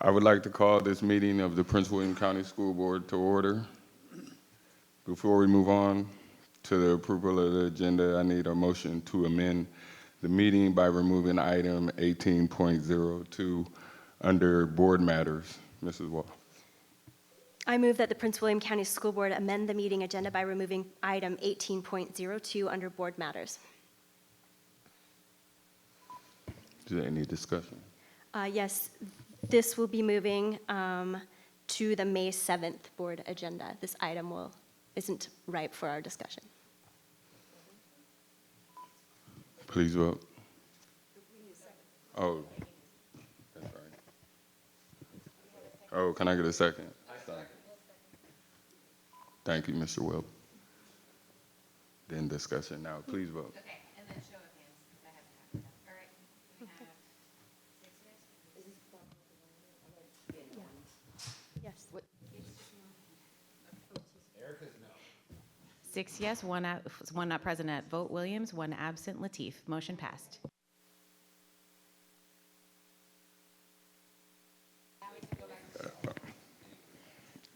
I would like to call this meeting of the Prince William County School Board to order. Before we move on to the approval of the agenda, I need a motion to amend the meeting by removing item 18.02 under board matters. Mrs. Wall. I move that the Prince William County School Board amend the meeting agenda by removing item 18.02 under board matters. Is there any discussion? Yes, this will be moving to the May 7th board agenda. This item isn't ripe for our discussion. Please vote. Oh, that's right. Oh, can I get a second? Thank you, Mr. Webb. Then discussion now. Please vote. Okay, and then show of hands, because I haven't had that. All right, we have 6 yes? Yes. 6 yes, one not present at vote Williams, 1 absent Lateef. Motion passed.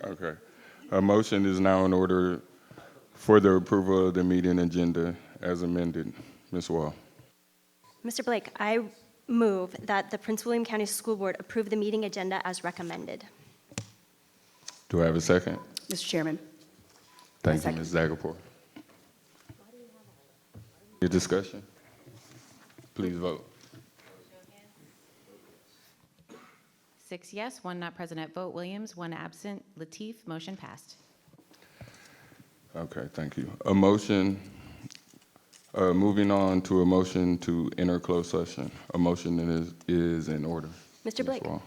Okay. A motion is now in order for the approval of the meeting agenda as amended. Ms. Wall. Mr. Blake, I move that the Prince William County School Board approve the meeting agenda as recommended. Do I have a second? Mr. Chairman. Thank you, Second. Ms. Zagapur. Your discussion? Please vote. 6 yes, 1 not present at vote Williams, 1 absent Lateef. Motion passed. Okay, thank you. A motion, moving on to a motion to enter closed session. A motion is in order. Mr. Ms. Blake, Wall.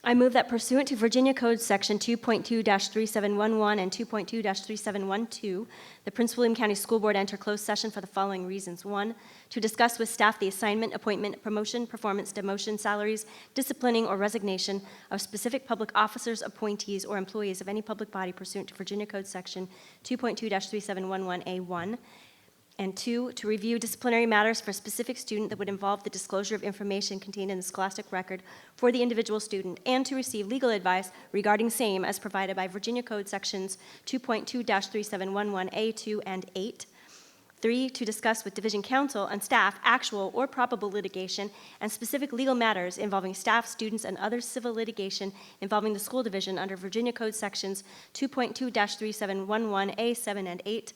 I move that pursuant to Virginia Code Section 2.2-3711 and 2.2-3712, the Prince William County School Board enter closed session for the following reasons. 1, to discuss with staff the assignment, appointment, promotion, performance, demotion, salaries, disciplining, or resignation of specific public officers, appointees, or employees of any public body pursuant to Virginia Code Section 2.2-3711A1. And 2, to review disciplinary matters for a specific student that would involve the disclosure of information contained in the scholastic record for the individual student, and to receive legal advice regarding same as provided by Virginia Code Sections 2.2-3711A2 and 8. 3, to discuss with Division Counsel and staff actual or probable litigation and specific legal matters involving staff, students, and other civil litigation involving the school division under Virginia Code Sections 2.2-3711A7 and 8.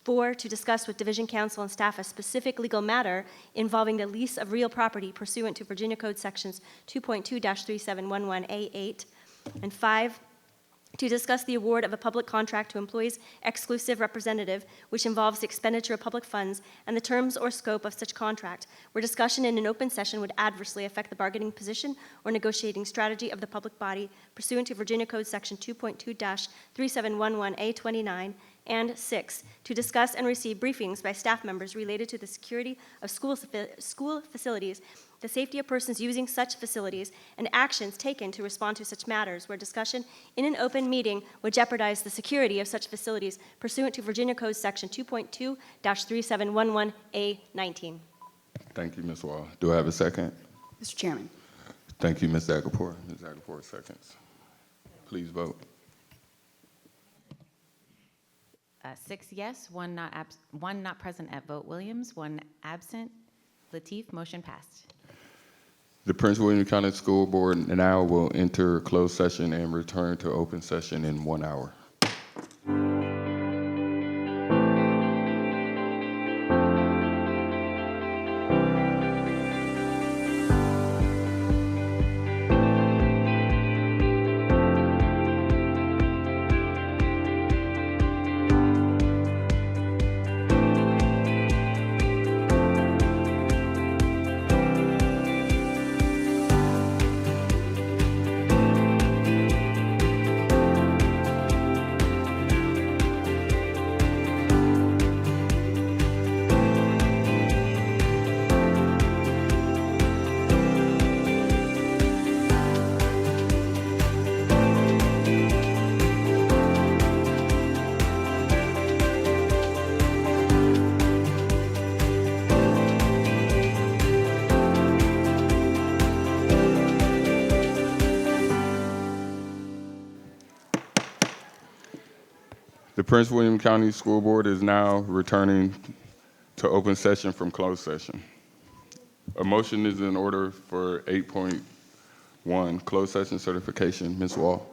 4, to discuss with Division Counsel and staff a specific legal matter involving the lease of real property pursuant to Virginia Code Sections 2.2-3711A8. And 5, to discuss the award of a public contract to employees' exclusive representative, which involves the expenditure of public funds and the terms or scope of such contract, where discussion in an open session would adversely affect the bargaining position or negotiating strategy of the public body pursuant to Virginia Code Section 2.2-3711A29. And 6, to discuss and receive briefings by staff members related to the security of school facilities, the safety of persons using such facilities, and actions taken to respond to such matters where discussion in an open meeting would jeopardize the security of such facilities pursuant to Virginia Code Section 2.2-3711A19. Thank you, Ms. Wall. Do I have a second? Mr. Chairman. Thank you, Ms. Zagapur. Ms. Zagapur, seconds. Please vote. 6 yes, 1 not present at vote Williams, 1 absent Lateef. Motion passed. The Prince William County School Board now will enter closed session and return to open session in 1 hour. The Prince William County School Board is now returning to open session from closed session. A motion is in order for 8.1, closed session certification. Ms. Wall.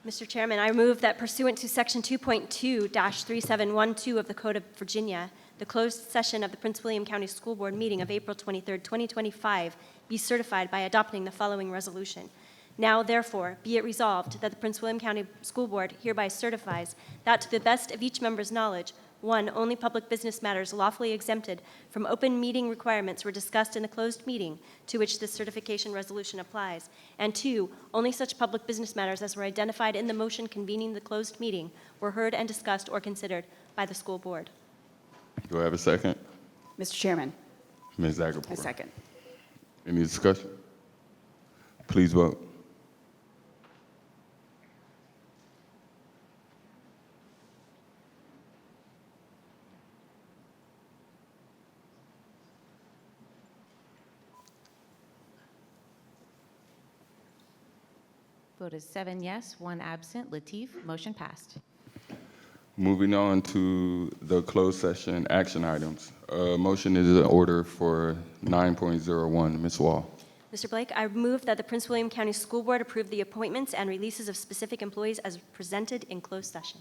Mr. Chairman, I move that pursuant to Section 2.2-3712 of the Code of Virginia, the closed session of the Prince William County School Board meeting of April 23, 2025, be certified by adopting the following resolution. Now, therefore, be it resolved that the Prince William County School Board hereby certifies that to the best of each member's knowledge, 1, only public business matters lawfully exempted from open meeting requirements were discussed in the closed meeting to which this certification resolution applies, and 2, only such public business matters as were identified in the motion convening the closed meeting were heard and discussed or considered by the school board. Do I have a second? Mr. Chairman, Ms. Zagapur. a second. Any discussion? Please vote. Vote is 7 yes, 1 absent. Lateef, motion passed. Moving on to the closed session action items. Motion is in order for 9.01. Ms. Wall. Mr. Blake, I move that the Prince William County School Board approve the appointments and releases of specific employees as presented in closed session.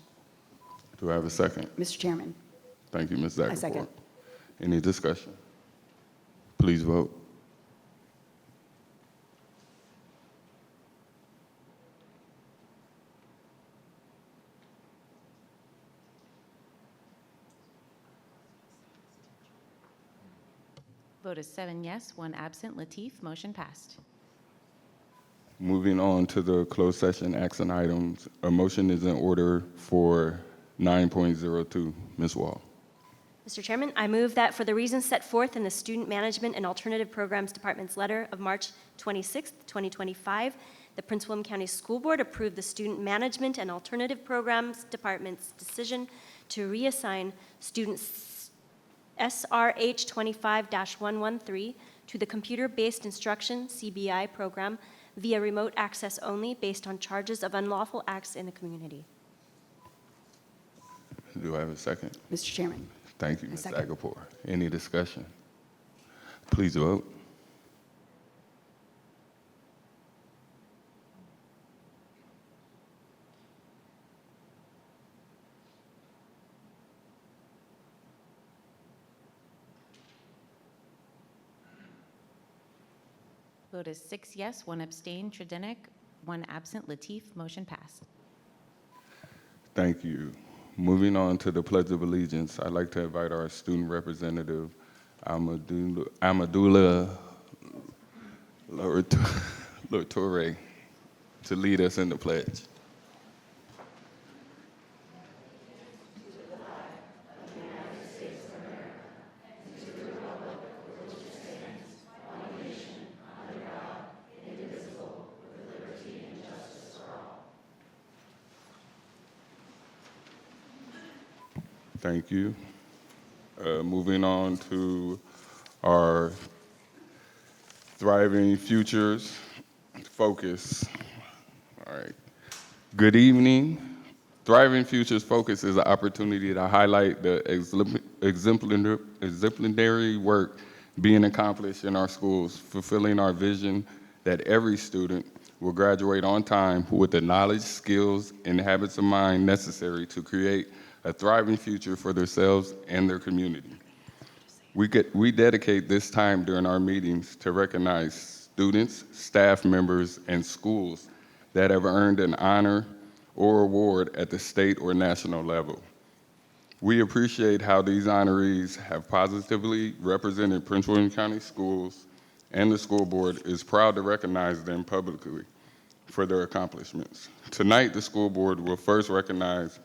Do I have a second? Mr. Chairman, Thank you, Ms. Zagapur. I second. Any discussion? Please vote. Vote is 7 yes, 1 absent. Lateef, motion passed. Moving on to the closed session action items. A motion is in order for 9.02. Ms. Wall. Mr. Chairman, I move that for the reasons set forth in the Student Management and Alternative Programs Department's letter of March 26, 2025, the Prince William County School Board approve the Student Management and Alternative Programs Department's decision to reassign students SRH 25-113 to the Computer-Based Instruction CBI program via remote access only based on charges of unlawful acts in the community. Do I have a second? Mr. Chairman, Thank you, Ms. second. Zagapur. Any discussion? Please vote. Vote is 6 yes, 1 abstain. Tredinick, 1 absent. Lateef, motion passed. Thank you. Moving on to the Pledge of Allegiance, I'd like to invite our student representative, Amadula Lortore, to lead us in the pledge. Thank you. Moving on to our Thriving Futures Focus. All right. Good evening. Thriving Futures Focus is an opportunity to highlight the exemplary work being accomplished in our schools, fulfilling our vision that every student will graduate on time with the knowledge, skills, and habits of mind necessary to create a thriving future for themselves and their community. We dedicate this time during our meetings to recognize students, staff members, and schools that have earned an honor or award at the state or national level. We appreciate how these honorees have positively represented Prince William County Schools, and the school board is proud to recognize them publicly for their accomplishments. Tonight, the school board will first recognize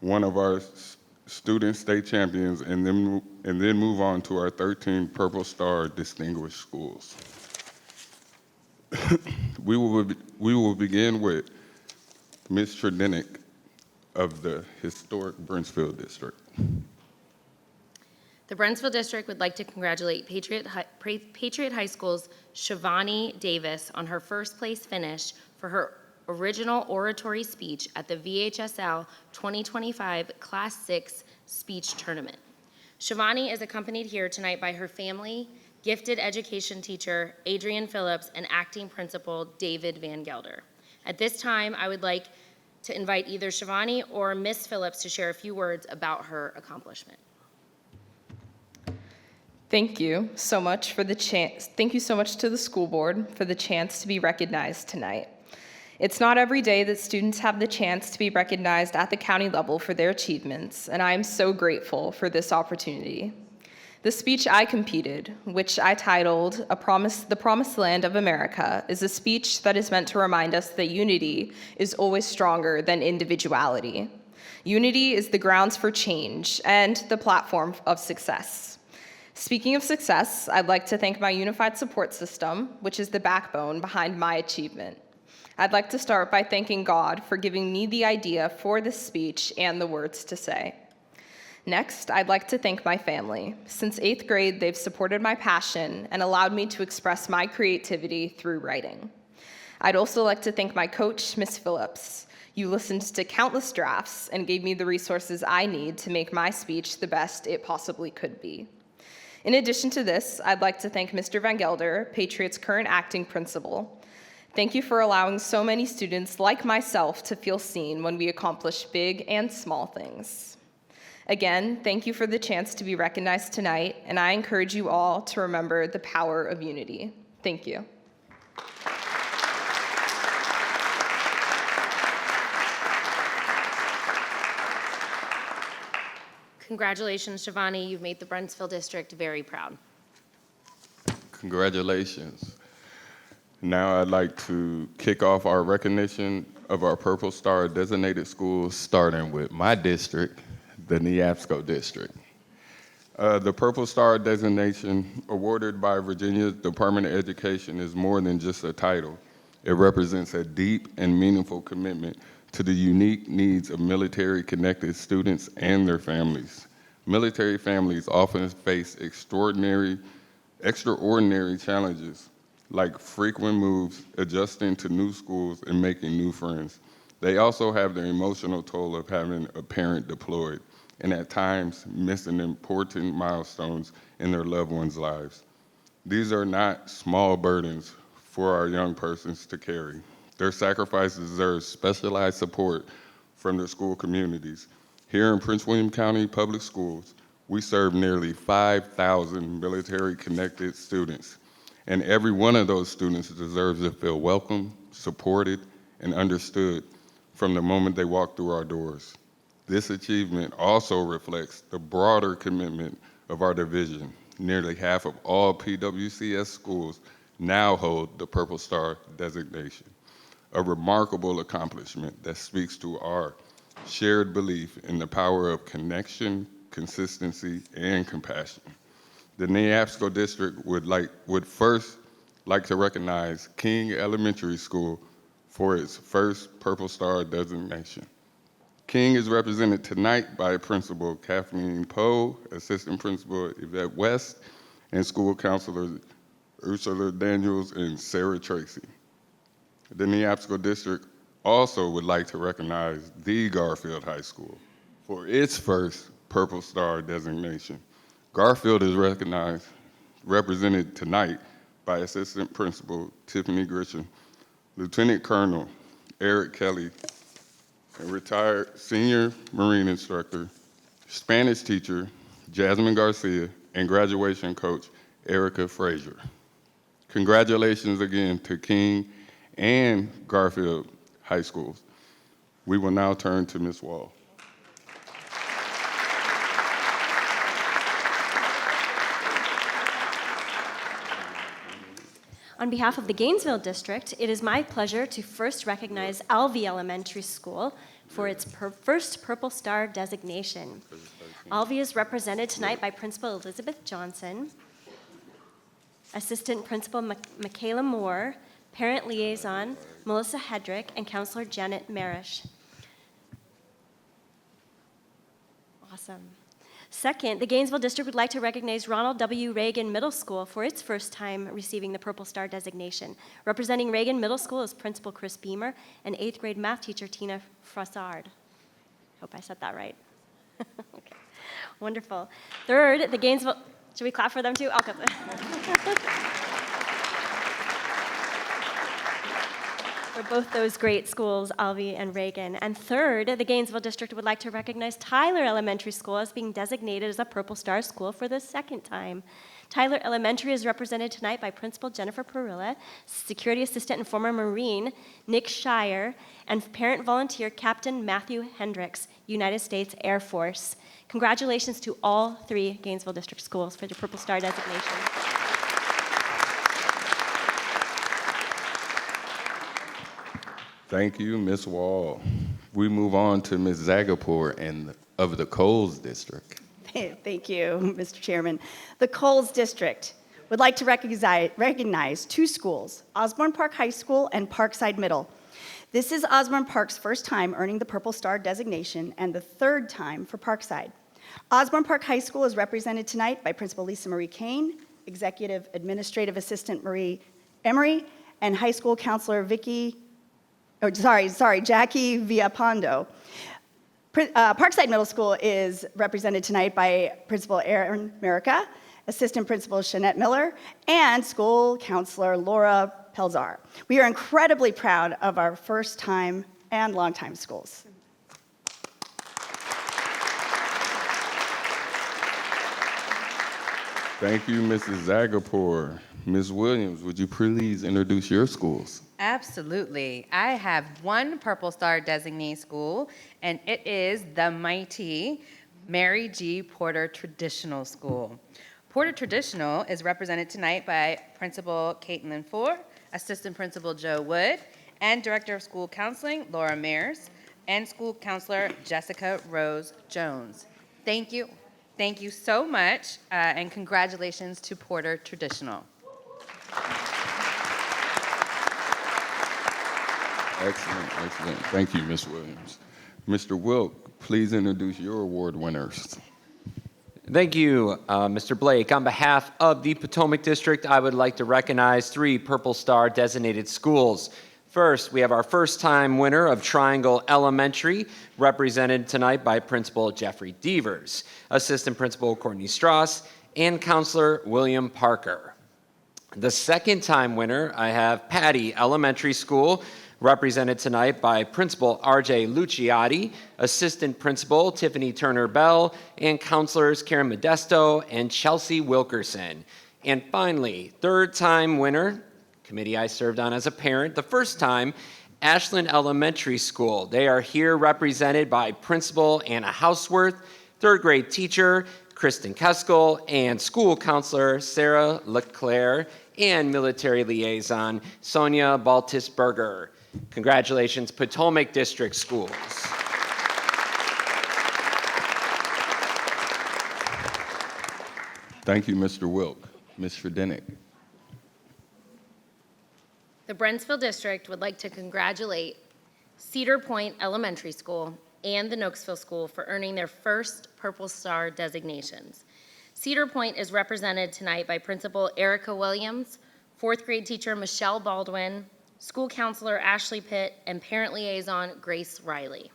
one of our student state champions and then move on to our 13 Purple Star distinguished schools. We will begin with Ms. Tredinick of the historic Brentsville District. The Brentsville District would like to congratulate Patriot High School's Shivani Davis on her first place finish for her original oratory speech at the VHSL 2025 Class 6 Speech Tournament. Shivani is accompanied here tonight by her family, gifted education teacher Adrian Phillips, and acting principal David Van Gelder. At this time, I would like to invite either Shivani or Miss Phillips to share a few words about her accomplishment. Thank you so much for the chance. Thank you so much to the school board for the chance to be recognized tonight. It's not every day that students have the chance to be recognized at the county level for their achievements, and I am so grateful for this opportunity. The speech I competed, which I titled The Promised Land of America, is a speech that is meant to remind us that unity is always stronger than individuality. Unity is the grounds for change and the platform of success. Speaking of success, I'd like to thank my unified support system, which is the backbone behind my achievement. I'd like to start by thanking God for giving me the idea for this speech and the words to say. Next, I'd like to thank my family. Since 8th grade, they've supported my passion and allowed me to express my creativity through writing. I'd also like to thank my coach, Miss Phillips. You listened to countless drafts and gave me the resources I need to make my speech the best it possibly could be. In addition to this, I'd like to thank Mr. Van Gelder, Patriot's current acting principal. Thank you for allowing so many students like myself to feel seen when we accomplish big and small things. Again, thank you for the chance to be recognized tonight, and I encourage you all to remember the power of unity. Thank you. Congratulations, Shivani. You've made the Brentsville District very proud. Congratulations. Now I'd like to kick off our recognition of our Purple Star designated schools, starting with my district, the Neabsco District. The Purple Star designation awarded by Virginia's Department of Education is more than just a title. It represents a deep and meaningful commitment to the unique needs of military-connected students and their families. Military families often face extraordinary challenges, like frequent moves, adjusting to new schools, and making new friends. They also have the emotional toll of having a parent deployed, and at times missing important milestones in their loved ones' lives. These are not small burdens for our young persons to carry. Their sacrifices deserve specialized support from their school communities. Here in Prince William County Public Schools, we serve nearly 5,000 military-connected students, and every one of those students deserves to feel welcome, supported, and understood from the moment they walk through our doors. This achievement also reflects the broader commitment of our division. Nearly half of all PWCS schools now hold the Purple Star designation, a remarkable accomplishment that speaks to our shared belief in the power of connection, consistency, and compassion. The Neabsco District would first like to recognize King Elementary School for its first Purple Star designation. King is represented tonight by Principal Kathleen Poe, Assistant Principal Yvette West, and School Counselors Ursula Daniels and Sarah Tracy. The Neabsco District also would like to recognize the Garfield High School for its first Purple Star designation. Garfield is represented tonight by Assistant Principal Tiffany Grisham, Lieutenant Colonel Eric Kelly, and retired Senior Marine Instructor, Spanish teacher Jasmine Garcia, and graduation coach Erica Frazier. Congratulations again to King and Garfield High Schools. We will now turn to Ms. Wall. On behalf of the Gainesville District, it is my pleasure to first recognize Alvey Elementary School for its first Purple Star designation. Alvey is represented tonight by Principal Elizabeth Johnson, Assistant Principal Michaela Moore, Parent Liaison Melissa Hedrick, and Counselor Janet Marish. Awesome. Second, the Gainesville District would like to recognize Ronald W. Reagan Middle School for its first time receiving the Purple Star designation. Representing Reagan Middle School is Principal Chris Beamer and 8th grade math teacher Tina Frassard. Hope I said that right. Okay. Wonderful. Third, the Gainesville, should we clap for them too? I'll clap. For both those great schools, Alvey and Reagan. And third, the Gainesville District would like to recognize Tyler Elementary School as being designated as a Purple Star school for the second time. Tyler Elementary is represented tonight by Principal Jennifer Perilla, Security Assistant and former Marine Nick Shire, and parent volunteer Captain Matthew Hendricks, United States Air Force. Congratulations to all 3 Gainesville District schools for your Purple Star designation. Thank you, Ms. Wall. We move on to Ms. Zagapur of the Coles District. Thank you, Mr. Chairman. The Coles District would like to recognize 2 schools, Osborne Park High School and Parkside Middle. This is Osborne Park's first time earning the Purple Star designation and the 3rd time for Parkside. Osborne Park High School is represented tonight by Principal Lisa Marie Kane, Executive Administrative Assistant Marie Emery, and High School Counselor Jackie Villapondo. Parkside Middle School is represented tonight by Principal Aaron Merica, Assistant Principal Shanette Miller, and School Counselor Laura Pelzar. We are incredibly proud of our first-time and long-time schools. Thank you, Mrs. Zagapur. Ms. Williams, would you please introduce your schools? Absolutely. I have one Purple Star designee school, and it is the mighty Mary G. Porter Traditional School. Porter Traditional is represented tonight by Principal Caitlin Four, Assistant Principal Joe Wood, and Director of School Counseling Laura Mears, and School Counselor Jessica Rose Jones. Thank you. Thank you so much, and congratulations to Porter Traditional. Excellent, excellent. Thank you, Ms. Williams. Mr. Wilk, please introduce your award winners. Thank you, Mr. Blake. On behalf of the Potomac District, I would like to recognize 3 Purple Star designated schools. First, we have our first-time winner of Triangle Elementary, represented tonight by Principal Jeffrey Devers, Assistant Principal Courtney Strauss, and Counselor William Parker. The second-time winner, I have Patty Elementary School, represented tonight by Principal R.J. Luciati, Assistant Principal Tiffany Turner-Bell, and Counselors Karen Modesto and Chelsea Wilkerson. And finally, third-time winner, committee I served on as a parent, the first time, Ashland Elementary School. They are here represented by Principal Anna Houseworth, 3rd grade teacher Kristen Keskel, and school counselor Sarah Leclerc, and military liaison Sonia Baltisberger. Congratulations, Potomac District Schools. Thank you, Mr. Wilk. Ms. Fredenick. The Brentsville District would like to congratulate Cedar Point Elementary School and the Nokesville School for earning their first Purple Star designations. Cedar Point is represented tonight by Principal Erica Williams, 4th grade teacher Michelle Baldwin, school counselor Ashley Pitt, and parent liaison Grace Riley.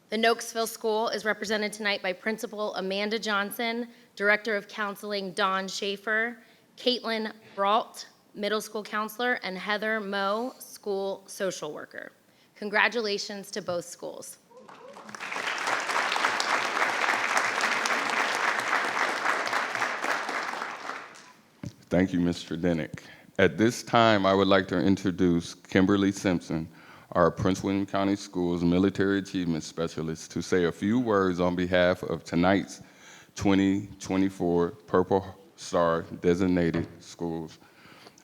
The Nokesville School is represented tonight by Principal Amanda Johnson, Director of Counseling Dawn Schaefer, Caitlin Brault, middle school counselor, and Heather Moe, school social worker. Congratulations to both schools. Thank you, Mr. Denick. At this time, I would like to introduce Kimberly Simpson, our Prince William County Schools Military Achievement Specialist, to say a few words on behalf of tonight's 2024 Purple Star designated schools,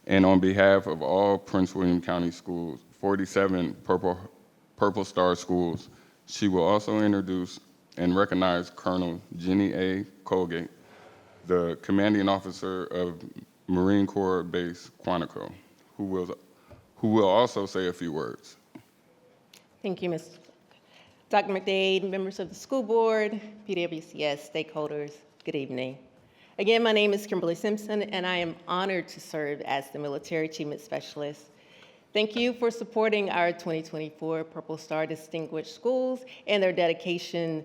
and on behalf of all Prince William County schools, 47 Purple Star schools. She will also introduce and recognize Colonel Jenny A. Colgate, the commanding officer of Marine Corps Base Quantico, who will also say a few words. Thank you, Ms. Dr. McDade, members of the school board, PWCS stakeholders, good evening. Again, my name is Kimberly Simpson, and I am honored to serve as the Military Achievement Specialist. Thank you for supporting our 2024 Purple Star Distinguished Schools and their dedication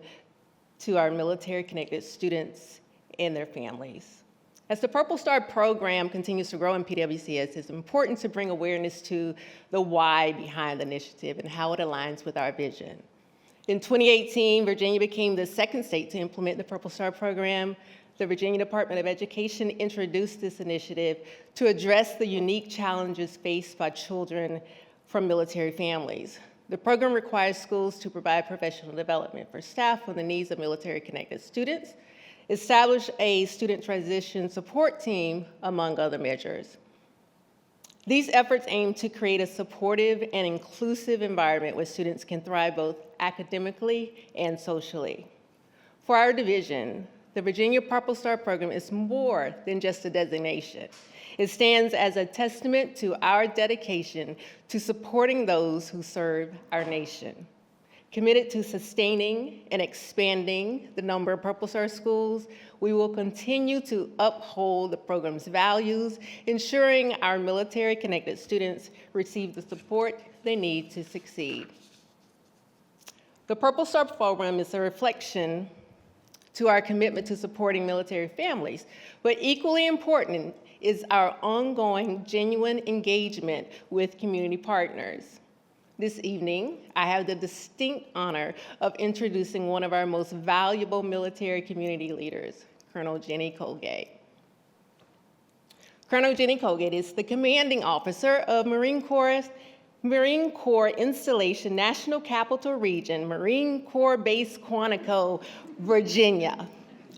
to our military-connected students and their families. As the Purple Star program continues to grow in PWCS, it's important to bring awareness to the why behind the initiative and how it aligns with our vision. In 2018, Virginia became the second state to implement the Purple Star program. The Virginia Department of Education introduced this initiative to address the unique challenges faced by children from military families. The program requires schools to provide professional development for staff on the needs of military-connected students, establish a student transition support team, among other measures. These efforts aim to create a supportive and inclusive environment where students can thrive both academically and socially. For our division, the Virginia Purple Star program is more than just a designation. It stands as a testament to our dedication to supporting those who serve our nation. Committed to sustaining and expanding the number of Purple Star schools, we will continue to uphold the program's values, ensuring our military-connected students receive the support they need to succeed. The Purple Star program is a reflection to our commitment to supporting military families, but equally important is our ongoing genuine engagement with community partners. This evening, I have the distinct honor of introducing one of our most valuable military community leaders, Colonel Jenny Colgate. Colonel Jenny Colgate is the commanding officer of Marine Corps Installation National Capital Region, Marine Corps Base Quantico, Virginia.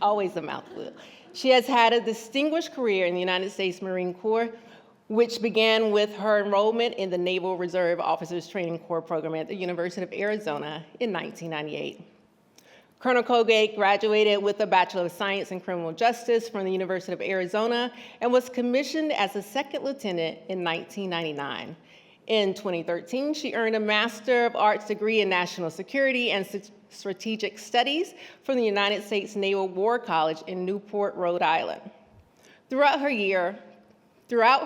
Always a mouthful. She has had a distinguished career in the United States Marine Corps, which began with her enrollment in the Naval Reserve Officers Training Corps program at the University of Arizona in 1998. Colonel Colgate graduated with a Bachelor of Science in Criminal Justice from the University of Arizona and was commissioned as a second lieutenant in 1999. In 2013, she earned a Master of Arts degree in National Security and Strategic Studies from the United States Naval War College in Newport, Rhode Island. Throughout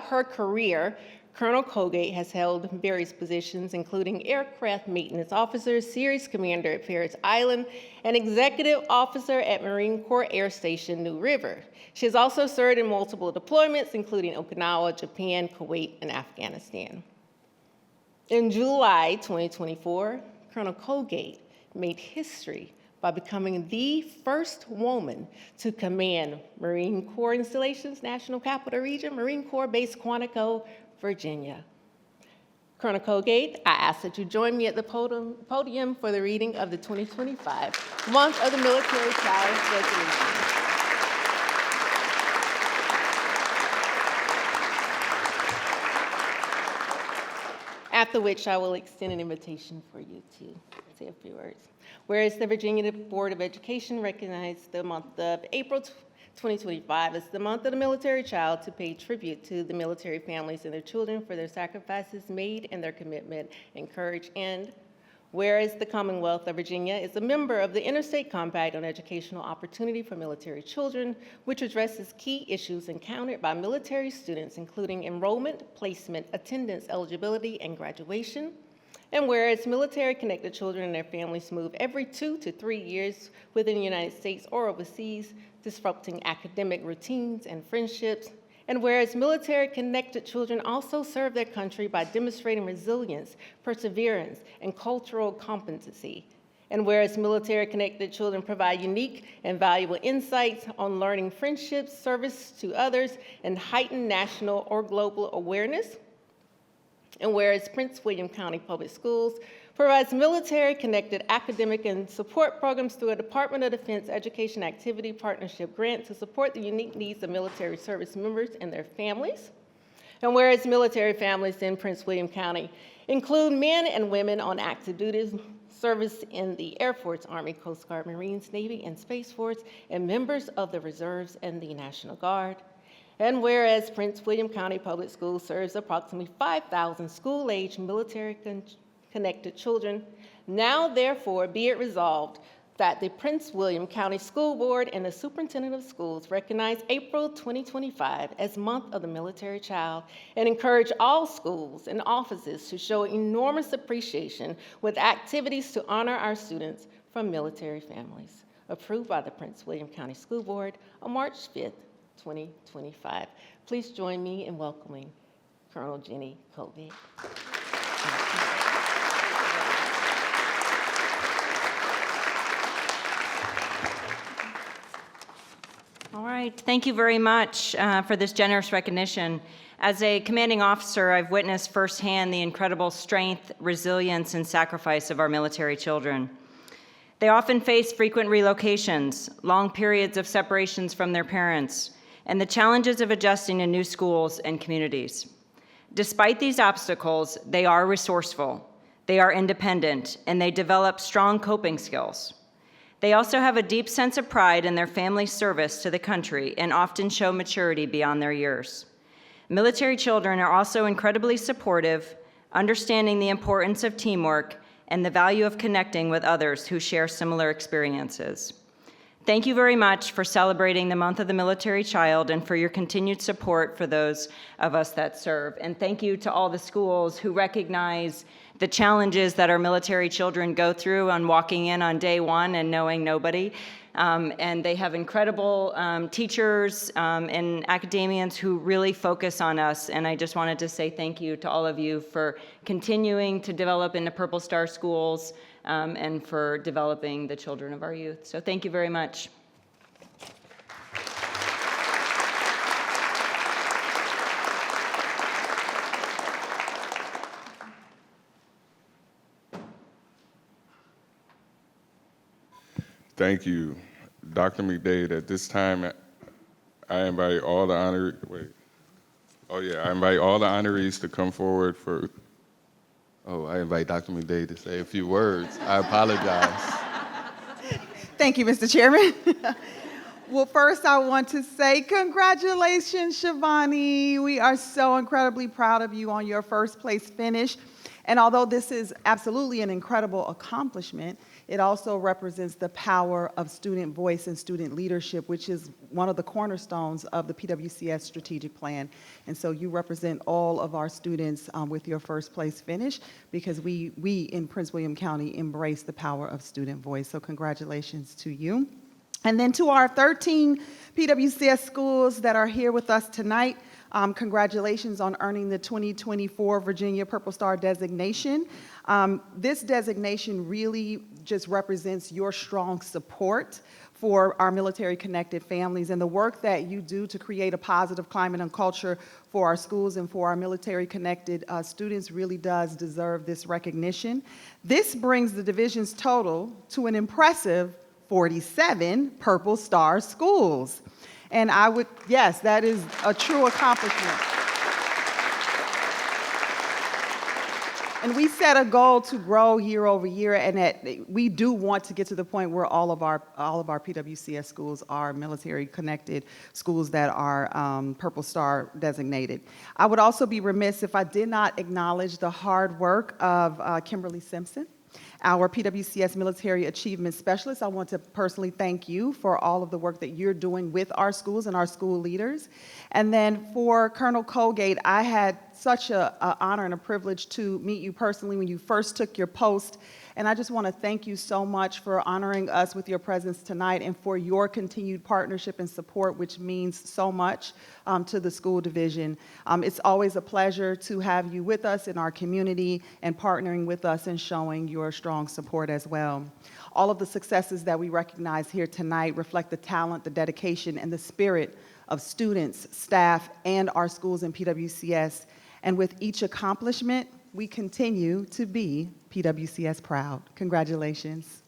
her career, Colonel Colgate has held various positions, including Aircraft Maintenance Officer, Series Commander at Parris Island, and Executive Officer at Marine Corps Air Station New River. She has also served in multiple deployments, including Okinawa, Japan, Kuwait, and Afghanistan. In July 2024, Colonel Colgate made history by becoming the first woman to command Marine Corps Installations National Capital Region, Marine Corps Base Quantico, Virginia. Colonel Colgate, I ask that you join me at the podium for the reading of the 2025 Month of the Military Child Resolution. After which I will extend an invitation for you to say a few words. Whereas the Virginia Board of Education recognized the month of April 2025 as the month of the military child to pay tribute to the military families and their children for their sacrifices made and their commitment and courage. And whereas the Commonwealth of Virginia is a member of the Interstate Compact on Educational Opportunity for Military Children, which addresses key issues encountered by military students, including enrollment, placement, attendance, eligibility, and graduation. And whereas military-connected children and their families move every 2 to 3 years within the United States or overseas, disrupting academic routines and friendships. And whereas military-connected children also serve their country by demonstrating resilience, perseverance, and cultural competency. And whereas military-connected children provide unique and valuable insights on learning friendships, service to others, and heightened national or global awareness. And whereas Prince William County Public Schools provides military-connected academic and support programs through a Department of Defense Education Activity Partnership grant to support the unique needs of military service members and their families. And whereas military families in Prince William County include men and women on active duty service in the Air Force, Army, Coast Guard, Marines, Navy, and Space Force, and members of the Reserves and the National Guard. And whereas Prince William County Public Schools serves approximately 5,000 school-age military-connected children, Now therefore be it resolved that the Prince William County School Board and the Superintendent of Schools recognize April 2025 as Month of the Military Child and encourage all schools and offices to show enormous appreciation with activities to honor our students from military families. Approved by the Prince William County School Board on March 5th, 2025. Please join me in welcoming Colonel Jenny Colgate. All right, thank you very much for this generous recognition. As a commanding officer, I've witnessed firsthand the incredible strength, resilience, and sacrifice of our military children. They often face frequent relocations, long periods of separations from their parents, and the challenges of adjusting to new schools and communities. Despite these obstacles, they are resourceful, they are independent, and they develop strong coping skills. They also have a deep sense of pride in their family's service to the country and often show maturity beyond their years. Military children are also incredibly supportive, understanding the importance of teamwork and the value of connecting with others who share similar experiences. Thank you very much for celebrating the Month of the Military Child and for your continued support for those of us that serve. And thank you to all the schools who recognize the challenges that our military children go through on walking in on day one and knowing nobody. And they have incredible teachers and academians who really focus on us. And I just wanted to say thank you to all of you for continuing to develop into Purple Star schools and for developing the children of our youth. So thank you very much. Thank you, Dr. McDade. At this time, I invite all the I invite all the honorees to come forward for. Oh, I invite Dr. McDade to say a few words. I apologize. Thank you, Mr. Chairman. Well, first I want to say congratulations, Shivani. We are so incredibly proud of you on your first place finish. And although this is absolutely an incredible accomplishment, it also represents the power of student voice and student leadership, which is one of the cornerstones of the PWCS strategic plan. And so you represent all of our students with your first place finish, because we in Prince William County embrace the power of student voice. So congratulations to you. And then to our 13 PWCS schools that are here with us tonight, congratulations on earning the 2024 Virginia Purple Star designation. This designation really just represents your strong support for our military-connected families and the work that you do to create a positive climate and culture for our schools and for our military-connected students really does deserve this recognition. This brings the division's total to an impressive 47 Purple Star schools. And yes, that is a true accomplishment. And we set a goal to grow year over year, and that we do want to get to the point where all of our PWCS schools are military-connected schools that are Purple Star designated. I would also be remiss if I did not acknowledge the hard work of Kimberly Simpson, our PWCS Military Achievement Specialist. I want to personally thank you for all of the work that you're doing with our schools and our school leaders. And then for Colonel Colgate, I had such an honor and a privilege to meet you personally when you first took your post. And I just want to thank you so much for honoring us with your presence tonight and for your continued partnership and support, which means so much to the school division. It's always a pleasure to have you with us in our community and partnering with us and showing your strong support as well. All of the successes that we recognize here tonight reflect the talent, the dedication, and the spirit of students, staff, and our schools in PWCS. And with each accomplishment, we continue to be PWCS proud. Congratulations.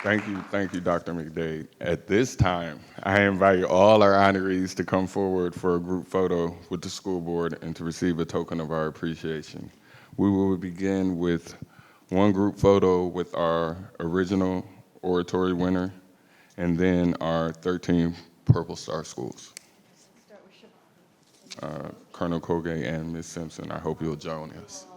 Thank you, Dr. McDade. At this time, I invite all our honorees to come forward for a group photo with the school board and to receive a token of our appreciation. We will begin with one group photo with our original oratory winner, and then our 13 Purple Star schools. Start with Shivani. Colonel Colgate and Ms. Simpson. I hope you'll join us.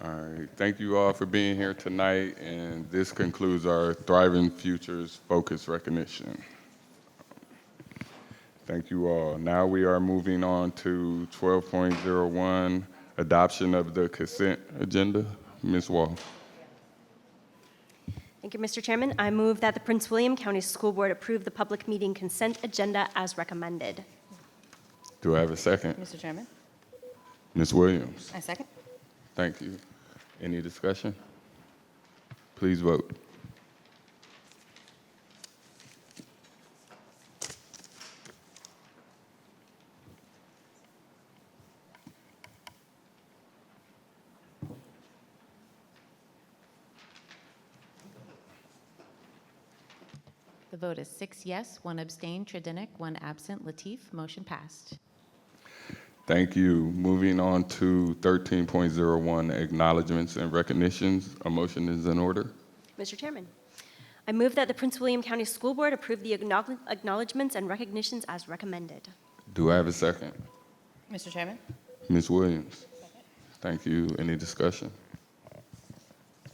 All right, thank you all for being here tonight, and this concludes our Thriving Futures Focus recognition. Thank you all. Now we are moving on to 12.01, adoption of the consent agenda. Ms. Wall. Thank you, Mr. Chairman. I move that the Prince William County School Board approve the public meeting consent agenda as recommended. Do I have a second? Mr. Chairman, Ms. Williams. I second. Thank you. Any discussion? Please vote. The vote is 6 yes, 1 abstain, Tredinick, 1 absent, Lateef. Motion passed. Thank you. Moving on to 13.01, acknowledgements and recognitions. A motion is in order. Mr. Chairman, I move that the Prince William County School Board approve the acknowledgements and recognitions as recommended. Do I have a second? Mr. Chairman, Ms. Williams. Thank you. Any discussion?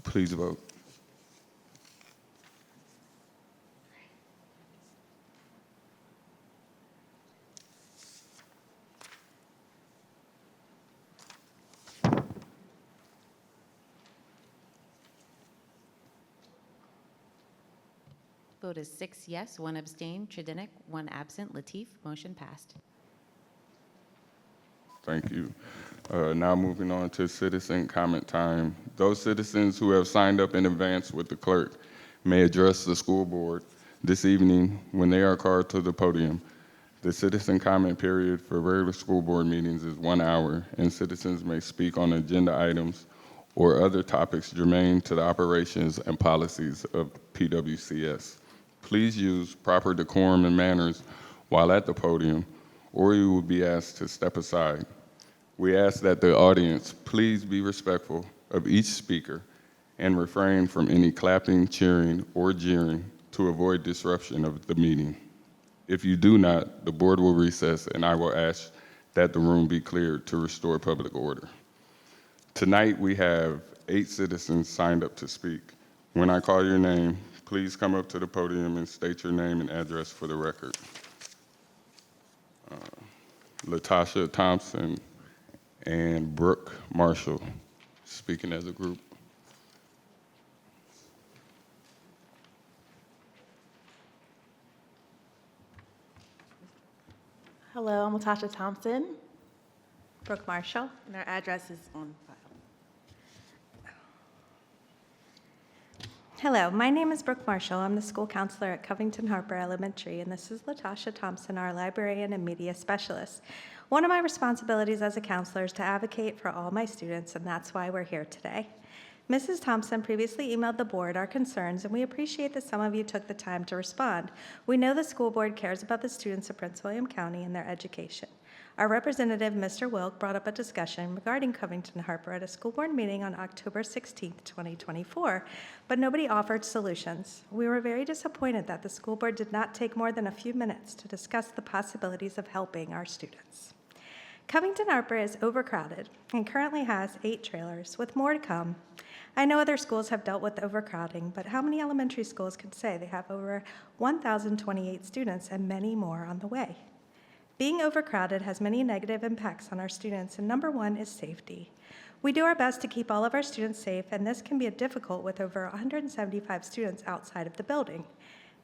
Please vote. Vote is 6 yes, 1 abstain, Tredinick, 1 absent, Lateef. Motion passed. Thank you. Now moving on to citizen comment time. Those citizens who have signed up in advance with the clerk may address the school board this evening when they are called to the podium. The citizen comment period for regular school board meetings is 1 hour, and citizens may speak on agenda items or other topics germane to the operations and policies of PWCS. Please use proper decorum and manners while at the podium, or you will be asked to step aside. We ask that the audience please be respectful of each speaker and refrain from any clapping, cheering, or jeering to avoid disruption of the meeting. If you do not, the board will recess and I will ask that the room be cleared to restore public order. Tonight we have 8 citizens signed up to speak. When I call your name, please come up to the podium and state your name and address for the record. Latasha Thompson and Brooke Marshall, speaking as a group. Hello, I'm Latasha Thompson, Brooke Marshall, and our address is on file. Hello, my name is Brooke Marshall. I'm the school counselor at Covington Harper Elementary, and this is Latasha Thompson, our librarian and media specialist. One of my responsibilities as a counselor is to advocate for all my students, and that's why we're here today. Mrs. Thompson previously emailed the board our concerns, and we appreciate that some of you took the time to respond. We know the school board cares about the students of Prince William County and their education. Our representative, Mr. Wilk, brought up a discussion regarding Covington Harper at a school board meeting on October 16, 2024, but nobody offered solutions. We were very disappointed that the school board did not take more than a few minutes to discuss the possibilities of helping our students. Covington Harper is overcrowded and currently has 8 trailers, with more to come. I know other schools have dealt with overcrowding, but how many elementary schools could say they have over 1,028 students and many more on the way? Being overcrowded has many negative impacts on our students, and number 1 is safety. We do our best to keep all of our students safe, and this can be difficult with over 175 students outside of the building.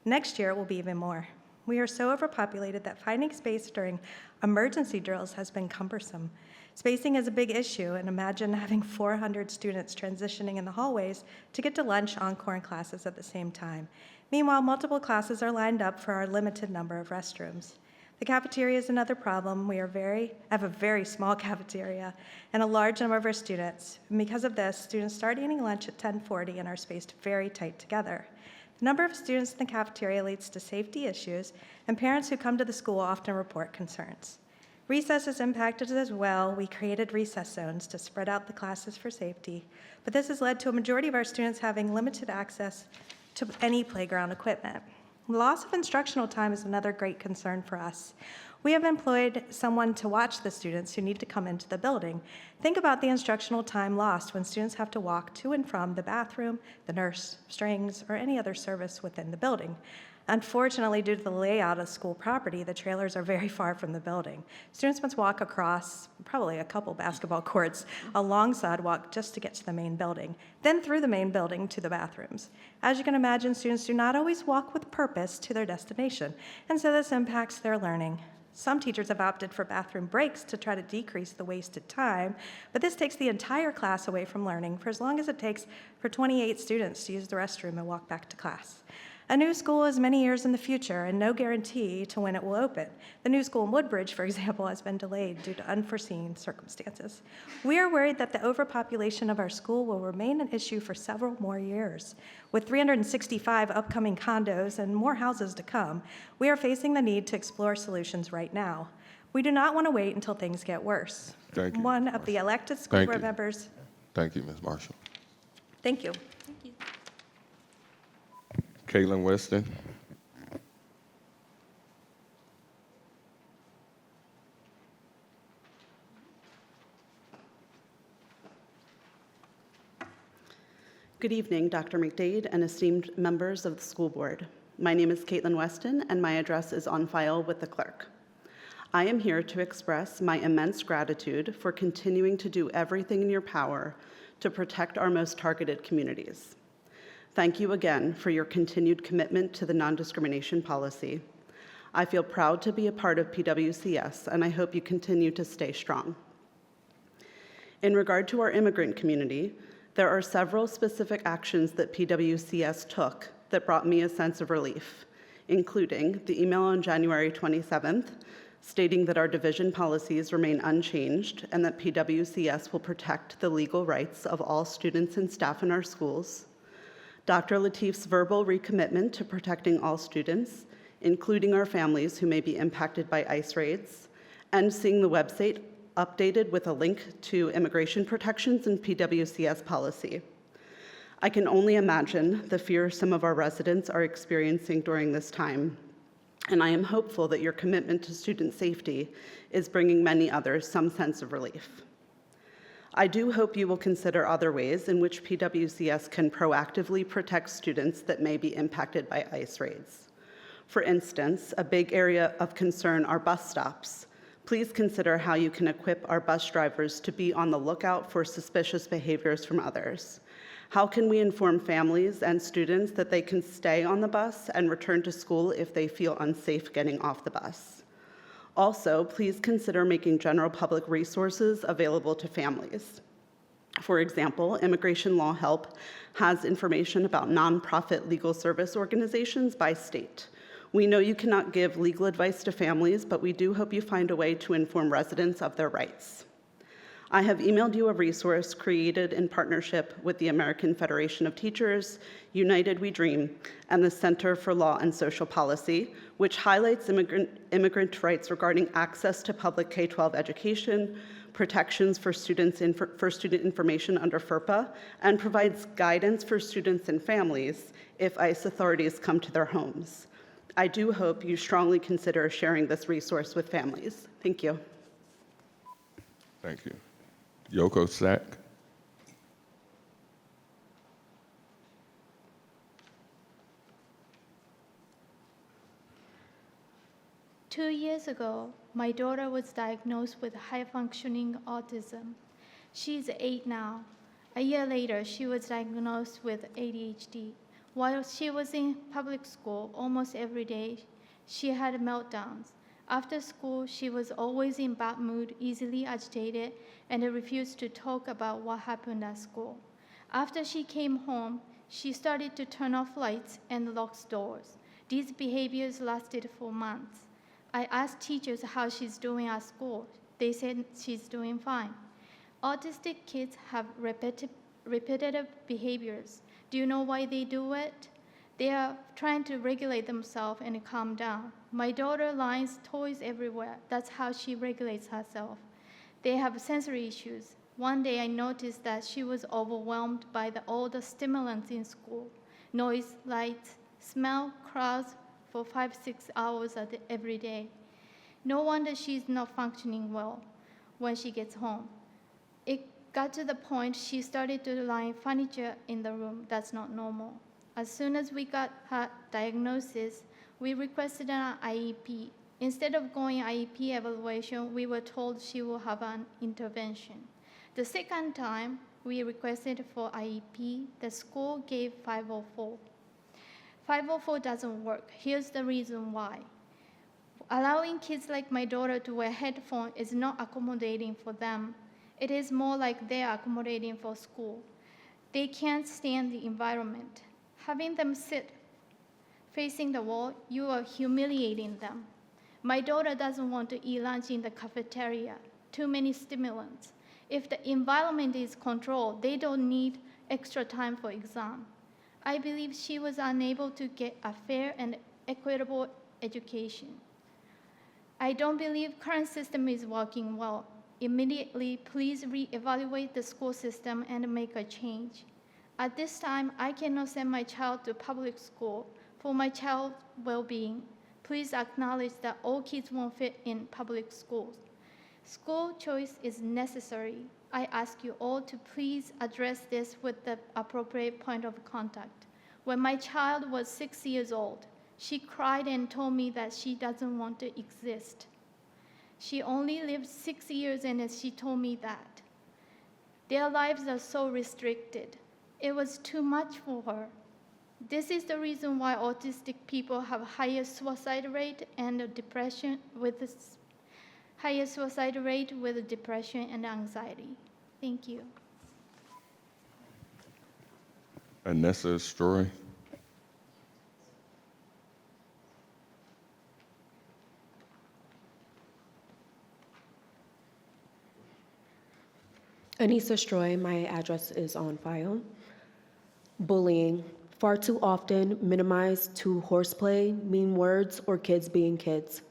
Next year, it will be even more. We are so overpopulated that finding space during emergency drills has been cumbersome. Spacing is a big issue, and imagine having 400 students transitioning in the hallways to get to lunch, encore, and classes at the same time. Meanwhile, multiple classes are lined up for our limited number of restrooms. The cafeteria is another problem. We have a very small cafeteria and a large number of our students. And because of this, students start eating lunch at 10:40 and are spaced very tight together. The number of students in the cafeteria leads to safety issues, and parents who come to the school often report concerns. Recess is impacted as well. We created recess zones to spread out the classes for safety, but this has led to a majority of our students having limited access to any playground equipment. Loss of instructional time is another great concern for us. We have employed someone to watch the students who need to come into the building. Think about the instructional time lost when students have to walk to and from the bathroom, the nurse, strings, or any other service within the building. Unfortunately, due to the layout of school property, the trailers are very far from the building. Students must walk across probably a couple basketball courts, a long sidewalk just to get to the main building, then through the main building to the bathrooms. As you can imagine, students do not always walk with purpose to their destination, and so this impacts their learning. Some teachers have opted for bathroom breaks to try to decrease the wasted time, but this takes the entire class away from learning for as long as it takes for 28 students to use the restroom and walk back to class. A new school is many years in the future and no guarantee to when it will open. The new school in Woodbridge, for example, has been delayed due to unforeseen circumstances. We are worried that the overpopulation of our school will remain an issue for several more years. With 365 upcoming condos and more houses to come, we are facing the need to explore solutions right now. We do not want to wait until things get worse. Thank you, One Ms. of the elected school Thank board you. members. Thank you, Ms. Marshall. Thank you. Caitlin Weston. Good evening, Dr. McDade and esteemed members of the school board. My name is Caitlin Weston, and my address is on file with the clerk. I am here to express my immense gratitude for continuing to do everything in your power to protect our most targeted communities. Thank you again for your continued commitment to the non-discrimination policy. I feel proud to be a part of PWCS, and I hope you continue to stay strong. In regard to our immigrant community, there are several specific actions that PWCS took that brought me a sense of relief, including the email on January 27th stating that our division policies remain unchanged and that PWCS will protect the legal rights of all students and staff in our schools, Dr. Lateef's verbal recommitment to protecting all students, including our families who may be impacted by ICE raids, and seeing the website updated with a link to immigration protections and PWCS policy. I can only imagine the fear some of our residents are experiencing during this time, and I am hopeful that your commitment to student safety is bringing many others some sense of relief. I do hope you will consider other ways in which PWCS can proactively protect students that may be impacted by ICE raids. For instance, a big area of concern are bus stops. Please consider how you can equip our bus drivers to be on the lookout for suspicious behaviors from others. How can we inform families and students that they can stay on the bus and return to school if they feel unsafe getting off the bus? Also, please consider making general public resources available to families. For example, Immigration Law Help has information about nonprofit legal service organizations by state. We know you cannot give legal advice to families, but we do hope you find a way to inform residents of their rights. I have emailed you a resource created in partnership with the American Federation of Teachers, United We Dream, and the Center for Law and Social Policy, which highlights immigrant rights regarding access to public K-12 education, protections for student information under FERPA, and provides guidance for students and families if ICE authorities come to their homes. I do hope you strongly consider sharing this resource with families. Thank you. Thank you. Yoko Sack. Two years ago, my daughter was diagnosed with high-functioning autism. She's 8 now. A year later, she was diagnosed with ADHD. While she was in public school, almost every day, she had meltdowns. After school, she was always in bad mood, easily agitated, and refused to talk about what happened at school. After she came home, she started to turn off lights and lock doors. These behaviors lasted for months. I asked teachers how she's doing at school. They said she's doing fine. Autistic kids have repetitive behaviors. Do you know why they do it? They are trying to regulate themselves and calm down. My daughter lines toys everywhere. That's how she regulates herself. They have sensory issues. One day I noticed that she was overwhelmed by all the stimulants in school. Noise, lights, smell, crowds for 5-6 hours every day. No wonder she's not functioning well when she gets home. It got to the point she started to lie furniture in the room. That's not normal. As soon as we got her diagnosis, we requested an IEP. Instead of going IEP evaluation, we were told she will have an intervention. The second time we requested for IEP, the school gave 504. 504 doesn't work. Here's the reason why. Allowing kids like my daughter to wear headphones is not accommodating for them. It is more like they're accommodating for school. They can't stand the environment. Having them sit facing the wall, you are humiliating them. My daughter doesn't want to eat lunch in the cafeteria. Too many stimulants. If the environment is controlled, they don't need extra time for exam. I believe she was unable to get a fair and equitable education. I don't believe current system is working well. Immediately, please reevaluate the school system and make a change. At this time, I cannot send my child to public school for my child's well-being. Please acknowledge that all kids won't fit in public schools. School choice is necessary. I ask you all to please address this with the appropriate point of contact. When my child was 6 years old, she cried and told me that she doesn't want to exist. She only lived 6 years and she told me that. Their lives are so restricted. It was too much for her. This is the reason why autistic people have higher suicide rate and depression with depression and anxiety. Thank you. Anessa Stroy. Anissa Stroy, my address is on file. Bullying. Far too often minimized to horseplay, mean words, or kids being kids.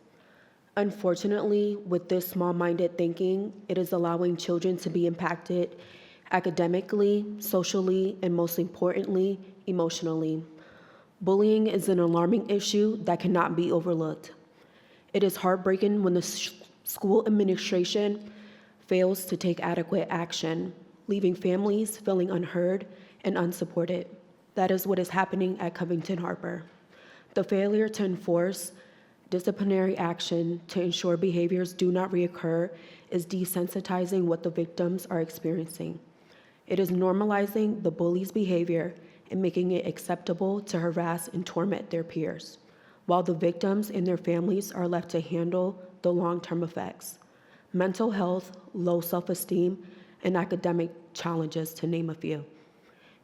Unfortunately, with this small-minded thinking, it is allowing children to be impacted academically, socially, and most importantly, emotionally. Bullying is an alarming issue that cannot be overlooked. It is heartbreaking when the school administration fails to take adequate action, leaving families feeling unheard and unsupported. That is what is happening at Covington Harper. The failure to enforce disciplinary action to ensure behaviors do not reoccur is desensitizing what the victims are experiencing. It is normalizing the bully's behavior and making it acceptable to harass and torment their peers, while the victims and their families are left to handle the long-term effects. Mental health, low self-esteem, and academic challenges, to name a few.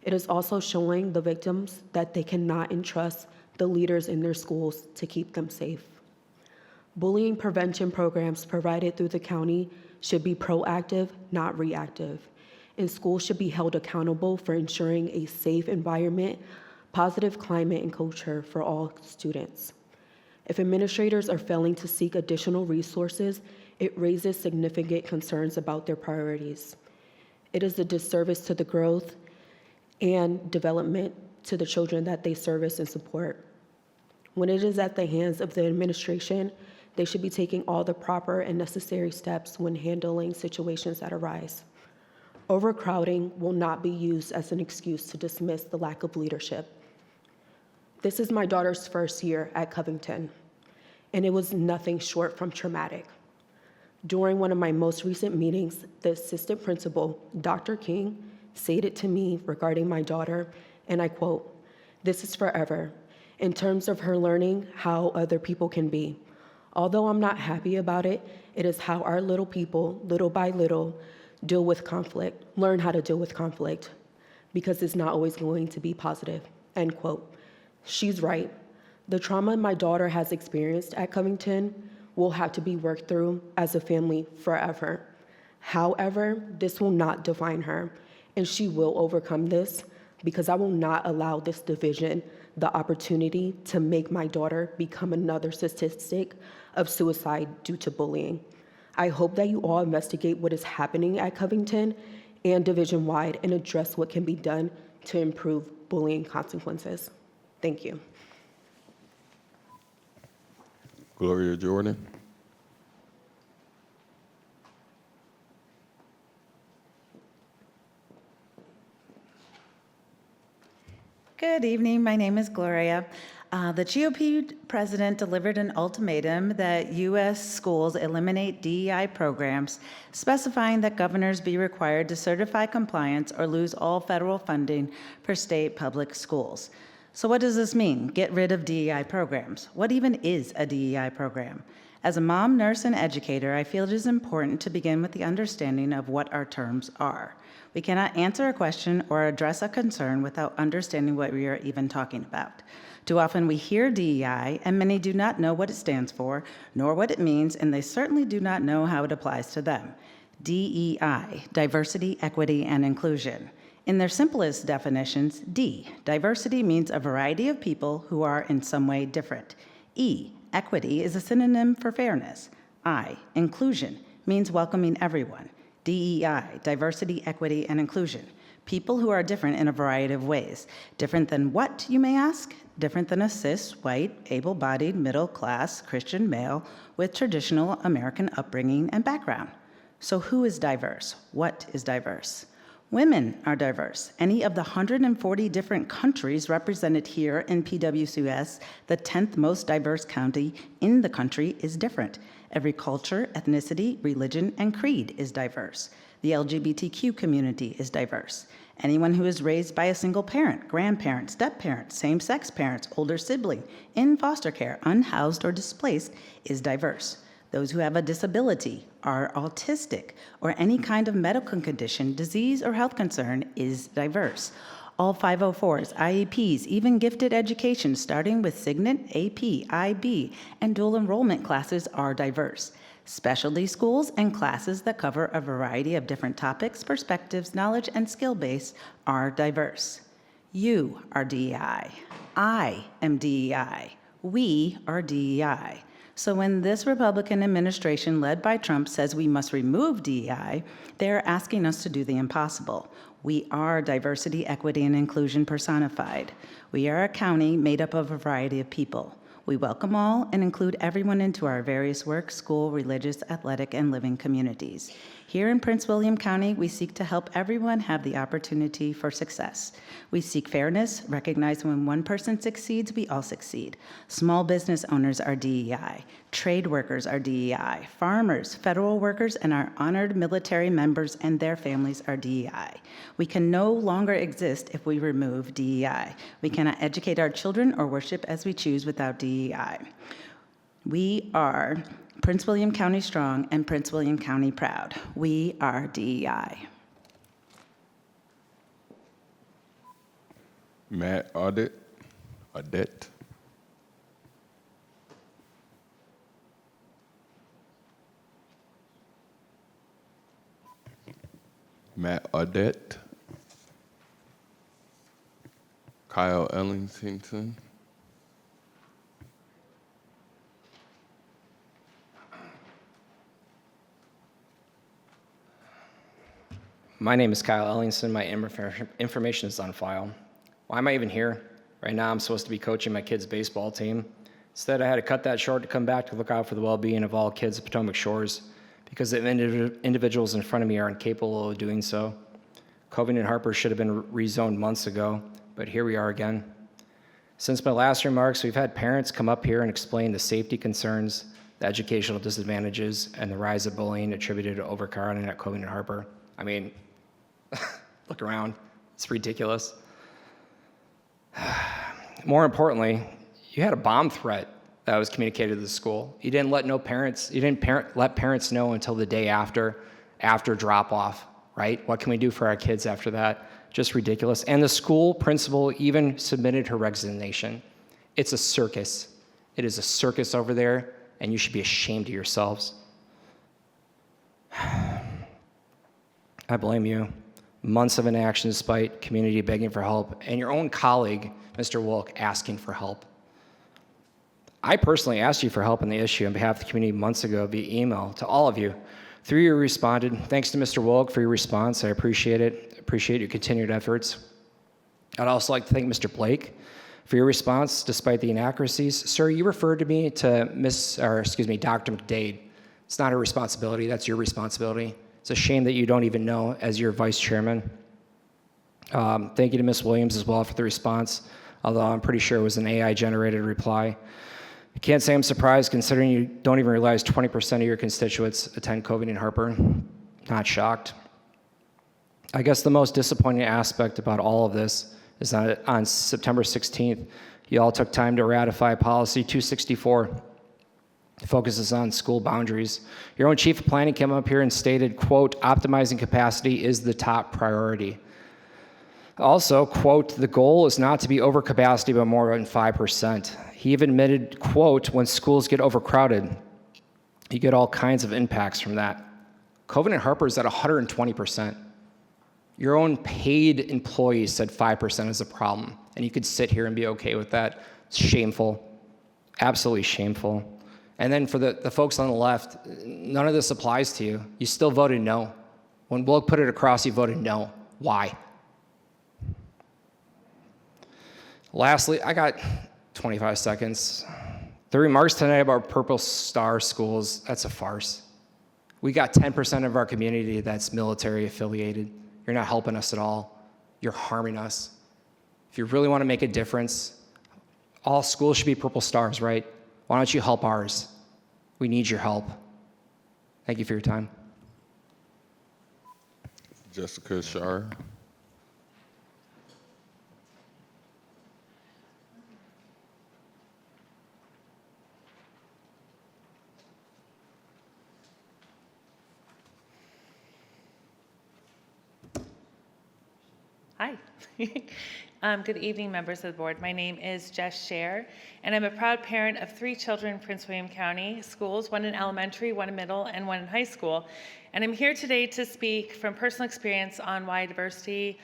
It is also showing the victims that they cannot entrust the leaders in their schools to keep them safe. Bullying prevention programs provided through the county should be proactive, not reactive, and schools should be held accountable for ensuring a safe environment, positive climate, and culture for all students. If administrators are failing to seek additional resources, it raises significant concerns about their priorities. It is a disservice to the growth and development to the children that they service and support. When it is at the hands of the administration, they should be taking all the proper and necessary steps when handling situations that arise. Overcrowding will not be used as an excuse to dismiss the lack of leadership. This is my daughter's first year at Covington, and it was nothing short from traumatic. During one of my most recent meetings, the assistant principal, Dr. King, stated to me regarding my daughter, and I quote, "This is forever, in terms of her learning how other people can be. Although I'm not happy about it, it is how our little people, little by little, deal with conflict, learn how to deal with conflict, because it's not always going to be positive," end quote. She's right. The trauma my daughter has experienced at Covington will have to be worked through as a family forever. However, this will not define her, and she will overcome this, because I will not allow this division the opportunity to make my daughter become another statistic of suicide due to bullying. I hope that you all investigate what is happening at Covington and division-wide and address what can be done to improve bullying consequences. Thank you. Gloria Jordan. Good evening. My name is Gloria. The GOP president delivered an ultimatum that U.S. schools eliminate DEI programs, specifying that governors be required to certify compliance or lose all federal funding for state public schools. So what does this mean? Get rid of DEI programs. What even is a DEI program? As a mom, nurse, and educator, I feel it is important to begin with the understanding of what our terms are. We cannot answer a question or address a concern without understanding what we are even talking about. Too often we hear DEI, and many do not know what it stands for, nor what it means, and they certainly do not know how it applies to them. DEI, diversity, equity, and inclusion. In their simplest definitions, D, diversity means a variety of people who are in some way different. E, equity is a synonym for fairness. I, inclusion, means welcoming everyone. DEI, diversity, equity, and inclusion. People who are different in a variety of ways. Different than what, you may ask? Different than a cis, white, able-bodied, middle-class, Christian male with traditional American upbringing and background. So who is diverse? What is diverse? Women are diverse. Any of the 140 different countries represented here in PWCS, the 10th most diverse county in the country, is different. Every culture, ethnicity, religion, and creed is diverse. The LGBTQ community is diverse. Anyone who is raised by a single parent, grandparent, step-parent, same-sex parents, older sibling, in foster care, unhoused, or displaced is diverse. Those who have a disability, are autistic, or any kind of medical condition, disease, or health concern is diverse. All 504s, IEPs, even gifted education, starting with Signet, AP, IB, and dual enrollment classes are diverse. Specialty schools and classes that cover a variety of different topics, perspectives, knowledge, and skill base are diverse. You are DEI. I am DEI. We are DEI. So when this Republican administration led by Trump says we must remove DEI, they're asking us to do the impossible. We are diversity, equity, and inclusion personified. We are a county made up of a variety of people. We welcome all and include everyone into our various work, school, religious, athletic, and living communities. Here in Prince William County, we seek to help everyone have the opportunity for success. We seek fairness, recognize when one person succeeds, we all succeed. Small business owners are DEI. Trade workers are DEI. Farmers, federal workers, and our honored military members and their families are DEI. We can no longer exist if we remove DEI. We cannot educate our children or worship as we choose without DEI. We are Prince William County strong and Prince William County proud. We are DEI. Matt Audette. Matt Audette. Kyle Ellington. My name is Kyle Ellingson. My information is on file. Why am I even here? Right now I'm supposed to be coaching my kids' baseball team. Instead, I had to cut that short to come back to look out for the well-being of all kids of Potomac Shores because the individuals in front of me are incapable of doing so. Covington Harper should have been rezoned months ago, but here we are again. Since my last remarks, we've had parents come up here and explain the safety concerns, the educational disadvantages, and the rise of bullying attributed to overcrowding at Covington Harper. I mean, look around, it's ridiculous. More importantly, you had a bomb threat that was communicated to the school. You didn't let let parents know until the day after drop off, right? What can we do for our kids after that? Just ridiculous. And the school principal even submitted her resignation. It's a circus. It is a circus over there, and you should be ashamed of yourselves. I blame you. Months of inaction despite community begging for help, and your own colleague, Mr. Wilk, asking for help. I personally asked you for help on the issue on behalf of the community months ago via email to all of you. 3 of you responded. Thanks to Mr. Wilk for your response. I appreciate it. Appreciate your continued efforts. I'd also like to thank Mr. Blake for your response despite the inaccuracies. Sir, you referred to me to Dr. McDade. It's not her responsibility. That's your responsibility. It's a shame that you don't even know as your vice chairman. Thank you to Ms. Williams as well for the response, although I'm pretty sure it was an AI-generated reply. I can't say I'm surprised considering you don't even realize 20% of your constituents attend Covington Harper. Not shocked. I guess the most disappointing aspect about all of this is that on September 16th, you all took time to ratify Policy 264. It focuses on school boundaries. Your own chief of planning came up here and stated, quote, optimizing capacity is the top priority. Also, quote, the goal is not to be over capacity by more than 5%. He even admitted, quote, when schools get overcrowded, you get all kinds of impacts from that. Covington Harper is at 120%. Your own paid employees said 5% is a problem, and you could sit here and be okay with that. It's shameful, absolutely shameful. And then for the folks on the left, none of this applies to you. You still voted no. When Will put it across, you voted no. Why? Lastly, I got 25 seconds. The remarks tonight about Purple Star schools, that's a farce. We got 10% of our community that's military affiliated. You're not helping us at all. You're harming us. If you really want to make a difference, all schools should be Purple Stars, right? Why don't you help ours? We need your help. Thank you for your time. Jessica Shar. Hi. Good evening, members of the board. My name is Jess Scher, and I'm a proud parent of 3 children in Prince William County schools, 1 in elementary, 1 in middle, and 1 in high school. And I'm here today to speak from personal experience on why diversity,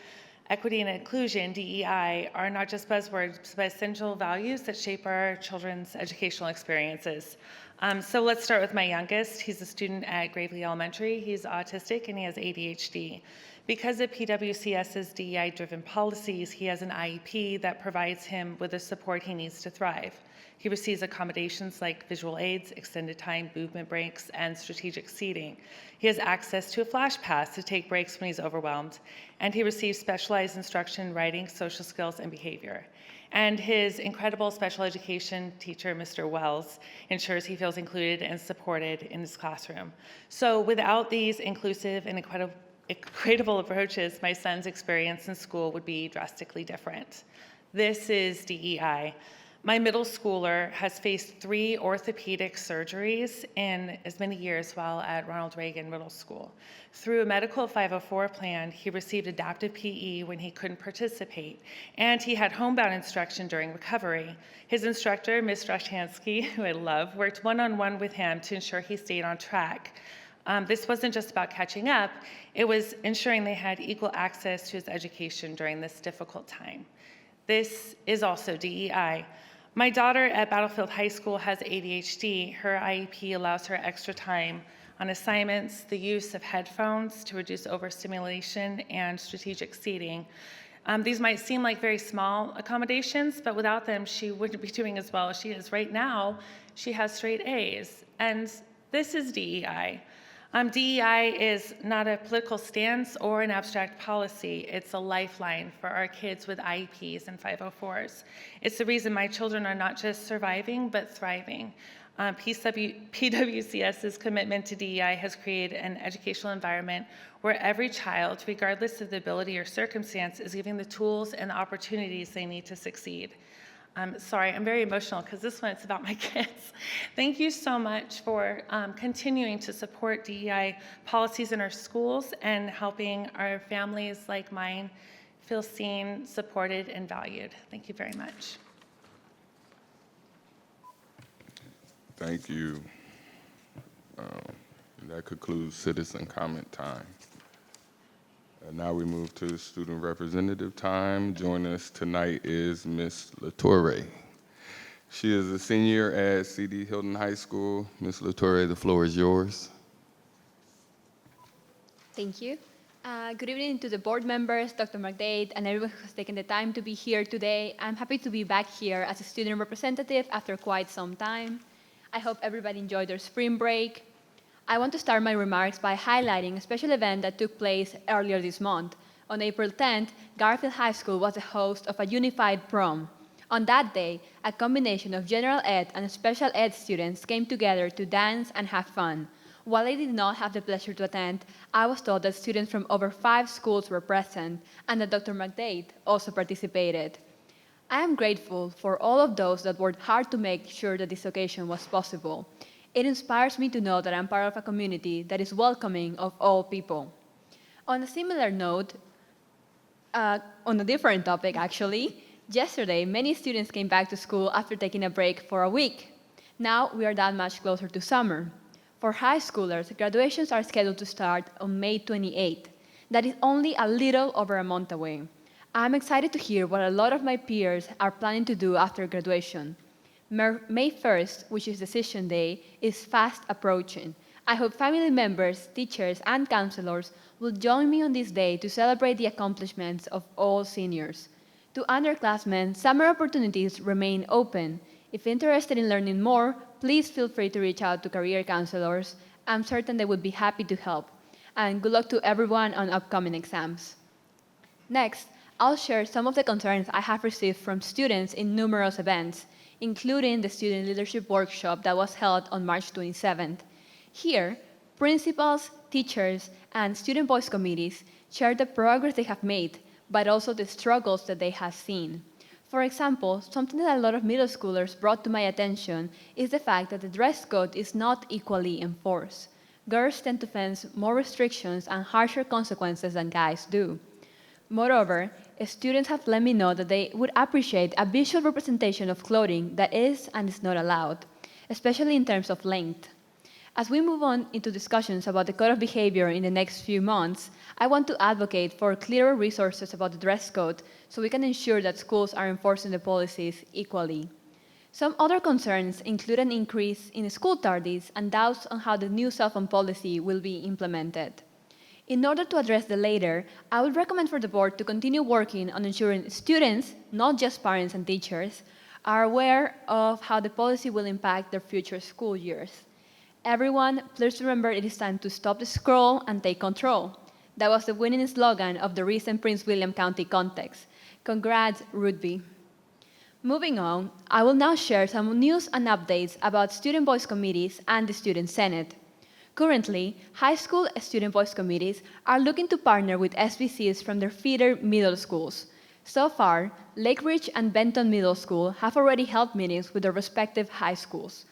equity, and inclusion, DEI, are not just buzzwords, but essential values that shape our children's educational experiences. So let's start with my youngest. He's a student at Gravely Elementary. He's autistic and he has ADHD. Because of PWCS's DEI-driven policies, he has an IEP that provides him with the support he needs to thrive. He receives accommodations like visual aids, extended time movement breaks, and strategic seating. He has access to a flash pass to take breaks when he's overwhelmed, and he receives specialized instruction in writing, social skills, and behavior. And his incredible special education teacher, Mr. Wells, ensures he feels included and supported in his classroom. So without these inclusive and equitable approaches, my son's experience in school would be drastically different. This is DEI. My middle schooler has faced 3 orthopedic surgeries in as many years while at Ronald Reagan Middle School. Through a medical 504 plan, he received adaptive PE when he couldn't participate, and he had homebound instruction during recovery. His instructor, Ms. Strashansky, who I love, worked one-on-one with him to ensure he stayed on track. This wasn't just about catching up, it was ensuring they had equal access to his education during this difficult time. This is also DEI. My daughter at Battlefield High School has ADHD. Her IEP allows her extra time on assignments, the use of headphones to reduce overstimulation, and strategic seating. These might seem like very small accommodations, but without them, she wouldn't be doing as well as she is right now. She has straight A's, and this is DEI. DEI is not a political stance or an abstract policy. It's a lifeline for our kids with IEPs and 504s. It's the reason my children are not just surviving, but thriving. PWCS's commitment to DEI has created an educational environment where every child, regardless of the ability or circumstance, is given the tools and the opportunities they need to succeed. Sorry, I'm very emotional because this one is about my kids. Thank you so much for continuing to support DEI policies in our schools and helping our families like mine feel seen, supported, and valued. Thank you very much. Thank you. That concludes citizen comment time. Now we move to student representative time. Joining us tonight is Ms. Lateef. She is a senior at C.D. Hilton High School. Ms. Lateef, the floor is yours. Thank you. Good evening to the board members, Dr. McDade, and everyone who has taken the time to be here today. I'm happy to be back here as a student representative after quite some time. I hope everybody enjoyed their spring break. I want to start my remarks by highlighting a special event that took place earlier this month On April 10th, Garfield High School was the host of a unified prom. On that day, a combination of general ed and special ed students came together to dance and have fun. While I did not have the pleasure to attend, I was told that students from over 5 schools were present and that Dr. McDade also participated. I am grateful for all of those that worked hard to make sure that this occasion was possible. It inspires me to know that I'm part of a community that is welcoming of all people. On a similar note, on a different topic actually, yesterday many students came back to school after taking a break for a week. Now we are that much closer to summer. For high schoolers, graduations are scheduled to start on May 28th. That is only a little over a month away. I'm excited to hear what a lot of my peers are planning to do after graduation. May 1st, which is decision day, is fast approaching. I hope family members, teachers, and counselors will join me on this day to celebrate the accomplishments of all seniors. To underclassmen, summer opportunities remain open. If interested in learning more, please feel free to reach out to career counselors. I'm certain they would be happy to help. And good luck to everyone on upcoming exams. Next, I'll share some of the concerns I have received from students in numerous events, including the Student Leadership Workshop that was held on March 27th. Here, principals, teachers, and student voice committees share the progress they have made, but also the struggles that they have seen. For example, something that a lot of middle schoolers brought to my attention is the fact that the dress code is not equally enforced. Girls tend to face more restrictions and harsher consequences than guys do. Moreover, students have let me know that they would appreciate a visual representation of clothing that is and is not allowed, especially in terms of length. As we move on into discussions about the code of behavior in the next few months, I want to advocate for clearer resources about the dress code so we can ensure that schools are enforcing the policies equally. Some other concerns include an increase in school tardies and doubts on how the new cell phone policy will be implemented. In order to address the latter, I would recommend for the board to continue working on ensuring students, not just parents and teachers, are aware of how the policy will impact their future school years. Everyone, please remember it is time to stop the scroll and take control. That was the winning slogan of the recent Prince William County context. Congrats, Rugby. Moving on, I will now share some news and updates about student voice committees and the Student Senate. Currently, high school student voice committees are looking to partner with SVCs from their feeder middle schools. So far, Lake Ridge and Benton Middle School have already held meetings with their respective high schools.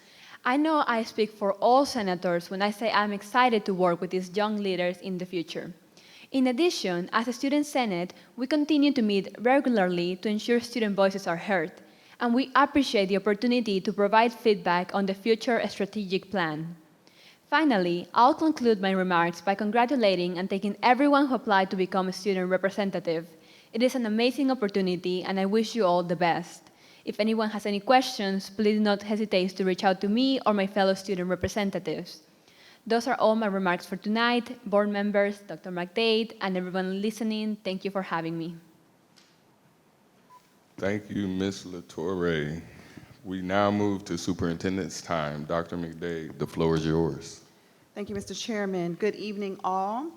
I know I speak for all senators when I say I'm excited to work with these young leaders in the future. In addition, as a Student Senate, we continue to meet regularly to ensure student voices are heard, and we appreciate the opportunity to provide feedback on the future strategic plan. Finally, I'll conclude my remarks by congratulating and thanking everyone who applied to become a student representative. It is an amazing opportunity, and I wish you all the best. If anyone has any questions, please do not hesitate to reach out to me or my fellow student representatives. Those are all my remarks for tonight. Board members, Dr. McDade, and everyone listening, thank you for having me. Thank you, Ms. LaTorre. We now move to Superintendent's time. Dr. McDade, the floor is yours. Thank you, Mr. Chairman. Good evening, all.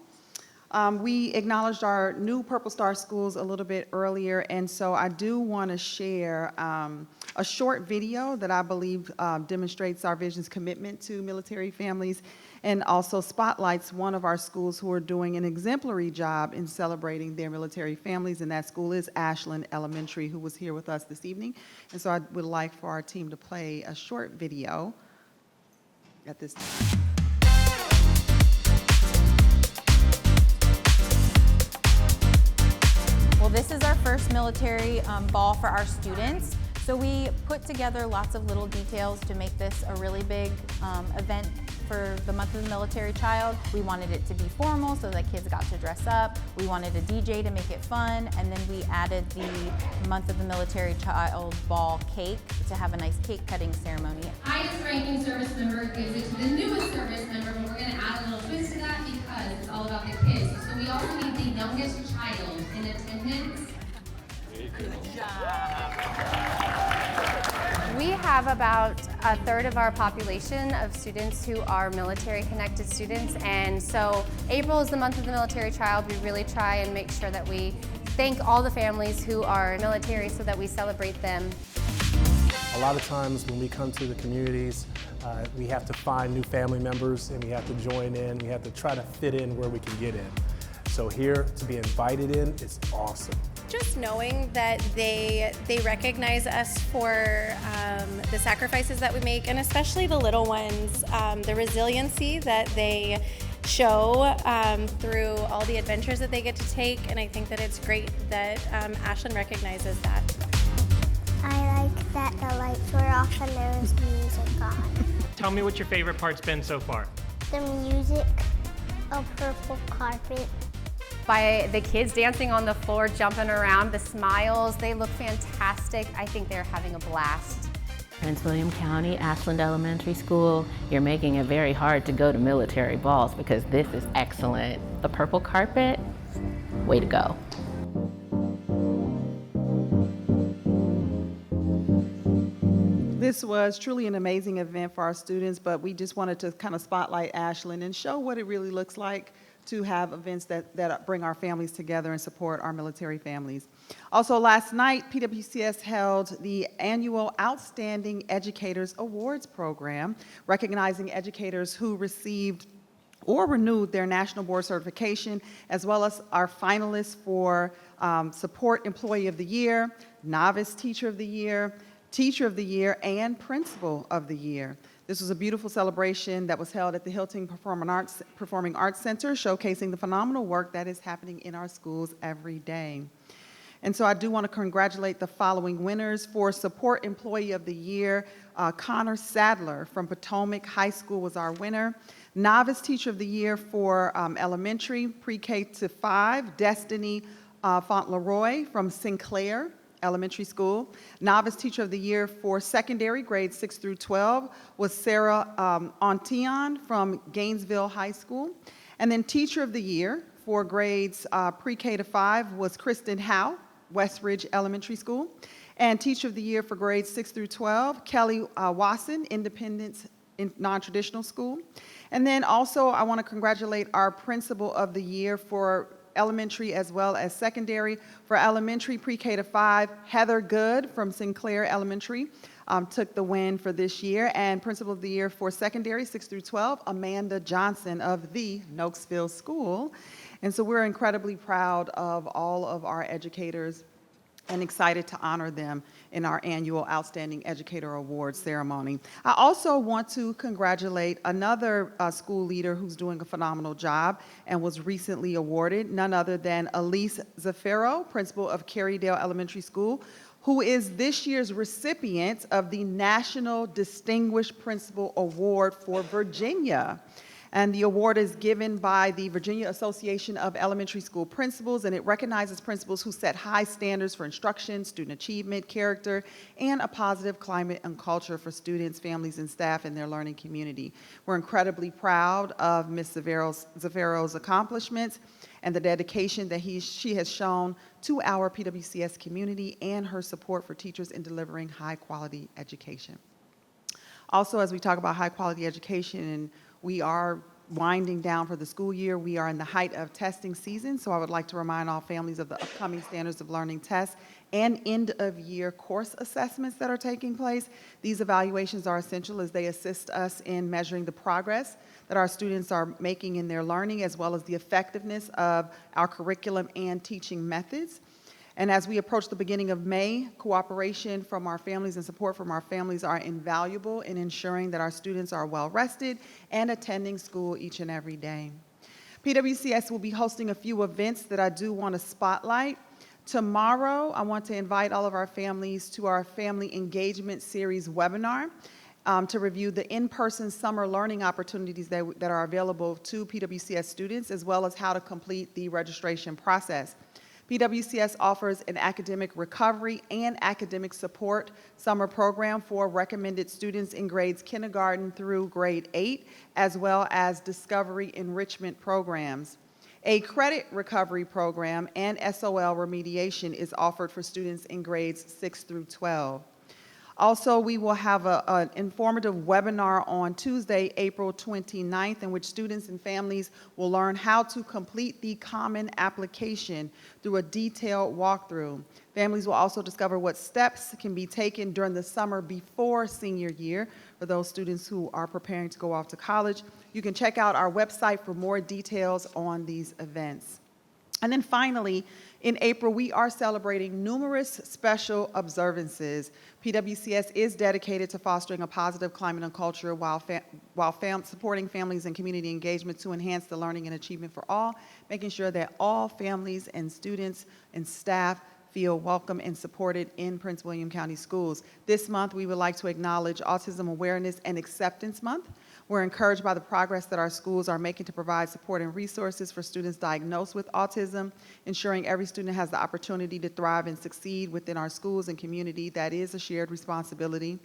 We acknowledged our new Purple Star schools a little bit earlier, and so I do want to share a short video that I believe demonstrates our vision's commitment to military families and also spotlights one of our schools who are doing an exemplary job in celebrating their military families, and that school is Ashland Elementary, who was here with us this evening. And so I would like for our team to play a short video at this time. Well, this is our first military ball for our students. So we put together lots of little details to make this a really big event for the month of the military child. We wanted it to be formal so that kids got to dress up. We wanted a DJ to make it fun. And then we added the month of the military child ball cake to have a nice cake cutting ceremony. Highest ranking service member gives it to the newest service member, but we're gonna add a little twist to that because it's all about the kids. So we also need the youngest child in attendance. We have have about a third of our population of students who are military-connected students, and so April is the month of the military child. We really try and make sure that we thank all the families who are military so that we celebrate them. A lot of times when we come to the communities, we have to find new family members and we have to join in. We have to try to fit in where we can get in. So here, to be invited in is awesome. Just knowing that they recognize us for the sacrifices that we make, and especially the little ones, the resiliency that they show through all the adventures that they get to take, and I think that it's great that Ashland recognizes that. I like that the lights were off and there was music on. Tell me what your favorite part's been so far. The music, a purple carpet. By the kids dancing on the floor, jumping around, the smiles, they look fantastic. I think they're having a blast. Prince William County, Ashland Elementary School, you're making it very hard to go to military balls because this is excellent. The purple carpet, way to go. This was truly an amazing event for our students, but we just wanted to kind of spotlight Ashland and show what it really looks like to have events that bring our families together and support our military families. Also last night, PWCS held the annual Outstanding Educators Awards program, recognizing educators who received or renewed their national board certification, as well as our finalists for Support Employee of the Year, Novice Teacher of the Year, Teacher of the Year, and Principal of the Year. This was a beautiful celebration that was held at the Hilton Performing Arts Center, showcasing the phenomenal work that is happening in our schools every day. And so I do want to congratulate the following winners. For Support Employee of the Year, Connor Sadler from Potomac High School was our winner. Novice Teacher of the Year for elementary, pre-K to 5, Destiny Fauntleroy from Sinclair Elementary School. Novice Teacher of the Year for secondary, grades 6 through 12, was Sarah Ontion from Gainesville High School. And then Teacher of the Year for grades pre-K to 5 was Kristen Howe, Westridge Elementary School. And Teacher of the Year for grades 6 through 12, Kelly Wasson, Independence Non-Traditional School. And then also I want to congratulate our Principal of the Year for elementary as well as secondary. For elementary, pre-K to 5, Heather Good from Sinclair Elementary took the win for this year. And Principal of the Year for secondary, 6 through 12, Amanda Johnson of the Nokesville School. And so we're incredibly proud of all of our educators and excited to honor them in our annual Outstanding Educator Awards ceremony. I also want to congratulate another school leader who's doing a phenomenal job and was recently awarded, none other than Elise Zafiro, principal of Carrydale Elementary School, who is this year's recipient of the National Distinguished Principal Award for Virginia. And the award is given by the Virginia Association of Elementary School Principals, and it recognizes principals who set high standards for instruction, student achievement, character, and a positive climate and culture for students, families, and staff in their learning community. We're incredibly proud of Ms. Zavero's accomplishments and the dedication that she has shown to our PWCS community and her support for teachers in delivering high-quality education. Also, as we talk about high-quality education, and we are winding down for the school year. We are in the height of testing season, so I would like to remind all families of the upcoming Standards of Learning tests and end-of-year course assessments that are taking place. These evaluations are essential as they assist us in measuring the progress that our students are making in their learning, as well as the effectiveness of our curriculum and teaching methods. And as we approach the beginning of May, cooperation from our families and support from our families are invaluable in ensuring that our students are well rested and attending school each and every day. PWCS will be hosting a few events that I do want to spotlight. Tomorrow, I want to invite all of our families to our Family Engagement Series webinar to review the in-person summer learning opportunities that are available to PWCS students, as well as how to complete the registration process. PWCS offers an academic recovery and academic support summer program for recommended students in grades kindergarten through grade 8, as well as discovery enrichment programs. A credit recovery program and SOL remediation is offered for students in grades 6 through 12. Also, we will have an informative webinar on Tuesday, April 29th, in which students and families will learn how to complete the Common Application through a detailed walkthrough. Families will also discover what steps can be taken during the summer before senior year for those students who are preparing to go off to college. You can check out our website for more details on these events. And then finally, in April, we are celebrating numerous special observances. PWCS is dedicated to fostering a positive climate and culture while supporting families and community engagement to enhance the learning and achievement for all, making sure that all families and students and staff feel welcome and supported in Prince William County Schools. This month, we would like to acknowledge Autism Awareness and Acceptance Month. We're encouraged by the progress that our schools are making to provide support and resources for students diagnosed with autism, ensuring every student has the opportunity to thrive and succeed within our schools and community. That is a shared responsibility.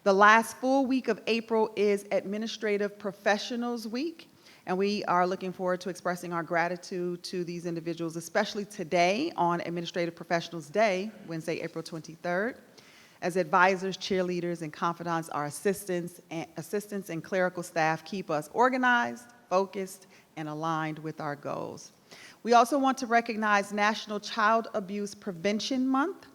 The last full week of April is Administrative Professionals Week, and we are looking forward to expressing our gratitude to these individuals, especially today on Administrative Professionals Day, Wednesday, April 23rd. As advisors, cheerleaders, and confidants, our assistants and clerical staff keep us organized, focused, and aligned with our goals. We also want to recognize National Child Abuse Prevention Month.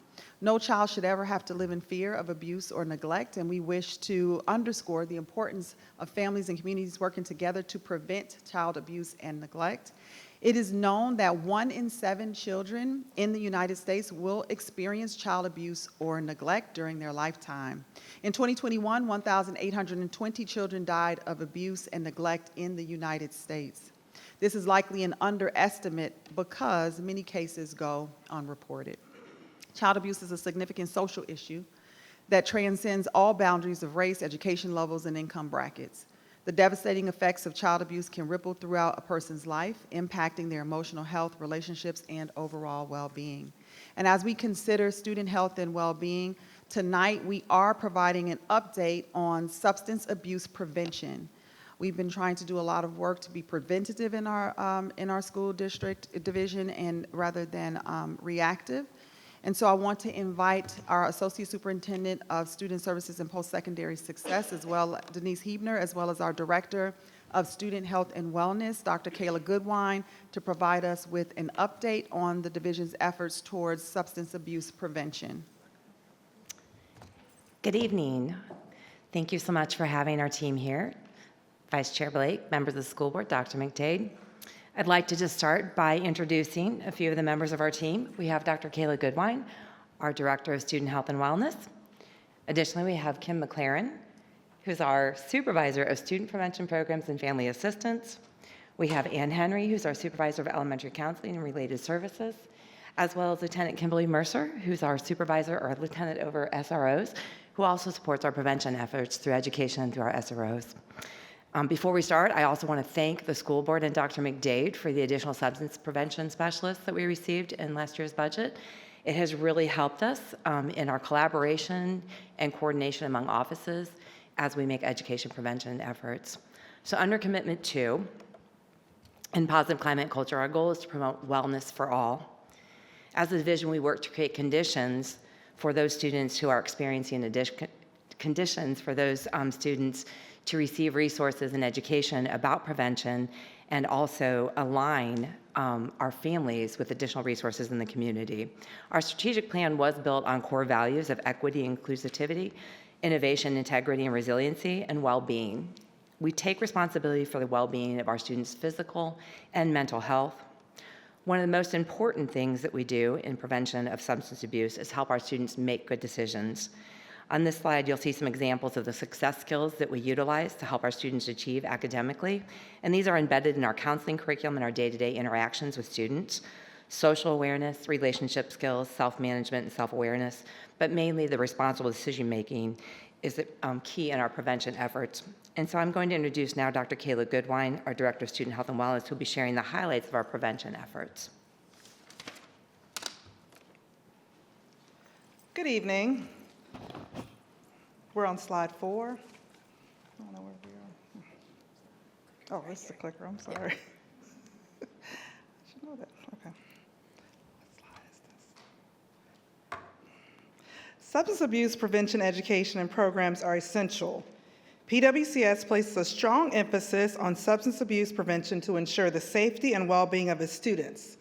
No child should ever have to live in fear of abuse or neglect, and we wish to underscore the importance of families and communities working together to prevent child abuse and neglect. It is known that 1 in 7 children in the United States will experience child abuse or neglect during their lifetime. In 2021, 1,820 children died of abuse and neglect in the United States. This is likely an underestimate because many cases go unreported. Child abuse is a significant social issue that transcends all boundaries of race, education levels, and income brackets. The devastating effects of child abuse can ripple throughout a person's life, impacting their emotional health, relationships, and overall well-being. And as we consider student health and well-being, tonight we are providing an update on substance abuse prevention. We've been trying to do a lot of work to be preventative in our school district division and rather than reactive. And so I want to invite our Associate Superintendent of Student Services and Post-Secondary Success, as well Denise Hebner, as well as our Director of Student Health and Wellness, Dr. Kayla Goodwine, to provide us with an update on the division's efforts towards substance abuse prevention. Good evening. Thank you so much for having our team here. Vice Chair Blake, members of the school board, Dr. McDade. I'd like to just start by introducing a few of the members of our team. We have Dr. Kayla Goodwine, our Director of Student Health and Wellness. Additionally, we have Kim McLaren, who's our Supervisor of Student Prevention Programs and Family Assistance. We have Ann Henry, who's our Supervisor of Elementary Counseling and Related Services, as well as Lieutenant Kimberly Mercer, who's our Supervisor or Lieutenant over SROs, who also supports our prevention efforts through education and through our SROs. Before we start, I also want to thank the school board and Dr. McDade for the additional substance prevention specialists that we received in last year's budget. It has really helped us in our collaboration and coordination among offices as we make education prevention efforts. So under Commitment 2, in Positive Climate and Culture, our goal is to promote wellness for all. As a division, we work to create conditions for those students who are experiencing conditions for those students to receive resources and education about prevention and also align our families with additional resources in the community. Our strategic plan was built on core values of equity, inclusivity, innovation, integrity, and resiliency, and well-being. We take responsibility for the well-being of our students' physical and mental health. One of the most important things that we do in prevention of substance abuse is help our students make good decisions. On this slide, you'll see some examples of the success skills that we utilize to help our students achieve academically, and these are embedded in our counseling curriculum and our day-to-day interactions with students. Social awareness, relationship skills, self-management, and self-awareness, but mainly the responsible decision-making is key in our prevention efforts. And so I'm going to introduce now Dr. Kayla Goodwine, our Director of Student Health and Wellness, who will be sharing the highlights of our prevention efforts. Good evening. We're on slide 4. I don't know where we are. Oh, this is the clicker. I'm sorry. I should know that. Okay. What slide is this? Substance abuse prevention education and programs are essential. PWCS places a strong emphasis on substance abuse prevention to ensure the safety and well-being of its students.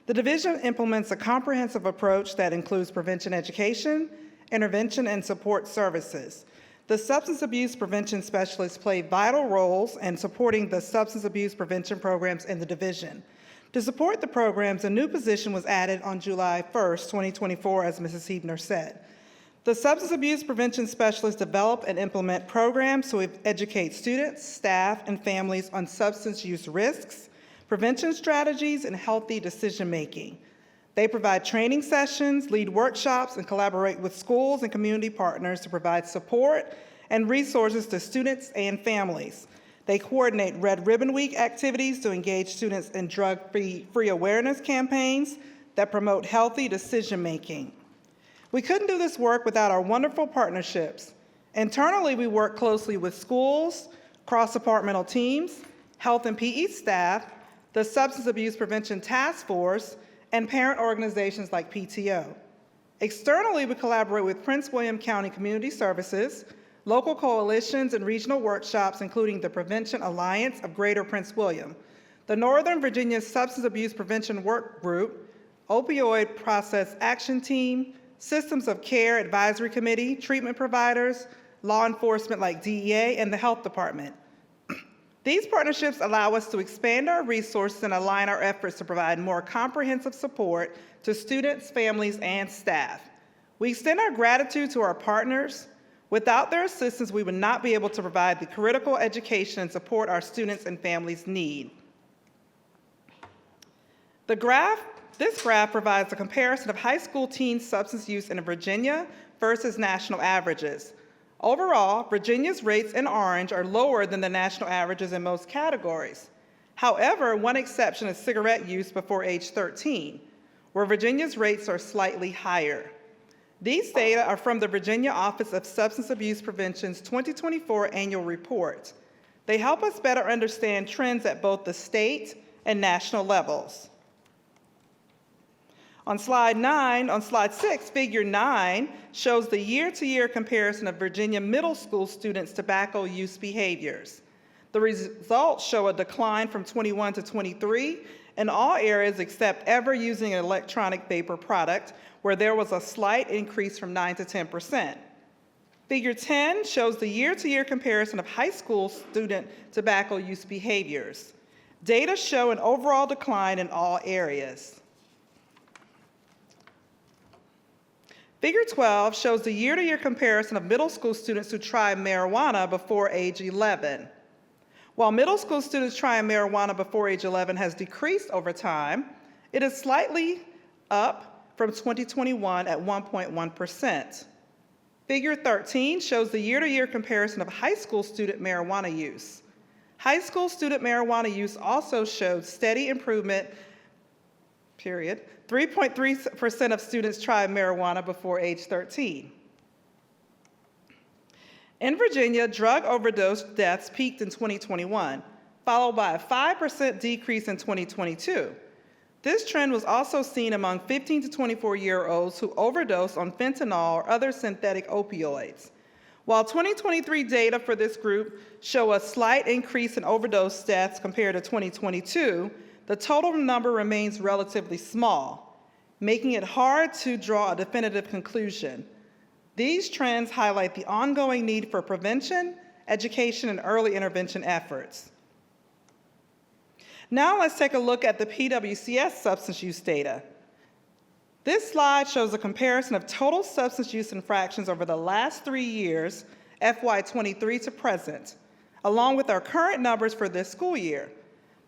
The division implements a comprehensive approach that includes prevention education, intervention, and support services. The substance abuse prevention specialists play vital roles in supporting the substance abuse prevention programs in the division. To support the programs, a new position was added on July 1st, 2024, as Mrs. Huebner said. The substance abuse prevention specialists develop and implement programs to educate students, staff, and families on substance use risks, prevention strategies, and healthy decision-making. They provide training sessions, lead workshops, and collaborate with schools and community partners to provide support and resources to students and families. They coordinate Red Ribbon Week activities to engage students in drug-free awareness campaigns that promote healthy decision-making. We couldn't do this work without our wonderful partnerships. Internally, we work closely with schools, cross-departmental teams, health and PE staff, the Substance Abuse Prevention Task Force, and parent organizations like PTO. Externally, we collaborate with Prince William County Community Services, local coalitions, and regional workshops, including the Prevention Alliance of Greater Prince William, the Northern Virginia Substance Abuse Prevention Work Group, Opioid Process Action Team, Systems of Care Advisory Committee, treatment providers, law enforcement like DEA, and the Health Department. These partnerships allow us to expand our resources and align our efforts to provide more comprehensive support to students, families, and staff. We extend our gratitude to our partners. Without their assistance, we would not be able to provide the critical education and support our students and families need. This graph provides a comparison of high school teen substance use in Virginia versus national averages. Overall, Virginia's rates in orange are lower than the national averages in most categories. However, one exception is cigarette use before age 13, where Virginia's rates are slightly higher. These data are from the Virginia Office of Substance Abuse Prevention's 2024 annual report. They help us better understand trends at both the state and national levels. On slide 6, figure 9 shows the year-to-year comparison of Virginia middle school students' tobacco use behaviors. The results show a decline from 21 to 23 in all areas except ever using an electronic vapor product, where there was a slight increase from 9 to 10%. Figure 10 shows the year-to-year comparison of high school student tobacco use behaviors. Data show an overall decline in all areas. Figure 12 shows the year-to-year comparison of middle school students who tried marijuana before age 11. While middle school students trying marijuana before age 11 has decreased over time, it is slightly up from 2021 at 1.1%. Figure 13 shows the year-to-year comparison of high school student marijuana use. High school student marijuana use also showed steady improvement, 3.3% of students tried marijuana before age 13. In Virginia, drug overdose deaths peaked in 2021, followed by a 5% decrease in 2022. This trend was also seen among 15 to 24-year-olds who overdosed on fentanyl or other synthetic opioids. While 2023 data for this group show a slight increase in overdose deaths compared to 2022, the total number remains relatively small, making it hard to draw a definitive conclusion. These trends highlight the ongoing need for prevention, education, and early intervention efforts. Now let's take a look at the PWCS substance use data. This slide shows a comparison of total substance use infractions over the last 3 years, FY23 to present, along with our current numbers for this school year.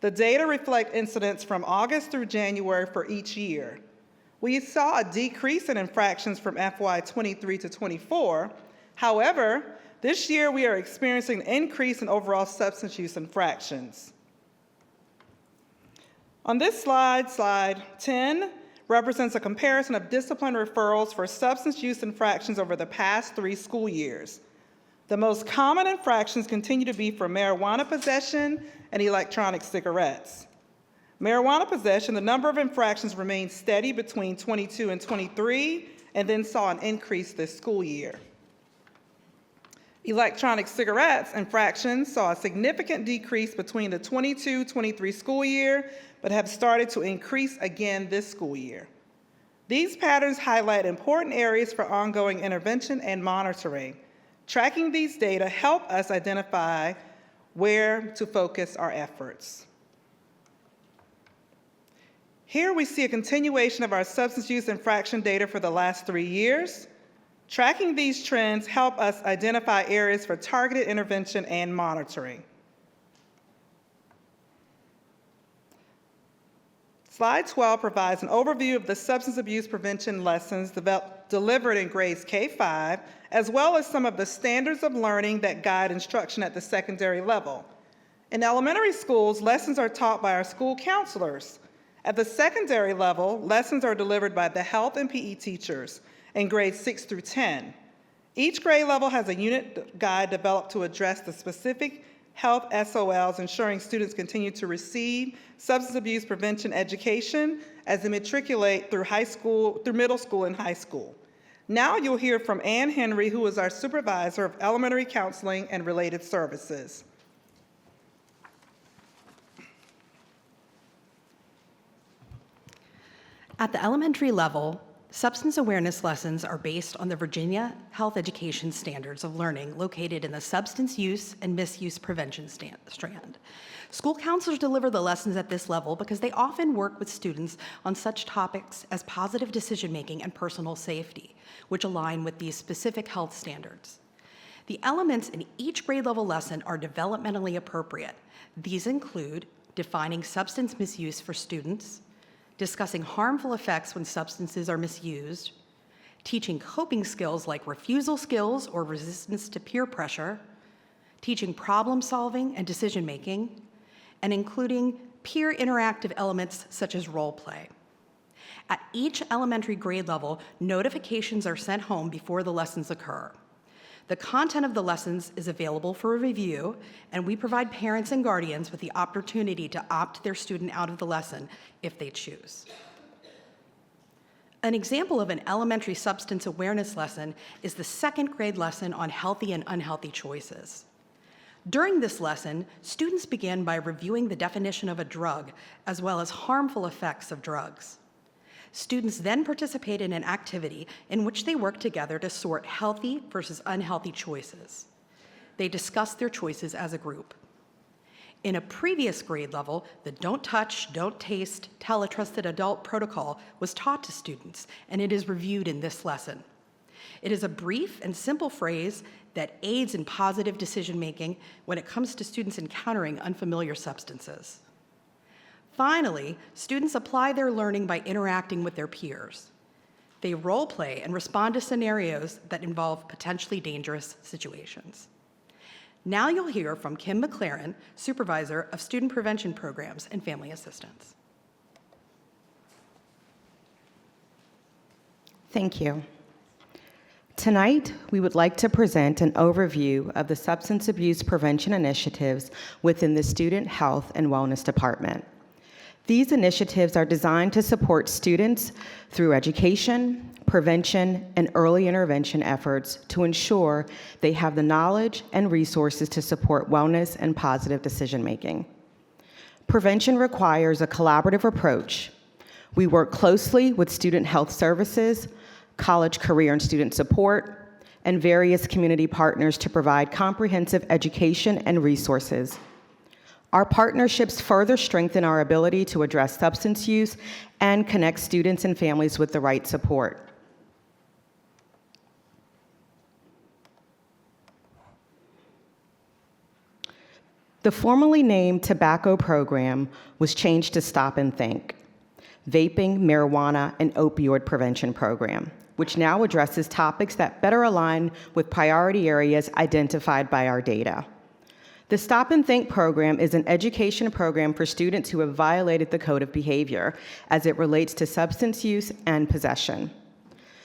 The data reflect incidents from August through January for each year. We saw a decrease in infractions from FY23 to 24. However, this year we are experiencing an increase in overall substance use infractions. On this slide, slide 10, represents a comparison of discipline referrals for substance use infractions over the past 3 school years. The most common infractions continue to be for marijuana possession and electronic cigarettes. Marijuana possession, the number of infractions remained steady between 22 and 23 and then saw an increase this school year. Electronic cigarettes infractions saw a significant decrease between the 22-23 school year, but have started to increase again this school year. These patterns highlight important areas for ongoing intervention and monitoring. Tracking these data help us identify where to focus our efforts. Here we see a continuation of our substance use infraction data for the last 3 years. Tracking these trends help us identify areas for targeted intervention and monitoring. Slide 12 provides an overview of the substance abuse prevention lessons delivered in grades K-5, as well as some of the standards of learning that guide instruction at the secondary level. In elementary schools, lessons are taught by our school counselors. At the secondary level, lessons are delivered by the health and PE teachers in grades 6 through 10. Each grade level has a unit guide developed to address the specific health SOLs, ensuring students continue to receive substance abuse prevention education as they matriculate through middle school and high school. Now you'll hear from Ann Henry, who is our supervisor of elementary counseling and related services. At the elementary level, substance awareness lessons are based on the Virginia Health Education Standards of Learning located in the Substance Use and Misuse Prevention strand. School counselors deliver the lessons at this level because they often work with students on such topics as positive decision-making and personal safety, which align with these specific health standards. The elements in each grade level lesson are developmentally appropriate. These include defining substance misuse for students, discussing harmful effects when substances are misused, teaching coping skills like refusal skills or resistance to peer pressure, teaching problem solving and decision making, and including peer interactive elements such as role play. At each elementary grade level, notifications are sent home before the lessons occur. The content of the lessons is available for review, and we provide parents and guardians with the opportunity to opt their student out of the lesson if they choose. An example of an elementary substance awareness lesson is the second grade lesson on healthy and unhealthy choices. During this lesson, students begin by reviewing the definition of a drug, as well as harmful effects of drugs. Students then participate in an activity in which they work together to sort healthy versus unhealthy choices. They discuss their choices as a group. In a previous grade level, the don't touch, don't taste, tell a trusted adult protocol was taught to students, and it is reviewed in this lesson. It is a brief and simple phrase that aids in positive decision-making when it comes to students encountering unfamiliar substances. Finally, students apply their learning by interacting with their peers. They role play and respond to scenarios that involve potentially dangerous situations. Now you'll hear from Kim McLaren, Supervisor of Student Prevention Programs and Family Assistance. Thank you. Tonight, we would like to present an overview of the substance abuse prevention initiatives within the Student Health and Wellness Department. These initiatives are designed to support students through education, prevention, and early intervention efforts to ensure they have the knowledge and resources to support wellness and positive decision-making. Prevention requires a collaborative approach. We work closely with student health services, college, career, and student support, and various community partners to provide comprehensive education and resources. Our partnerships further strengthen our ability to address substance use and connect students and families with the right support. The formerly named tobacco program was changed to Stop and Think, Vaping, Marijuana, and Opioid Prevention Program, which now addresses topics that better align with priority areas identified by our data. The Stop and Think program is an education program for students who have violated the code of behavior as it relates to substance use and possession.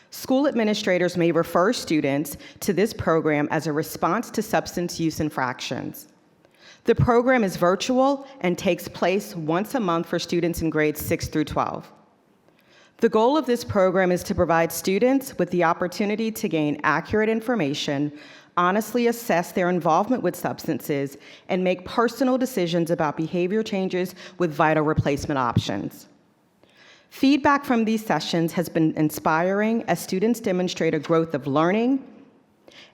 School administrators may refer students to this program as a response to substance use infractions. The program is virtual and takes place once a month for students in grades 6 through 12. The goal of this program is to provide students with the opportunity to gain accurate information, honestly assess their involvement with substances, and make personal decisions about behavior changes with vital replacement options. Feedback from these sessions has been inspiring as students demonstrate a growth of learning.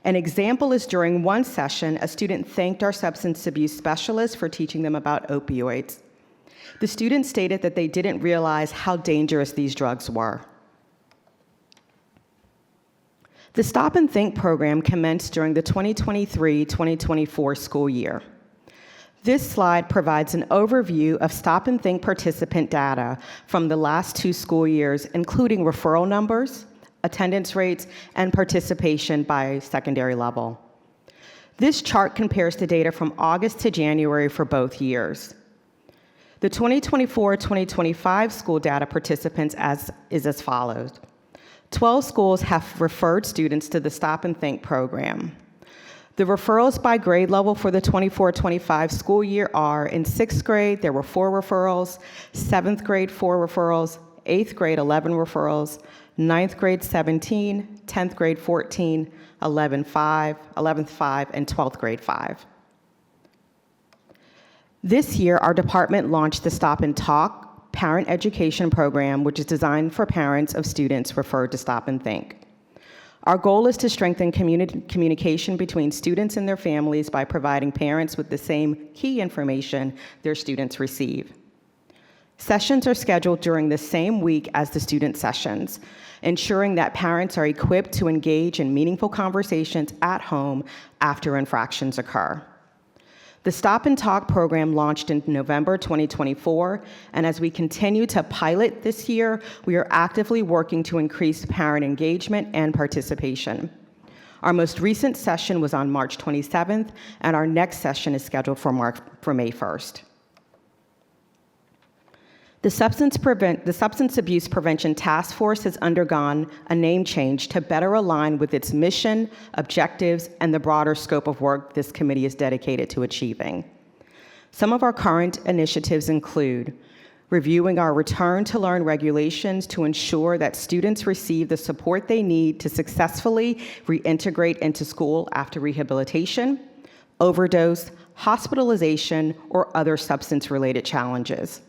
An example is during one session, a student thanked our substance abuse specialist for teaching them about opioids. The student stated that they didn't realize how dangerous these drugs were. The Stop and Think program commenced during the 2023-2024 school year. This slide provides an overview of Stop and Think participant data from the last 2 school years, including referral numbers, attendance rates, and participation by secondary level. This chart compares the data from August to January for both years. The 2024-2025 school data participants is as follows. 12 schools have referred students to the Stop and Think program. The referrals by grade level for the 24-25 school year are: in 6th grade, there were 4 referrals, 7th grade, 4 referrals, 8th grade, 11 referrals, 9th grade, 17, 10th grade, 14, 11th, 5, and 12th grade, 5. This year, our department launched the Stop and Talk parent education program, which is designed for parents of students referred to Stop and Think. Our goal is to strengthen communication between students and their families by providing parents with the same key information their students receive. Sessions are scheduled during the same week as the student sessions, ensuring that parents are equipped to engage in meaningful conversations at home after infractions occur. The Stop and Talk program launched in November 2024, and as we continue to pilot this year, we are actively working to increase parent engagement and participation. Our most recent session was on March 27th, and our next session is scheduled for May 1st. The Substance Abuse Prevention Task Force has undergone a name change to better align with its mission, objectives, and the broader scope of work this committee is dedicated to achieving. Some of our current initiatives include reviewing our Return to Learn regulations to ensure that students receive the support they need to successfully reintegrate into school after rehabilitation, overdose, hospitalization, or other substance-related challenges.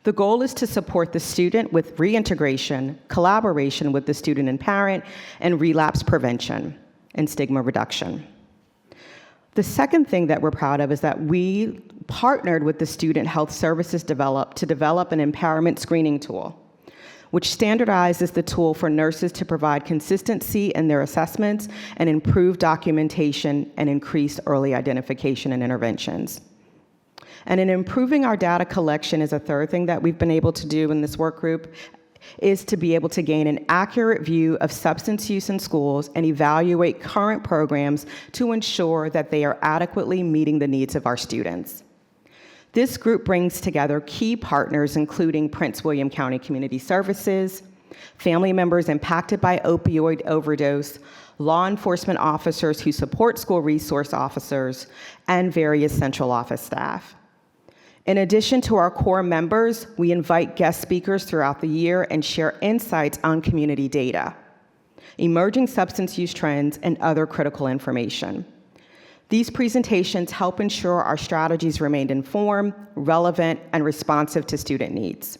The goal is to support the student with reintegration, collaboration with the student and parent, and relapse prevention and stigma reduction. The second thing that we're proud of is that we partnered with the Student Health Services to develop an empowerment screening tool, which standardizes the tool for nurses to provide consistency in their assessments and improve documentation and increase early identification and interventions. And in improving our data collection is a third thing that we've been able to do in this work group, is to be able to gain an accurate view of substance use in schools and evaluate current programs to ensure that they are adequately meeting the needs of our students. This group brings together key partners, including Prince William County Community Services, family members impacted by opioid overdose, law enforcement officers who support school resource officers, and various central office staff. In addition to our core members, we invite guest speakers throughout the year and share insights on community data, emerging substance use trends, and other critical information. These presentations help ensure our strategies remain informed, relevant, and responsive to student needs.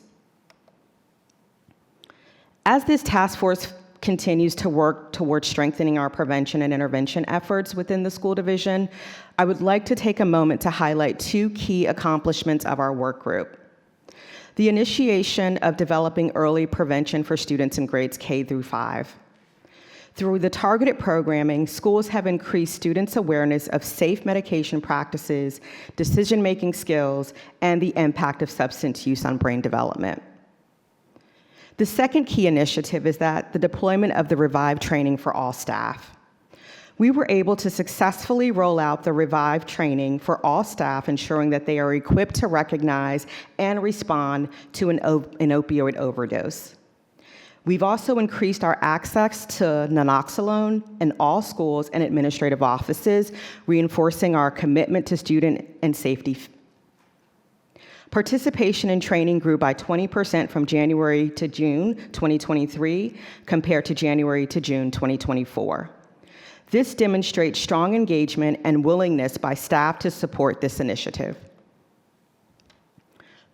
As this task force continues to work towards strengthening our prevention and intervention efforts within the school division, I would like to take a moment to highlight 2 key accomplishments of our work group. The initiation of developing early prevention for students in grades K through 5. Through the targeted programming, schools have increased students' awareness of safe medication practices, decision-making skills, and the impact of substance use on brain development. The second key initiative is that the deployment of the Revive training for all staff. We were able to successfully roll out the Revive training for all staff, ensuring that they are equipped to recognize and respond to an opioid overdose. We've also increased our access to naloxone in all schools and administrative offices, reinforcing our commitment to student and safety. Participation in training grew by 20% from January to June 2023 compared to January to June 2024. This demonstrates strong engagement and willingness by staff to support this initiative.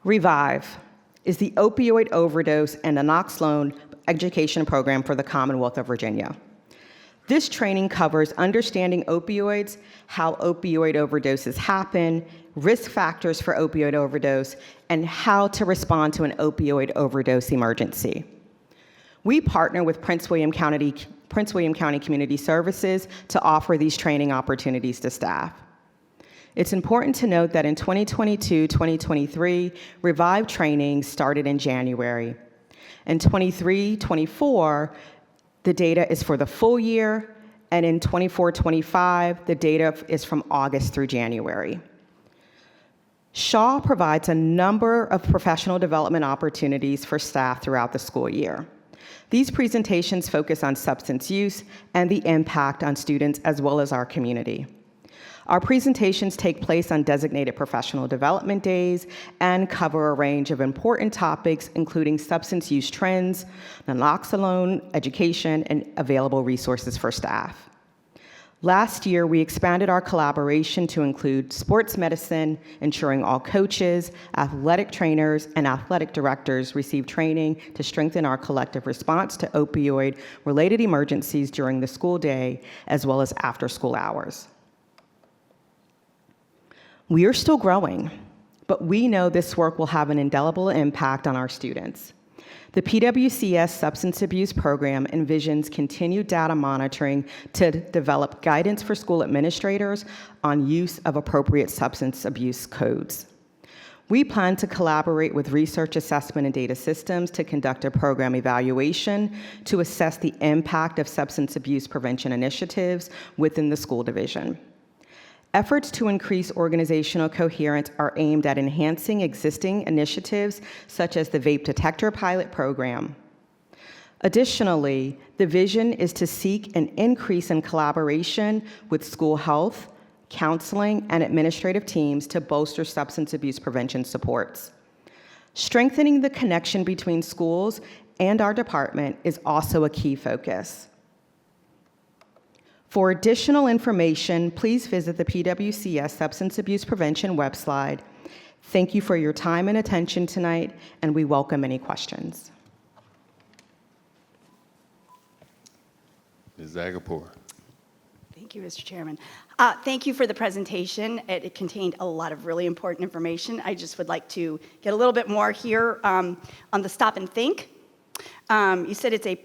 Revive is the opioid overdose and naloxone education program for the Commonwealth of Virginia. This training covers understanding opioids, how opioid overdoses happen, risk factors for opioid overdose, and how to respond to an opioid overdose emergency. We partner with Prince William County Community Services to offer these training opportunities to staff. It's important to note that in 2022-2023, Revive training started in January. In 23-24, the data is for the full year, and in 24-25, the data is from August through January. Shaw provides a number of professional development opportunities for staff throughout the school year. These presentations focus on substance use and the impact on students as well as our community. Our presentations take place on designated professional development days and cover a range of important topics, including substance use trends, naloxone education, and available resources for staff. Last year, we expanded our collaboration to include sports medicine, ensuring all coaches, athletic trainers, and athletic directors receive training to strengthen our collective response to opioid-related emergencies during the school day, as well as after school hours. We are still growing, but we know this work will have an indelible impact on our students. The PWCS Substance Abuse Program envisions continued data monitoring to develop guidance for school administrators on use of appropriate substance abuse codes. We plan to collaborate with Research Assessment and Data Systems to conduct a program evaluation to assess the impact of substance abuse prevention initiatives within the school division. Efforts to increase organizational coherence are aimed at enhancing existing initiatives, such as the vape detector pilot program. Additionally, the vision is to seek an increase in collaboration with school health, counseling, and administrative teams to bolster substance abuse prevention supports. Strengthening the connection between schools and our department is also a key focus. For additional information, please visit the PWCS Substance Abuse Prevention website. Thank you for your time and attention tonight, and we welcome any questions. Ms. Zagapur. Thank you, Mr. Chairman. Thank you for the presentation. It contained a lot of really important information. I just would like to get a little bit more here on the Stop and Think. You said it's a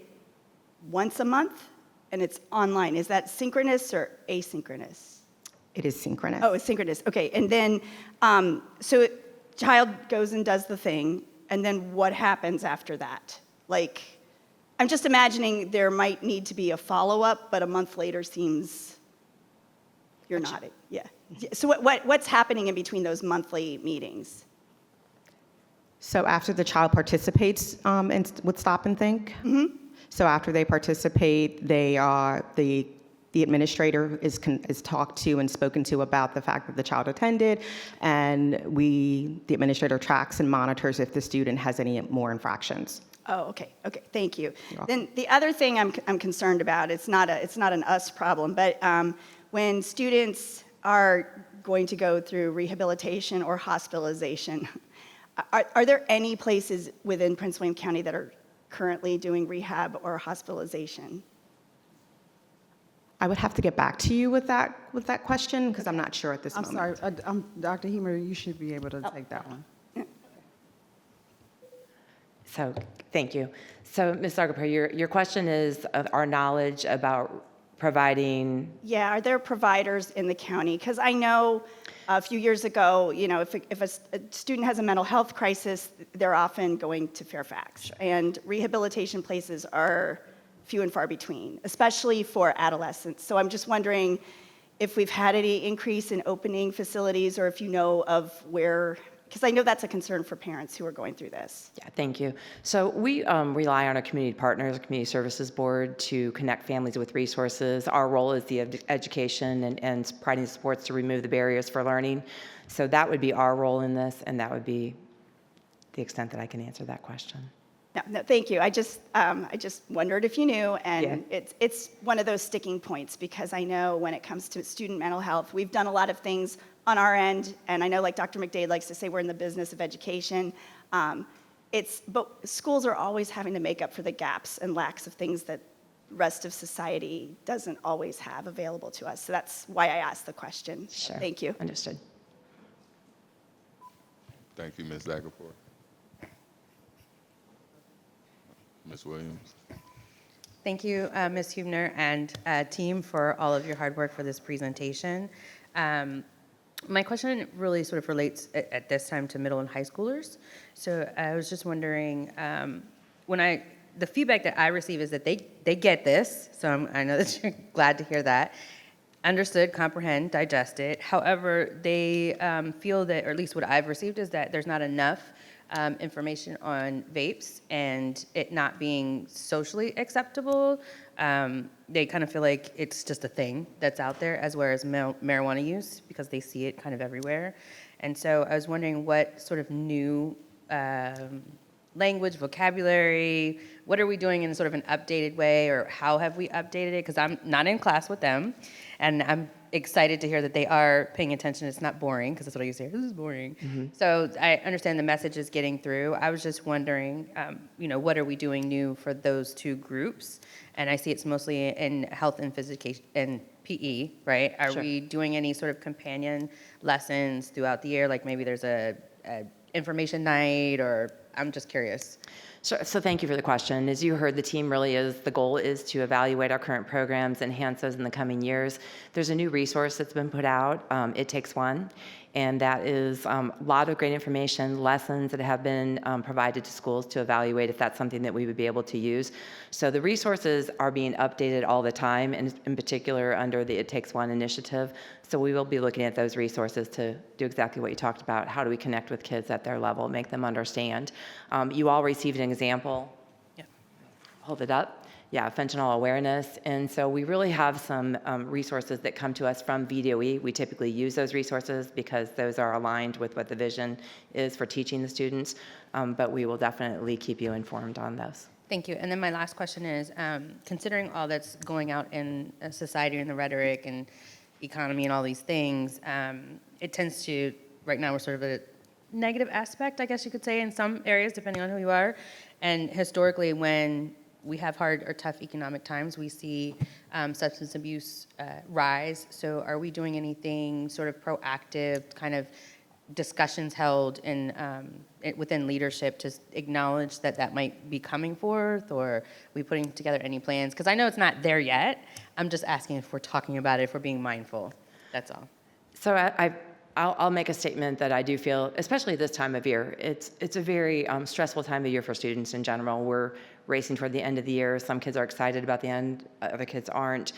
once a month? And it's online. Is that synchronous or asynchronous? It is synchronous. Oh, it's synchronous. Okay. And then, so child goes and does the thing, and then what happens after that? Like, I'm just imagining there might need to be a follow-up, but a month later seems you're not. Yeah. So what's happening in between those monthly meetings? So after the child participates with Stop and Think, so after they participate, the administrator is talked to and spoken to about the fact that the child attended, and the administrator tracks and monitors if the student has any more infractions. Oh, okay, thank you. Then the other thing I'm concerned about, it's not an us problem, but when students are going to go through rehabilitation or hospitalization, are there any places within Prince William County that are currently doing rehab or hospitalization? I would have to get back to you with that question because I'm not sure at this moment. I'm sorry, Dr. Hemer, you should be able to take that one. So, thank you. So, Ms. Zagapur, your question is our knowledge about providing. Yeah, are there providers in the county? Because I know a few years ago, if a student has a mental health crisis, they're often going to Fairfax. And rehabilitation places are few and far between, especially for adolescents. So I'm just wondering if we've had any increase in opening facilities or if you know of where, because I know that's a concern for parents who are going through this. Yeah, thank you. So we rely on our community partners, Community Services Board, to connect families with resources. Our role is the education and providing supports to remove the barriers for learning. So that would be our role in this, and that would be the extent that I can answer that question. No, thank you. I just wondered if you knew, and Yeah. it's one of those sticking points because I know when it comes to student mental health, we've done a lot of things on our end, and I know, like Dr. McDade likes to say, we're in the business of education. But schools are always having to make up for the gaps and lacks of things that the rest of society doesn't always have available to us. So that's why I asked the question. Sure. Thank you. Understood. Thank you, Ms. Zagapur. Ms. Williams. Thank you, Ms. Hubner and team for all of your hard work for this presentation. My question really sort of relates at this time to middle and high schoolers. So I was just wondering, the feedback that I receive is that they get this, so I know that you're glad to hear that. Understood, comprehend, digest it. However, they feel that, or at least what I've received, is that there's not enough information on vapes and it not being socially acceptable. They kind of feel like it's just a thing that's out there, as well as marijuana use, because they see it kind of everywhere. And so I was wondering what sort of new language, vocabulary, what are we doing in sort of an updated way, or how have we updated it? Because I'm not in class with them, and I'm excited to hear that they are paying attention. It's not boring, because that's what I used to hear. This is boring. Mm-hmm. So I understand the message is getting through. I was just wondering, what are we doing new for those two groups? And I see it's mostly in health and physical and PE, right? Are Sure. we doing any sort of companion lessons throughout the year? Like maybe there's a information night, or I'm just curious. Sure. So thank you for the question. As you heard, the goal is to evaluate our current programs, enhance those in the coming years. There's a new resource that's been put out, It Takes One, and that is a lot of great information, lessons that have been provided to schools to evaluate if that's something that we would be able to use. So the resources are being updated all the time, and in particular under the It Takes One initiative. So we will be looking at those resources to do exactly what you talked about. How do we connect with kids at their level, make them understand? You all received an example. Yeah. Hold it up. Yeah, fentanyl awareness. And so we really have some resources that come to us from VDOE. We typically use those resources because those are aligned with what the vision is for teaching the students. But we will definitely keep you informed on those. Thank you. And then my last question is, considering all that's going out in society and the rhetoric and economy and all these things, it tends to, right now we're sort of a negative aspect, I guess you could say, in some areas, depending on who you are. And historically, when we have hard or tough economic times, we see substance abuse rise. So are we doing anything sort of proactive, kind of discussions held in within leadership to acknowledge that that might be coming forth, or are we putting together any plans? Because I know it's not there yet. I'm just asking if we're talking about it, if we're being mindful. That's all. So I'll make a statement that I do feel, especially this time of year, it's a very stressful time of year for students in general. We're racing toward the end of the year. Some kids are excited about the end, other kids aren't.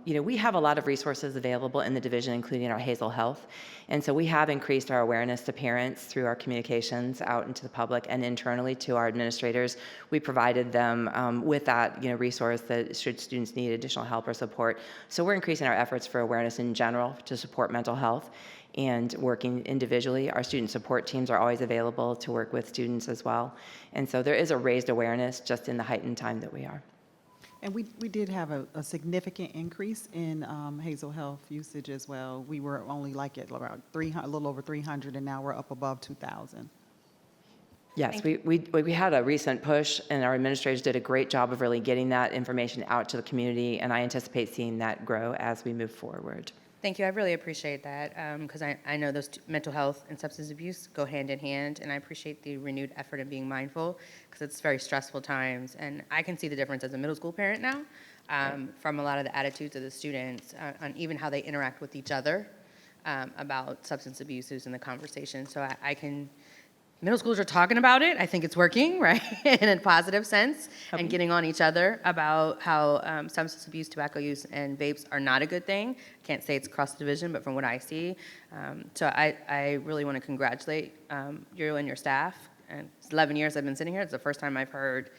We have a lot of resources available in the division, including our Hazel Health. And so we have increased our awareness to parents through our communications out into the public and internally to our administrators. We provided them with that resource that should students need additional help or support. So we're increasing our efforts for awareness in general to support mental health and working individually. Our student support teams are always available to work with students as well. And so there is a raised awareness just in the heightened time that we are. And we did have a significant increase in Hazel Health usage as well. We were only like at around a little over 300, and now we're up above 2,000. Yes, we had a recent push, and our administrators did a great job of really getting that information out to the community, and I anticipate seeing that grow as we move forward. Thank you. I really appreciate that, because I know those mental health and substance abuse go hand in hand, and I appreciate the renewed effort in being mindful, because it's very stressful times, and I can see the difference as a middle school parent now from a lot of the attitudes of the students on even how they interact with each other about substance abuses in the conversation. So I can. Middle schools are talking about it. I think it's working, right, in a positive sense, and getting on each other about how substance abuse, tobacco use, and vapes are not a good thing. I can't say it's across the division, but from what I see. So I really want to congratulate you and your staff. And it's 11 years I've been sitting here. It's the first time I've heard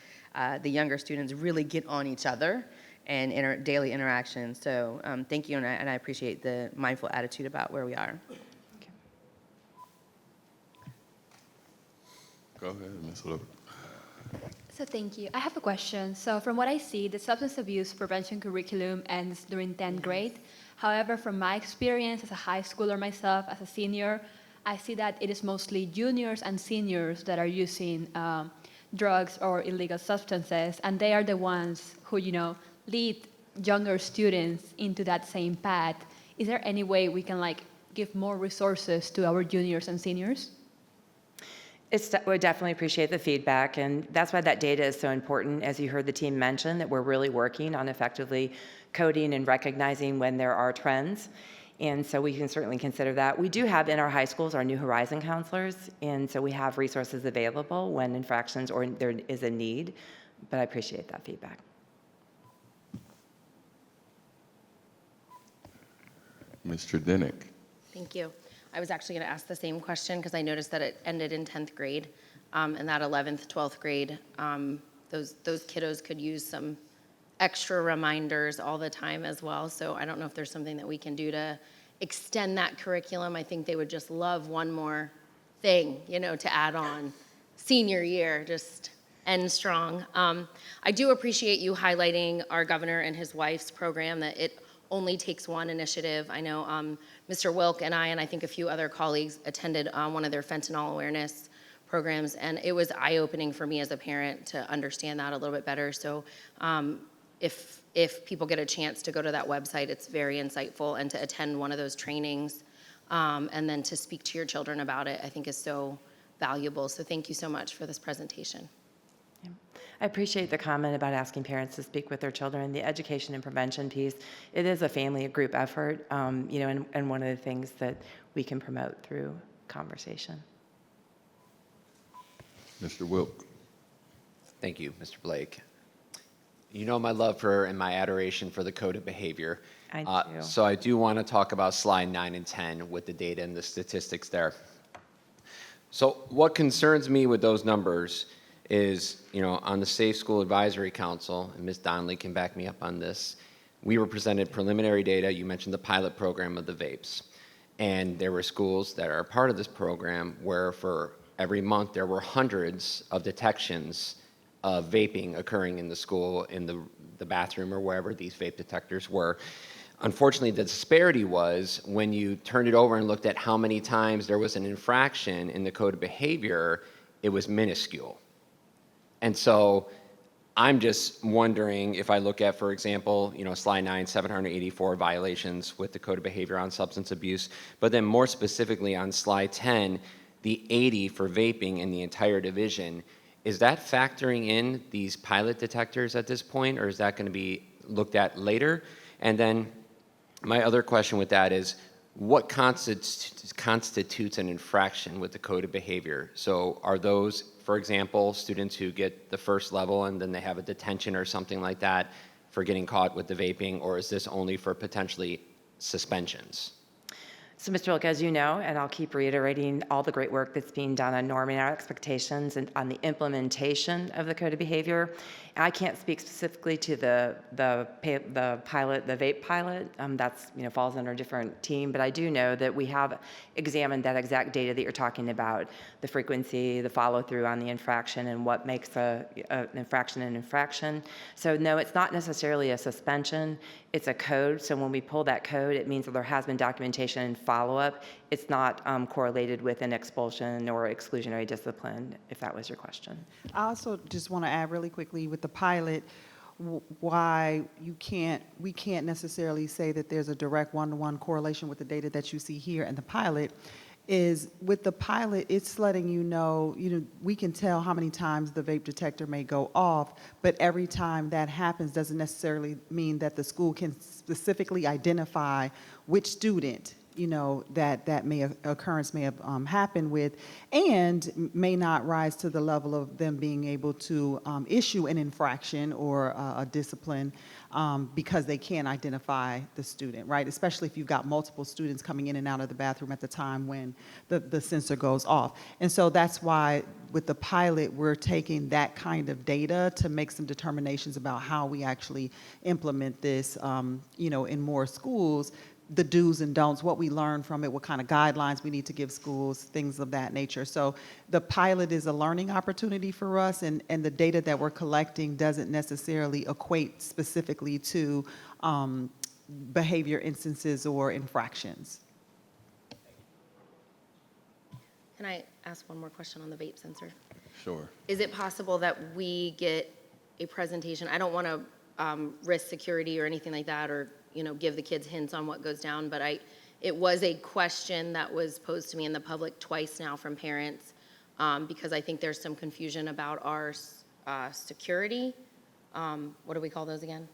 the younger students really get on each other and daily interactions. So thank you, and I appreciate the mindful attitude about where we are. Go ahead, Ms. Lewis. So thank you. I have a question. So from what I see, the substance abuse prevention curriculum ends during 10th grade. However, from my experience as a high schooler myself, as a senior, I see that it is mostly juniors and seniors that are using drugs or illegal substances, and they are the ones who, lead younger students into that same path. Is there any way we can give more resources to our juniors and seniors? We definitely appreciate the feedback, and that's why that data is so important. As you heard the team mention, that we're really working on effectively coding and recognizing when there are trends, and so we can certainly consider that. We do have in our high schools our New Horizon counselors, and so we have resources available when infractions or there is a need, but I appreciate that feedback. Mr. Dinick. Thank you. I was actually going to ask the same question because I noticed that it ended in 10th grade, and that 11th, 12th grade, those kiddos could use some extra reminders all the time as well. So I don't know if there's something that we can do to extend that curriculum. I think they would just love one more thing, to add on. Senior year, just end strong. I do appreciate you highlighting our governor and his wife's program, that it only takes one initiative. I know Mr. Wilk and I think a few other colleagues attended one of their fentanyl awareness programs, and it was eye-opening for me as a parent to understand that a little bit better. So if people get a chance to go to that website, it's very insightful, and to attend one of those trainings and then to speak to your children about it, I think is so valuable. So thank you so much for this presentation. I appreciate the comment about asking parents to speak with their children. The education and prevention piece, it is a family, a group effort, and one of the things that we can promote through conversation. Mr. Wilk. Thank you, Mr. Blake. You know my love for and my adoration for the code of behavior. I do. So I do want to talk about slide 9 and 10 with the data and the statistics there. So what concerns me with those numbers is, on the Safe School Advisory Council, and Ms. Donnelly can back me up on this, we were presented preliminary data. You mentioned the pilot program of the vapes. And there were schools that are part of this program where for every month there were hundreds of detections of vaping occurring in the school, in the bathroom or wherever these vape detectors were. Unfortunately, the disparity was when you turned it over and looked at how many times there was an infraction in the code of behavior, it was minuscule. And so I'm just wondering if I look at, for example, slide 9, 784 violations with the code of behavior on substance abuse, but then more specifically on slide 10, the 80 for vaping in the entire division. Is that factoring in these pilot detectors at this point, or is that going to be looked at later? And then my other question with that is, what constitutes an infraction with the code of behavior? So are those, for example, students who get the first level and then they have a detention or something like that for getting caught with the vaping, or is this only for potentially suspensions? So, Mr. Wilk, as you know, and I'll keep reiterating all the great work that's being done on norming our expectations and on the implementation of the code of behavior. I can't speak specifically to the pilot, the vape pilot. That's falls under a different team, but I do know that we have examined that exact data that you're talking about, the frequency, the follow through on the infraction, and what makes an infraction an infraction. So no, it's not necessarily a suspension. It's a code. So when we pull that code, it means that there has been documentation and follow up. It's not correlated with an expulsion or exclusionary discipline, if that was your question. I also just want to add really quickly with the pilot, why we can't necessarily say that there's a direct one-to-one correlation with the data that you see here and the pilot is with the pilot, it's letting you know, we can tell how many times the vape detector may go off, but every time that happens doesn't necessarily mean that the school can specifically identify which student that occurrence may have happened with, and may not rise to the level of them being able to issue an infraction or a discipline because they can't identify the student, right? Especially if you've got multiple students coming in and out of the bathroom at the time when the sensor goes off. And so that's why with the pilot, we're taking that kind of data to make some determinations about how we actually implement this, in more schools, the do's and don'ts, what we learn from it, what kind of guidelines we need to give schools, things of that nature. So the pilot is a learning opportunity for us, and the data that we're collecting doesn't necessarily equate specifically to behavior instances or infractions. Can I ask one more question on the vape sensor? Sure. Is it possible that we get a presentation? I don't want to risk security or anything like that, or give the kids hints on what goes down, but it was a question that was posed to me in the public twice now from parents, because I think there's some confusion about our security. What do we call those again?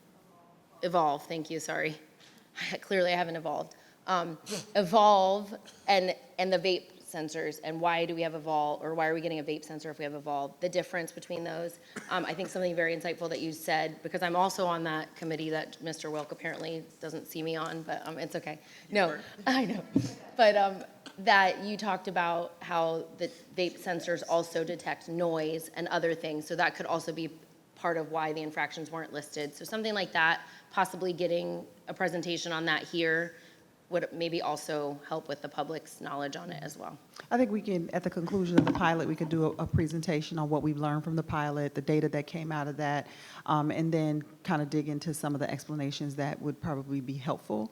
Evolve, thank you, sorry. Clearly I haven't evolved. Evolve and the vape sensors, and why do we have Evolve, or why are we getting a vape sensor if we have Evolve? The difference between those. I think something very insightful that you said, because I'm also on that committee that Mr. Wilk apparently doesn't see me on, but it's okay. No, I know. But that you talked about how the vape sensors also detect noise and other things, so that could also be part of why the infractions weren't listed. So something like that, possibly getting a presentation on that here, would maybe also help with the public's knowledge on it as well. I think we can, at the conclusion of the pilot, we could do a presentation on what we've learned from the pilot, the data that came out of that, and then kind of dig into some of the explanations that would probably be helpful,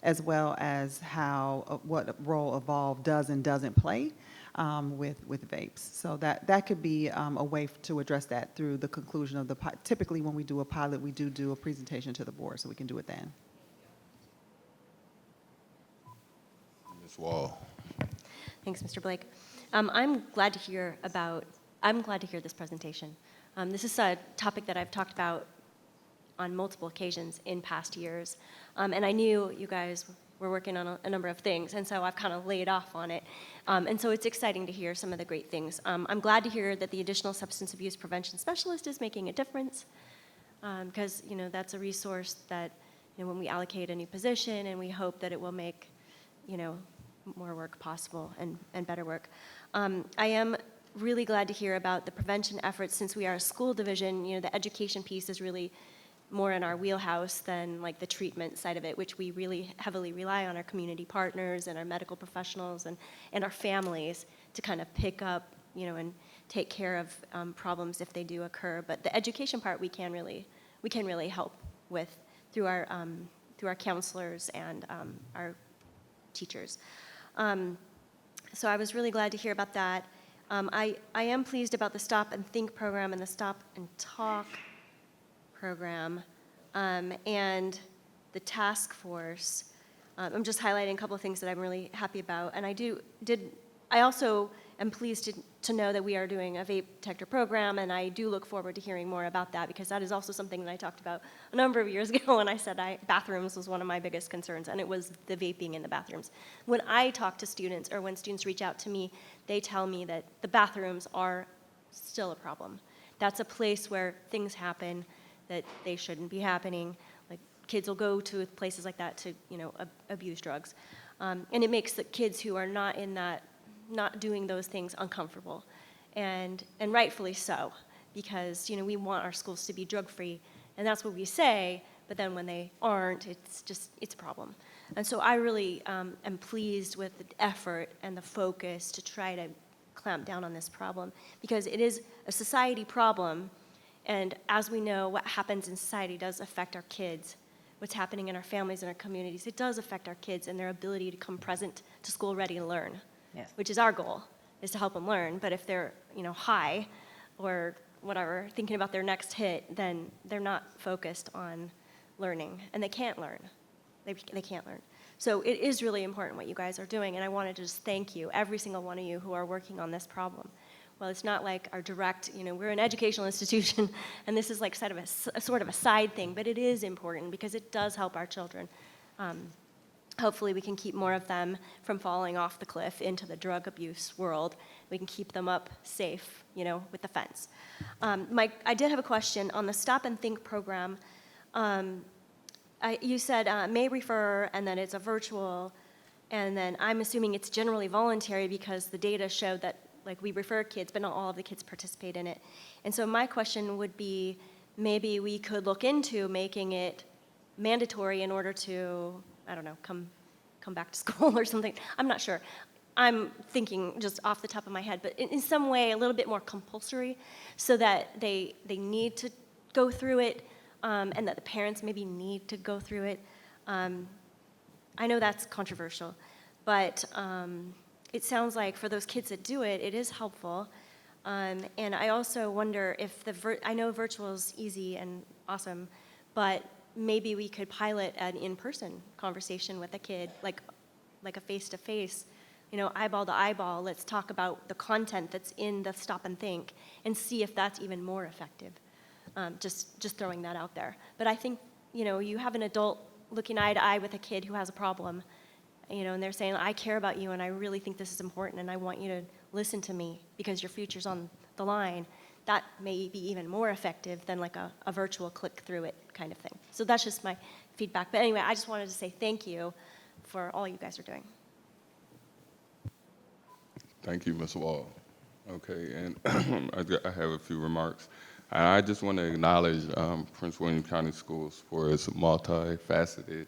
as well as how, what role Evolve does and doesn't play with vapes. So that could be a way to address that through the conclusion of the pilot. Typically, when we do a pilot, we do a presentation to the board, so we can do it then. Ms. Wall. Thanks, Mr. Blake. I'm glad to hear this presentation. This is a topic that I've talked about on multiple occasions in past years, and I knew you guys were working on a number of things, and so I've kind of laid off on it. And so it's exciting to hear some of the great things. I'm glad to hear that the additional substance abuse prevention specialist is making a difference, because that's a resource that when we allocate a new position, and we hope that it will make more work possible and better work. I am really glad to hear about the prevention efforts. Since we are a school division, the education piece is really more in our wheelhouse than like the treatment side of it, which we really heavily rely on our community partners and our medical professionals and our families to kind of pick up, and take care of problems if they do occur. But the education part we can really help with through our counselors and our teachers. So I was really glad to hear about that. I am pleased about the Stop and Think program and the Stop and Talk program, and the task force. I'm just highlighting a couple of things that I'm really happy about. And I also am pleased to know that we are doing a vape detector program, and I do look forward to hearing more about that, because that is also something that I talked about a number of years ago when I said bathrooms was one of my biggest concerns, and it was the vaping in the bathrooms. When I talk to students, or when students reach out to me, they tell me that the bathrooms are still a problem. That's a place where things happen that they shouldn't be happening. Like, kids will go to places like that to, abuse drugs. And it makes the kids who are not doing those things uncomfortable, and rightfully so, because we want our schools to be drug-free, and that's what we say, but then when they aren't, it's a problem. And so I really am pleased with the effort and the focus to try to clamp down on this problem, because it is a society problem, and as we know, what happens in society does affect our kids. What's happening in our families and our communities, it does affect our kids and their ability to come present to school ready to learn. Yes. Which is our goal, is to help them learn. But if they're, high or whatever, thinking about their next hit, then they're not focused on learning, and they can't learn. They can't learn. So it is really important what you guys are doing, and I wanted to just thank you, every single one of you who are working on this problem. Well, it's not like our direct, we're an educational institution, and this is like sort of a side thing, but it is important because it does help our children. Hopefully we can keep more of them from falling off the cliff into the drug abuse world. We can keep them up safe, with the fence. I did have a question on the Stop and Think program. You said may refer, and then it's a virtual, and then I'm assuming it's generally voluntary because the data showed that we refer kids, but not all of the kids participate in it. And so my question would be, maybe we could look into making it mandatory in order to, come come back to school or something. I'm not sure. I'm thinking just off the top of my head, but in some way a little bit more compulsory so that they need to go through it and that the parents maybe need to go through it. I know that's controversial, but it sounds like for those kids that do it, it is helpful. And I also wonder if I know virtual is easy and awesome, but maybe we could pilot an in-person conversation with a kid, like a face-to-face, eyeball to eyeball. Let's talk about the content that's in the stop and think and see if that's even more effective. Just throwing that out there. But I think, you have an adult looking eye to eye with a kid who has a problem, and they're saying, I care about you and I really think this is important and I want you to listen to me because your future's on the line. That may be even more effective than like a virtual click through it kind of thing. So that's just my feedback. But anyway, I just wanted to say thank you for all you guys are doing. Thank you, Ms. Wall. Okay, and I have a few remarks. I just want to acknowledge Prince William County Schools for its multifaceted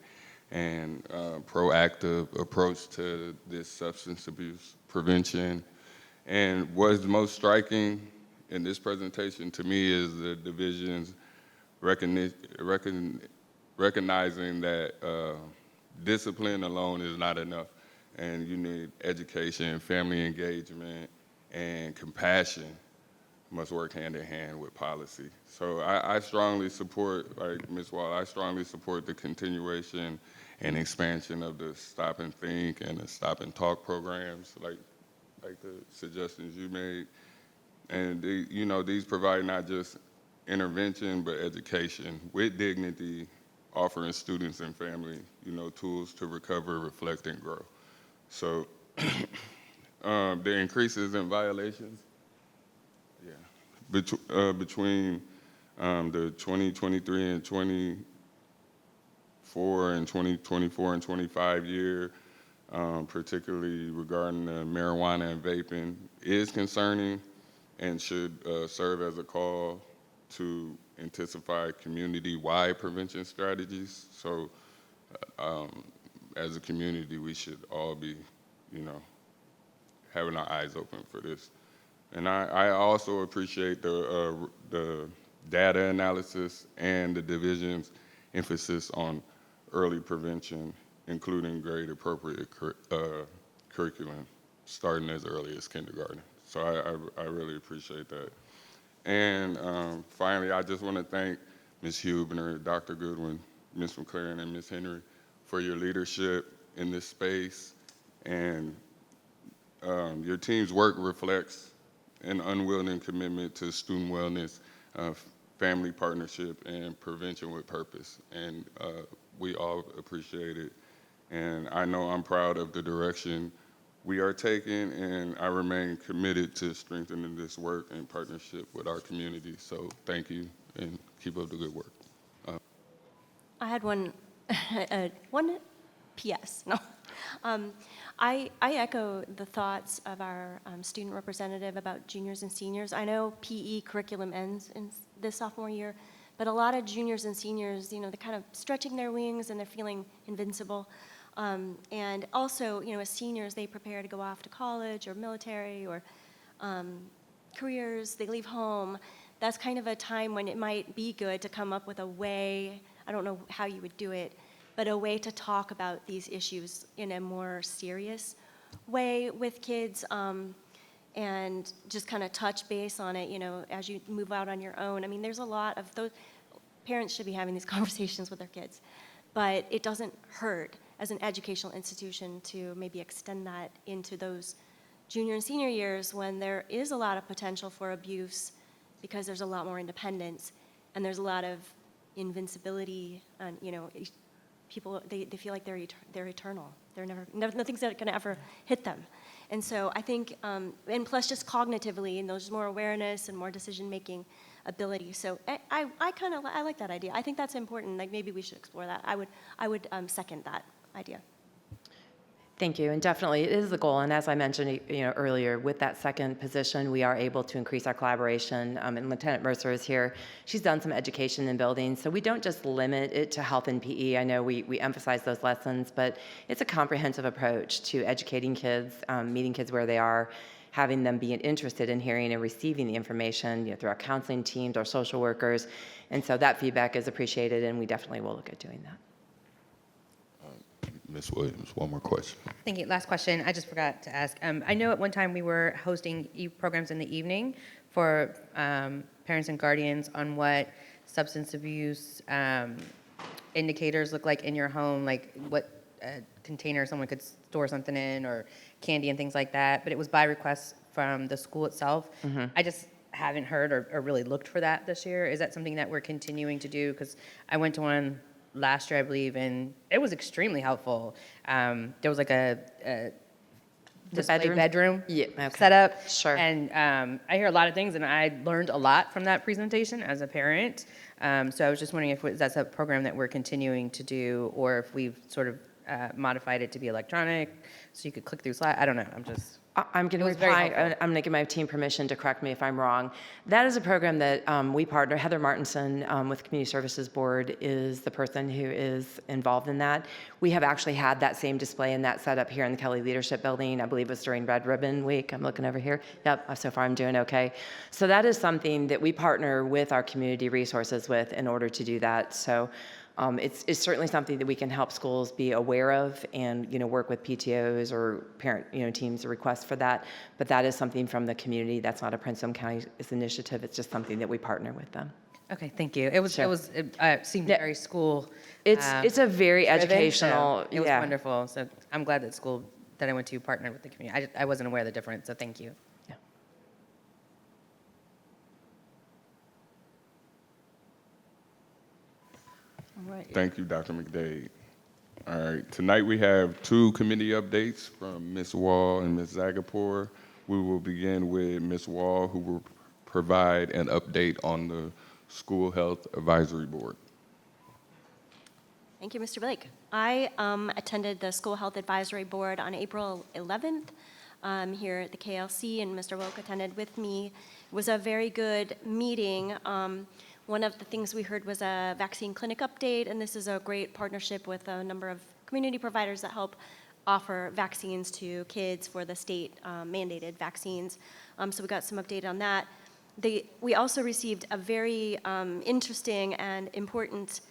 and proactive approach to this substance abuse prevention. And what's most striking in this presentation to me is the division's recognizing that discipline alone is not enough, and you need education, family engagement, and compassion must work hand in hand with policy. So I strongly support, like Ms. Wall, I strongly support the continuation and expansion of the Stop and Think and the Stop and Talk programs, like the suggestions you made. And these provide not just intervention, but education with dignity, offering students and family, tools to recover, reflect, and grow. So the increases in violations, between the 2023 and 24 and 2024 and 25 year, particularly regarding the marijuana and vaping, is concerning and should serve as a call to intensify community-wide prevention strategies. So as a community, we should all be, having our eyes open for this. And I also appreciate the data analysis and the division's emphasis on early prevention, including grade-appropriate curriculum, starting as early as kindergarten. So I really appreciate that. And finally, I just want to thank Ms. Huebner, Dr. Goodwin, Ms. McLaren, and Ms. Henry for your leadership in this space. And your team's work reflects an unwilling commitment to student wellness, family partnership, and prevention with purpose. And we all appreciate it. And I know I'm proud of the direction we are taking, and I remain committed to strengthening this work in partnership with our community. So thank you, and keep up the good work. I had one PS. No. I echo the thoughts of our student representative about juniors and seniors. I know PE curriculum ends in this sophomore year, but a lot of juniors and seniors, they're kind of stretching their wings and they're feeling invincible. And also, as seniors, they prepare to go off to college or military or careers. They leave home. That's kind of a time when it might be good to come up with a way, I don't know how you would do it, but a way to talk about these issues in a more serious way with kids and just kind of touch base on it, as you move out on your own. I mean, there's a lot of those. Parents should be having these conversations with their kids, but it doesn't hurt as an educational institution to maybe extend that into those junior and senior years when there is a lot of potential for abuse because there's a lot more independence and there's a lot of invincibility and, people, they feel like they're eternal. Nothing's going to ever hit them. And so I think, and plus just cognitively, and there's more awareness and more decision-making ability. So I like that idea. I think that's important. Like maybe we should explore that. I would second that idea. Thank you, and definitely it is the goal. And as I mentioned, earlier, with that second position, we are able to increase our collaboration. And Lieutenant Mercer is here. She's done some education in buildings, so we don't just limit it to health and PE. I know we emphasize those lessons, but it's a comprehensive approach to educating kids, meeting kids where they are, having them be interested in hearing and receiving the information through our counseling teams, our social workers, and so that feedback is appreciated, and we definitely will look at doing that. Ms. Williams, one more question. Thank you. Last question. I just forgot to ask. I know at one time we were hosting programs in the evening for parents and guardians on what substance abuse indicators look like in your home, like what container someone could store something in or candy and things like that. But it was by request from the school itself. I just haven't heard or really looked for that this year. Is that something that we're continuing to do? Because I went to one last year, I believe, and it was extremely helpful. There was like a display bedroom set up. Sure. And I hear a lot of things, and I learned a lot from that presentation as a parent. So I was just wondering if that's a program that we're continuing to do, or if we've sort of modified it to be electronic, so you could click through slides. I don't know. I'm going to reply. I'm going to give my team permission to correct me if I'm wrong. That is a program that we partner. Heather Martinson with Community Services Board is the person who is involved in that. We have actually had that same display and that set up here in the Kelly Leadership Building. I believe it was during Red Ribbon Week. I'm looking over here. Yep, so far I'm doing okay. So that is something that we partner with our community resources with in order to do that. So it's certainly something that we can help schools be aware of and work with PTOs or parent teams to request for that. But that is something from the community. That's not a Prince William County initiative. It's just something that we partner with them. Okay, thank you. It seemed very school. It's a very driven, educational. So it was wonderful. So I'm glad that school that I went to partnered with the community. I wasn't aware of the difference. So thank you. Thank you, Dr. McDade. All right, tonight we have 2 committee updates from Ms. Wall and Ms. Zagapur. We will begin with Ms. Wall, who will provide an update on the School Health Advisory Board. Thank you, Mr. Blake. I attended the School Health Advisory Board on April 11th here at the KLC, and Mr. Wilk attended with me. It was a very good meeting. One of the things we heard was a vaccine clinic update, and this is a great partnership with a number of community providers that help offer vaccines to kids for the state mandated vaccines. So we got some update on that. We also received a very interesting and important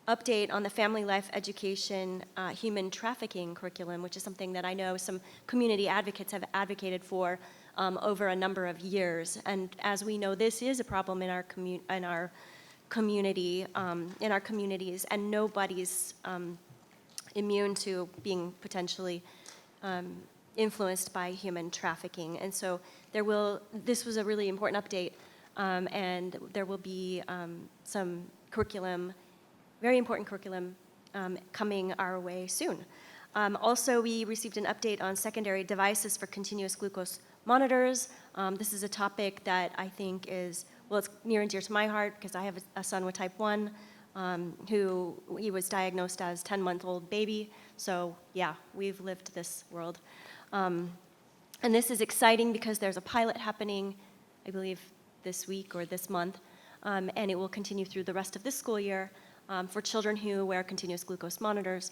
update on the family life education human trafficking curriculum, which is something that I know some community advocates have advocated for over a number of years. And as we know, this is a problem in our communities, and nobody's immune to being potentially influenced by human trafficking. And so this was a really important update, and there will be some curriculum, very important curriculum, coming our way soon. Also, we received an update on secondary devices for continuous glucose monitors. This is a topic that I think it's near and dear to my heart because I have a son with type 1 who he was diagnosed as 10-month-old baby. So yeah, we've lived this world. And this is exciting because there's a pilot happening, I believe, this week or this month, and it will continue through the rest of this school year for children who wear continuous glucose monitors.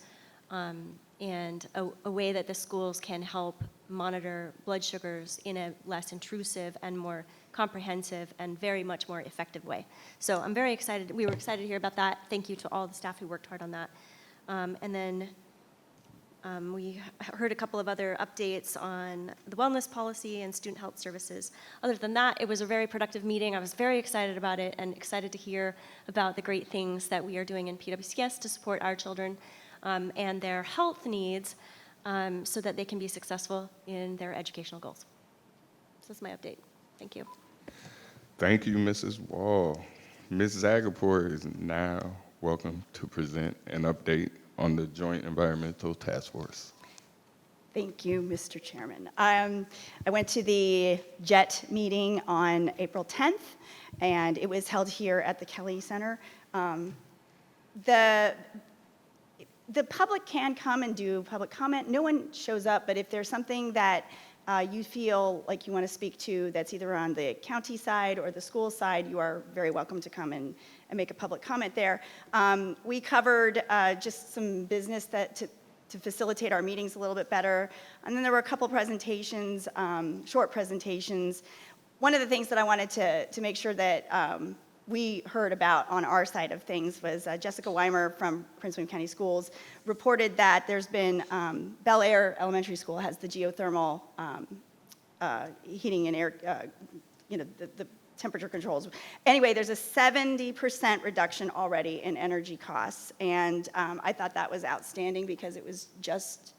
And a way that the schools can help monitor blood sugars in a less intrusive and more comprehensive and very much more effective way. So I'm very excited. We were excited to hear about that. Thank you to all the staff who worked hard on that. And then we heard a couple of other updates on the wellness policy and student health services. Other than that, it was a very productive meeting. I was very excited about it and excited to hear about the great things that we are doing in PWCS to support our children and their health needs so that they can be successful in their educational goals. So that's my update. Thank you. Thank you, Mrs. Wall. Ms. Zagapur is now welcome to present an update on the Joint Environmental Task Force. Thank you, Mr. Chairman. I went to the JET meeting on April 10th, and it was held here at the Kelly Center. the public can come and do public comment. No one shows up, but if there's something that you feel like you want to speak to that's either on the county side or the school side, you are very welcome to come and make a public comment there. We covered just some business to facilitate our meetings a little bit better. And then there were a couple presentations, short presentations. One of the things that I wanted to make sure that we heard about on our side of things was Jessica Weimer from Prince William County Schools reported that there's been, Bel Air Elementary School has the geothermal heating and air, the temperature controls. Anyway, there's a 70% reduction already in energy costs, and I thought that was outstanding because it was just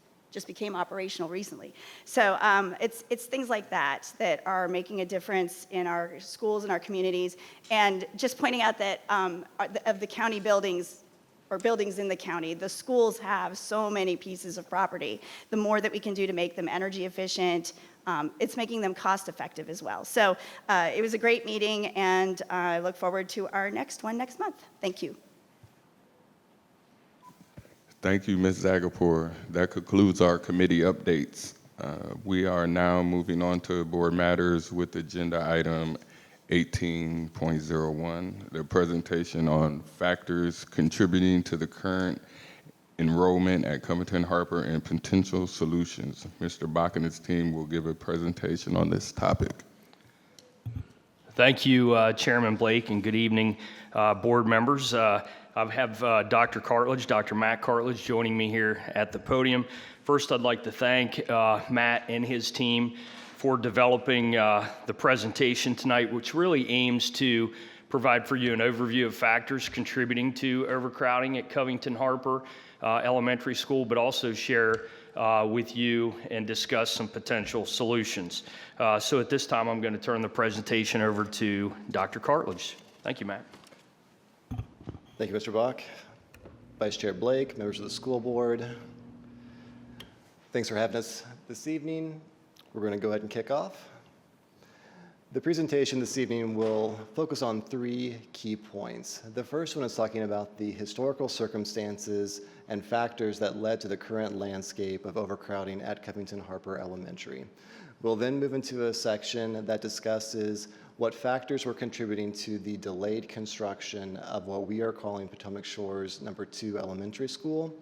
became operational recently. So it's things like that that are making a difference in our schools and our communities, and just pointing out that of the county buildings or buildings in the county, the schools have so many pieces of property. The more that we can do to make them energy efficient, it's making them cost effective as well. So it was a great meeting, and I look forward to our next one next month. Thank you. Thank you, Ms. Zagapur. That concludes our committee updates. We are now moving on to board matters with agenda item 18.01, the presentation on factors contributing to the current enrollment at Covington Harper and potential solutions. Mr. Bach and his team will give a presentation on this topic. Thank you, Chairman Blake, and good evening, board members. I have Dr. Cartledge, Dr. Matt Cartledge, joining me here at the podium. First, I'd like to thank Matt and his team for developing the presentation tonight, which really aims to provide for you an overview of factors contributing to overcrowding at Covington Harper Elementary School, but also share with you and discuss some potential solutions. So at this time, I'm going to turn the presentation over to Dr. Cartledge. Thank you, Matt. Thank you, Mr. Bach. Vice Chair Blake, members of the school board, thanks for having us this evening. We're going to go ahead and kick off. The presentation this evening will focus on 3 key points. The first one is talking about the historical circumstances and factors that led to the current landscape of overcrowding at Covington Harper Elementary. We'll then move into a section that discusses what factors were contributing to the delayed construction of what we are calling Potomac Shores number 2 Elementary School.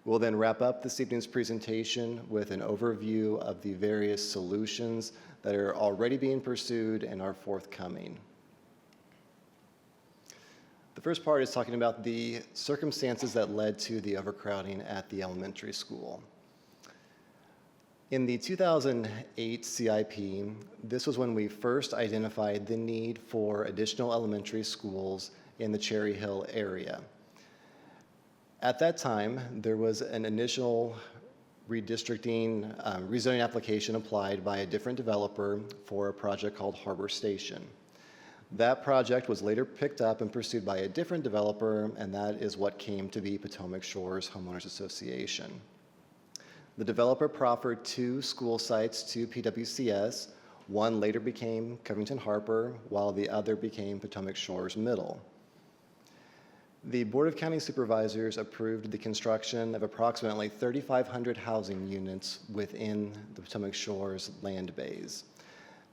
We'll then wrap up this evening's presentation with an overview of the various solutions that are already being pursued and are forthcoming. The first part is talking about the circumstances that led to the overcrowding at the elementary school. In the 2008 CIP, this was when we first identified the need for additional elementary schools in the Cherry Hill area. At that time, there was an initial redistricting, rezoning application applied by a different developer for a project called Harbor Station. That project was later picked up and pursued by a different developer, and that is what came to be Potomac Shores Homeowners Association. The developer proffered 2 school sites to PWCS. One later became Covington Harper, while the other became Potomac Shores Middle. The Board of County Supervisors approved the construction of approximately 3,500 housing units within the Potomac Shores land base.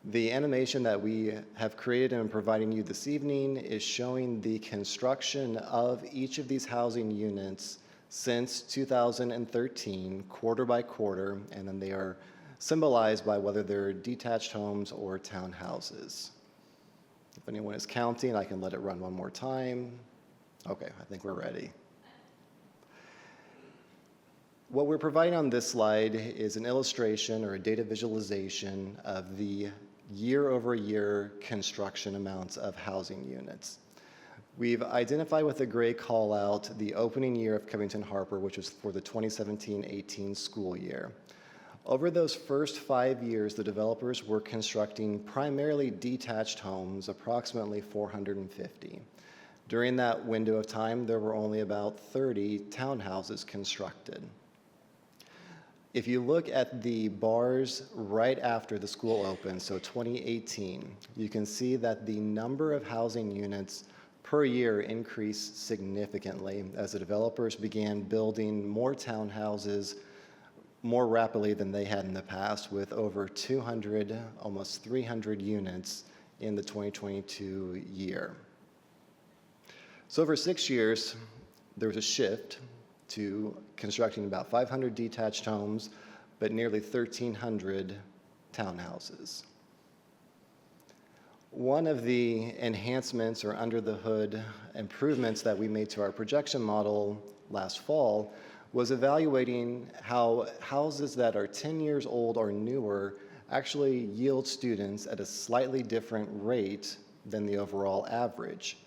The animation that we have created and providing you this evening is showing the construction of each of these housing units since 2013, quarter by quarter, and then they are symbolized by whether they're detached homes or townhouses. If anyone is counting, I can let it run one more time. Okay, I think we're ready. What we're providing on this slide is an illustration or a data visualization of the year-over-year construction amounts of housing units. We've identified with a gray call out the opening year of Covington Harper, which was for the 2017-18 school year. Over those first 5 years, the developers were constructing primarily detached homes, approximately 450. During that window of time, there were only about 30 townhouses constructed. If you look at the bars right after the school opened, so 2018, you can see that the number of housing units per year increased significantly as the developers began building more townhouses more rapidly than they had in the past, with over 200, almost 300 units in the 2022 year. So over 6 years, there was a shift to constructing about 500 detached homes, but nearly 1,300 townhouses. One of the enhancements or under the hood improvements that we made to our projection model last fall was evaluating how houses that are 10 years old or newer actually yield students at a slightly different rate than the overall average.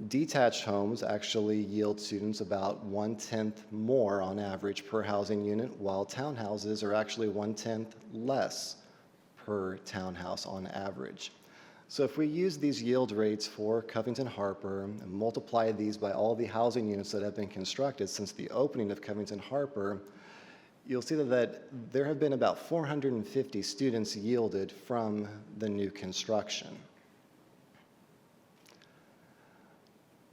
Detached homes actually yield students about 1/10 more on average per housing unit, while townhouses are actually 1/10 less per townhouse on average. So if we use these yield rates for Covington Harper and multiply these by all the housing units that have been constructed since the opening of Covington Harper, you'll see that there have been about 450 students yielded from the new construction.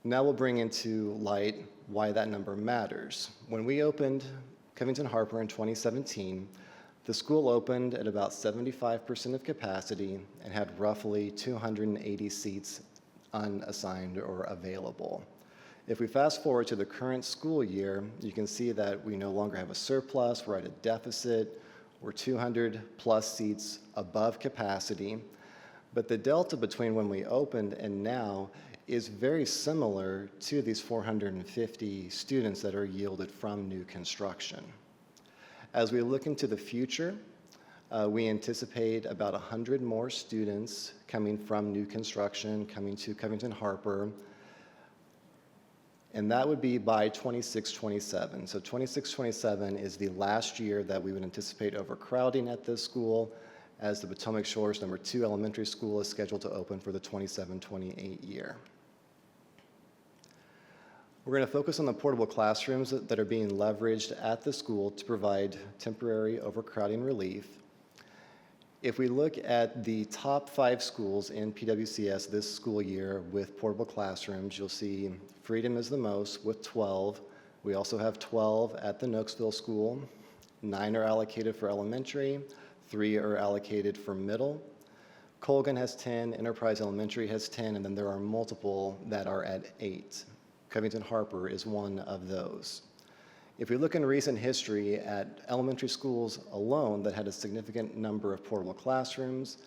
Now we'll bring into light why that number matters. When we opened Covington Harper in 2017, the school opened at about 75% of capacity and had roughly 280 seats unassigned or available. If we fast forward to the current school year, you can see that we no longer have a surplus, we're at a deficit, we're 200 plus seats above capacity, but the delta between when we opened and now is very similar to these 450 students that are yielded from new construction. As we look into the future, we anticipate about 100 more students coming from new construction, coming to Covington Harper, and that would be by 26-27. So 26-27 is the last year that we would anticipate overcrowding at this school, as the Potomac Shores No. 2 elementary school is scheduled to open for the 27-28 year. We're going to focus on the portable classrooms that are being leveraged at the school to provide temporary overcrowding relief. If we look at the top 5 schools in PWCS this school year with portable classrooms, you'll see Freedom is the most with 12. We also have 12 at the Noakesville School. 9 are allocated for elementary, 3 are allocated for middle. Colgan has 10, Enterprise Elementary has 10, and then there are multiple that are at 8. Covington Harper is one of those. If we look in recent history at elementary schools alone that had a significant number of portable classrooms,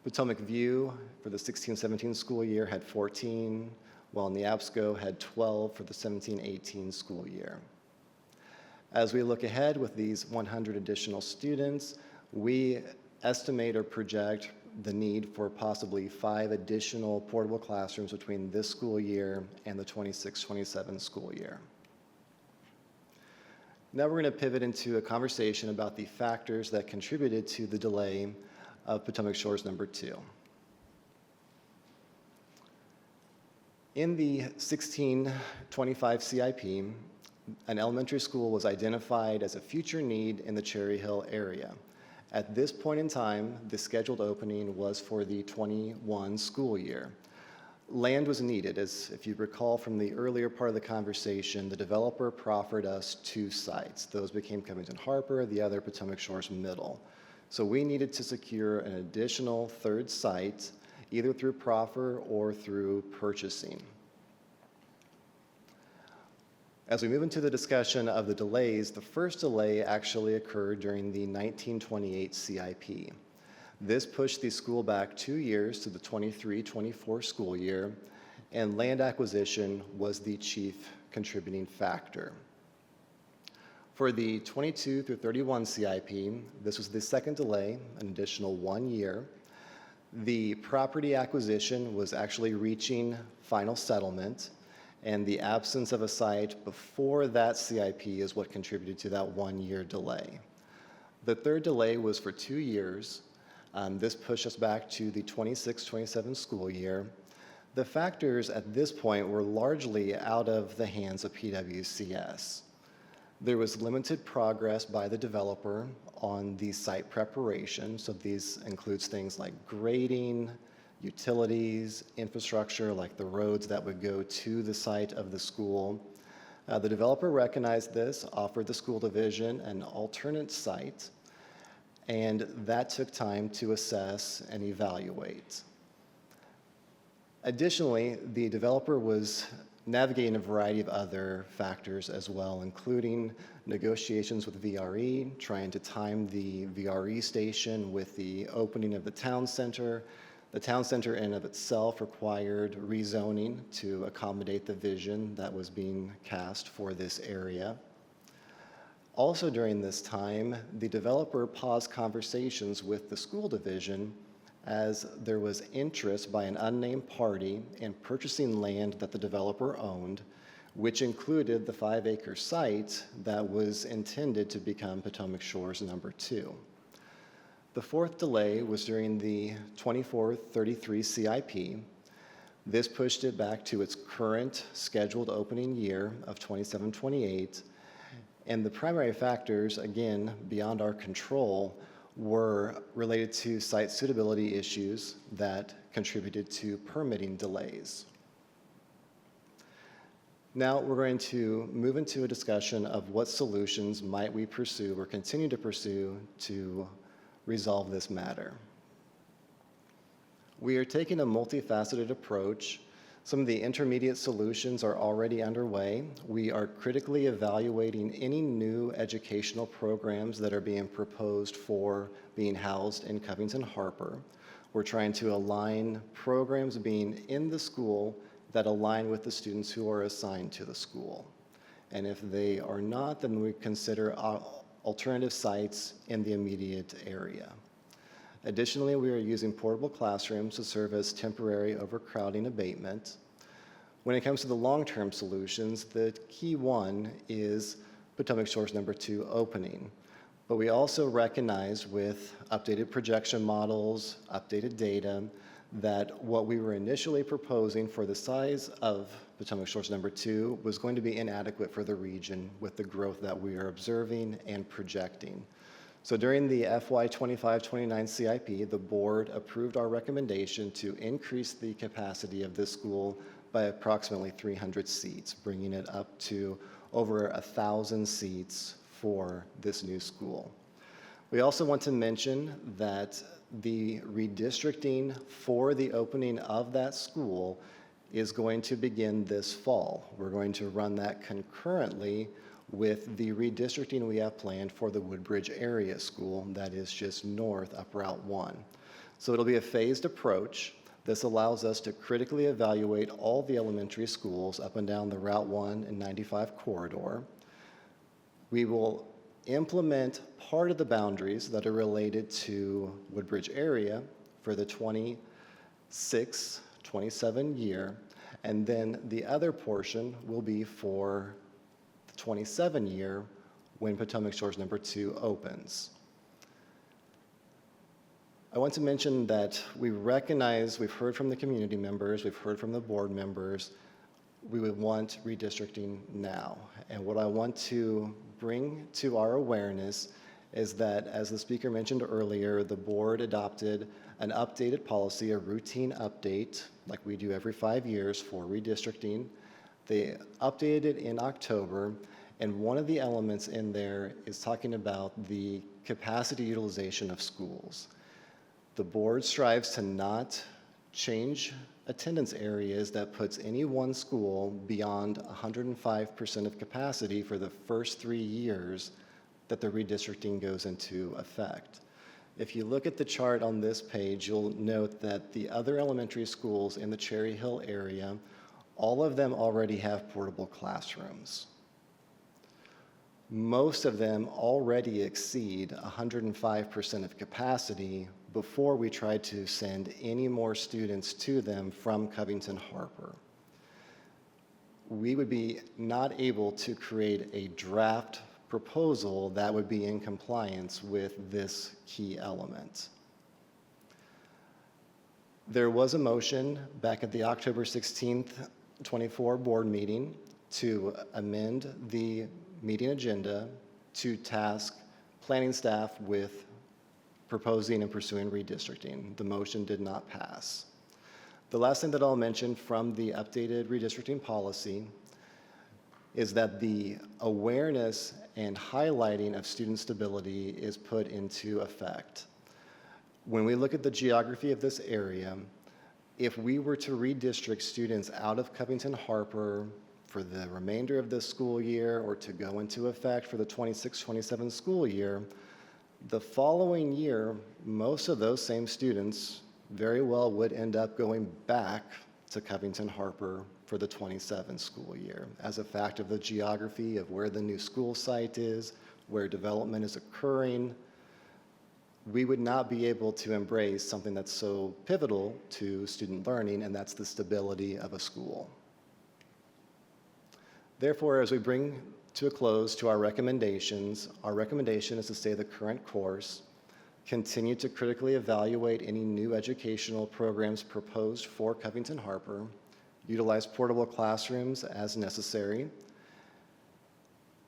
Potomac View for the 16-17 school year had 14, while Neabsco had 12 for the 17-18 school year. As we look ahead with these 100 additional students, we estimate or project the need for possibly 5 additional portable classrooms between this school year and the 26-27 school year. Now we're going to pivot into a conversation about the factors that contributed to the delay of Potomac Shores No. 2. In the 1625 CIP, an elementary school was identified as a future need in the Cherry Hill area. At this point in time, the scheduled opening was for the 21 school year. Land was needed, as if you recall from the earlier part of the conversation, the developer proffered us 2 sites. Those became Covington Harper, the other Potomac Shores Middle. So we needed to secure an additional 3rd site, either through proffer or through purchasing. As we move into the discussion of the delays, the first delay actually occurred during the 1928 CIP. This pushed the school back 2 years to the 23-24 school year, and land acquisition was the chief contributing factor. For the 22 through 31 CIP, this was the second delay, an additional 1 year. The property acquisition was actually reaching final settlement, and the absence of a site before that CIP is what contributed to that 1 year delay. The third delay was for 2 years. This pushed us back to the 26-27 school year. The factors at this point were largely out of the hands of PWCS. There was limited progress by the developer on the site preparation, so these includes things like grading, utilities, infrastructure like the roads that would go to the site of the school. The developer recognized this, offered the school division an alternate site, and that took time to assess and evaluate. Additionally, the developer was navigating a variety of other factors as well, including negotiations with VRE, trying to time the VRE station with the opening of the town center. The town center in and of itself required rezoning to accommodate the vision that was being cast for this area. Also during this time, the developer paused conversations with the school division as there was interest by an unnamed party in purchasing land that the developer owned, which included the 5-acre site that was intended to become Potomac Shores number 2. The fourth delay was during the 24-33 CIP. This pushed it back to its current scheduled opening year of 27-28, and the primary factors, again, beyond our control, were related to site suitability issues that contributed to permitting delays. Now we're going to move into a discussion of what solutions might we pursue or continue to pursue to resolve this matter. We are taking a multifaceted approach. Some of the intermediate solutions are already underway. We are critically evaluating any new educational programs that are being proposed for being housed in Covington Harper. We're trying to align programs being in the school that align with the students who are assigned to the school. And if they are not, then we consider alternative sites in the immediate area. Additionally, we are using portable classrooms to serve as temporary overcrowding abatement. When it comes to the long-term solutions, the key one is Potomac Shores number 2 opening. But we also recognize with updated projection models, updated data, that what we were initially proposing for the size of Potomac Shores number 2 was going to be inadequate for the region with the growth that we are observing and projecting. So during the FY 25-29 CIP, the board approved our recommendation to increase the capacity of this school by approximately 300 seats, bringing it up to over 1,000 seats for this new school. We also want to mention that the redistricting for the opening of that school is going to begin this fall. We're going to run that concurrently with the redistricting we have planned for the Woodbridge area school that is just north up Route 1. So it'll be a phased approach. This allows us to critically evaluate all the elementary schools up and down the Route 1 and 95 corridor. We will implement part of the boundaries that are related to Woodbridge area for the 26-27 year, and then the other portion will be for 27 year when Potomac Shores number 2 opens. I want to mention that we recognize, we've heard from the community members, we've heard from the board members, we would want redistricting now. And what I want to bring to our awareness is that, as the speaker mentioned earlier, the board adopted an updated policy, a routine update, like we do every 5 years for redistricting. They updated it in October, and one of the elements in there is talking about the capacity utilization of schools. The board strives to not change attendance areas that puts any one school beyond 105% of capacity for the first 3 years that the redistricting goes into effect. If you look at the chart on this page, you'll note that the other elementary schools in the Cherry Hill area, all of them already have portable classrooms. Most of them already exceed 105% of capacity before we tried to send any more students to them from Covington Harper. We would be not able to create a draft proposal that would be in compliance with this key element. There was a motion back at the October 16th, 24 board meeting to amend the meeting agenda to task planning staff with proposing and pursuing redistricting. The motion did not pass. The last thing that I'll mention from the updated redistricting policy is that the awareness and highlighting of student stability is put into effect. When we look at the geography of this area, if we were to redistrict students out of Covington Harper for the remainder of this school year or to go into effect for the 26-27 school year, the following year, most of those same students very well would end up going back to Covington Harper for the 27 school year as a fact of the geography of where the new school site is, where development is occurring. We would not be able to embrace something that's so pivotal to student learning, and that's the stability of a school. Therefore, as we bring to a close to our recommendation is to stay the current course, continue to critically evaluate any new educational programs proposed for Covington Harper, utilize portable classrooms as necessary,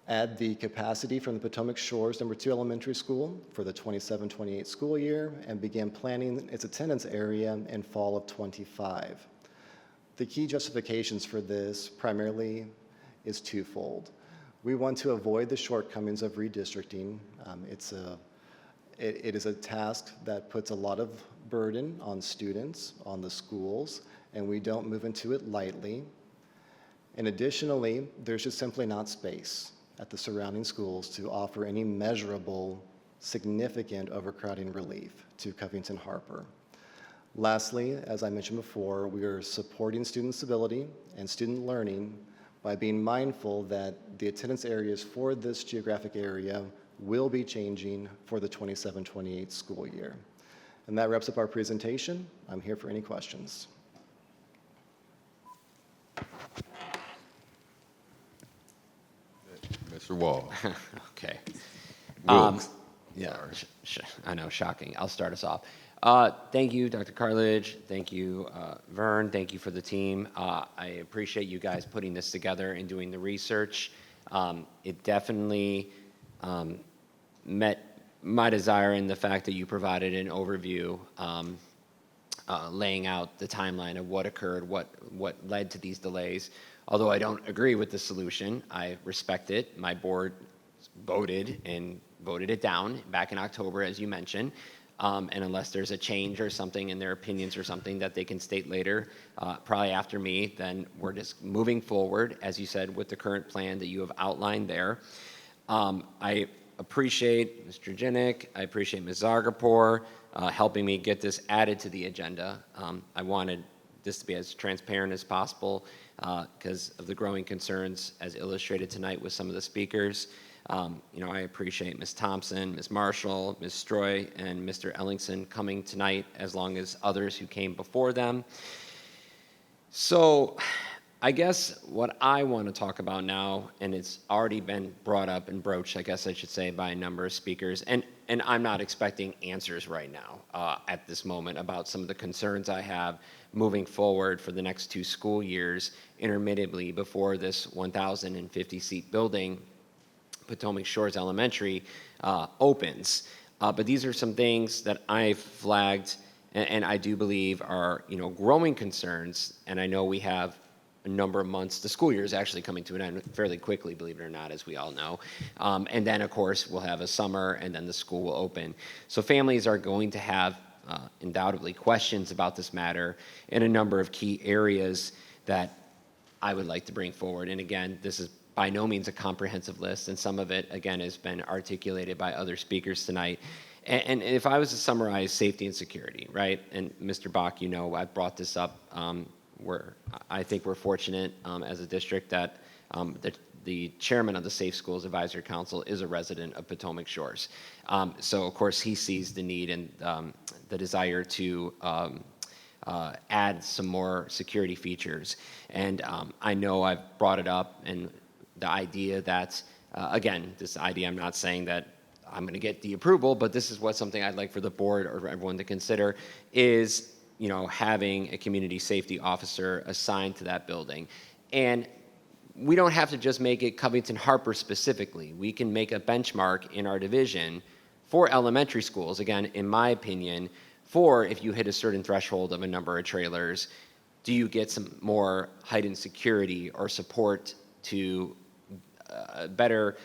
add the capacity from the Potomac Shores No. 2 Elementary School for the 27-28 school year, and begin planning its attendance area in fall of 25. The key justifications for this primarily is twofold. We want to avoid the shortcomings of redistricting. It is a task that puts a lot of burden on students, on the schools, and we don't move into it lightly. And additionally, there's just simply not space at the surrounding schools to offer any measurable, significant overcrowding relief to Covington Harper. Lastly, as I mentioned before, we are supporting student stability and student learning by being mindful that the attendance areas for this geographic area will be changing for the 27-28 school year. And that wraps up our presentation. I'm here for any questions. Mr. Wall. Okay. Wilkes. Yeah, I know, shocking. I'll start us off. Thank you, Dr. Cartledge. Thank you, Vern. Thank you for the team. I appreciate you guys putting this together and doing the research. It definitely met my desire in the fact that you provided an overview, laying out the timeline of what occurred, what led to these delays. Although I don't agree with the solution, I respect it. My board voted it down back in October, as you mentioned. And unless there's a change or something in their opinions or something that they can state later, probably after me, then we're just moving forward, as you said, with the current plan that you have outlined there. I appreciate Mr. Jinnick. I appreciate Ms. Zargarpur helping me get this added to the agenda. I wanted this to be as transparent as possible because of the growing concerns as illustrated tonight with some of the speakers. I appreciate Ms. Thompson, Ms. Marshall, Ms. Stroy, and Mr. Ellingson coming tonight, as long as others who came before them. So I guess what I want to talk about now, and it's already been brought up and broached, I guess I should say, by a number of speakers, and I'm not expecting answers right now at this moment about some of the concerns I have moving forward for the next 2 school years, intermittently before this 1,050-seat building, Potomac Shores Elementary, opens. But these are some things that I've flagged and I do believe are growing concerns, and I know we have a number of months. The school year is actually coming to an end fairly quickly, believe it or not, as we all know. And then, of course, we'll have a summer, and then the school will open. So families are going to have undoubtedly questions about this matter in a number of key areas that I would like to bring forward. And again, this is by no means a comprehensive list, and some of it, again, has been articulated by other speakers tonight. And if I was to summarize safety and security, right, and Mr. Bach, I brought this up, I think we're fortunate as a district that the chairman of the Safe Schools Advisory Council is a resident of Potomac Shores. So, of course, he sees the need and the desire to add some more security features. And I know I've brought it up, and the idea that, again, this idea, I'm not saying that I'm going to get the approval, but this is something I'd like for the board or everyone to consider is, having a community safety officer assigned to that building. And we don't have to just make it Covington Harper specifically. We can make a benchmark in our division for elementary schools, again, in my opinion, for if you hit a certain threshold of a number of trailers, do you get some more heightened security or support to better,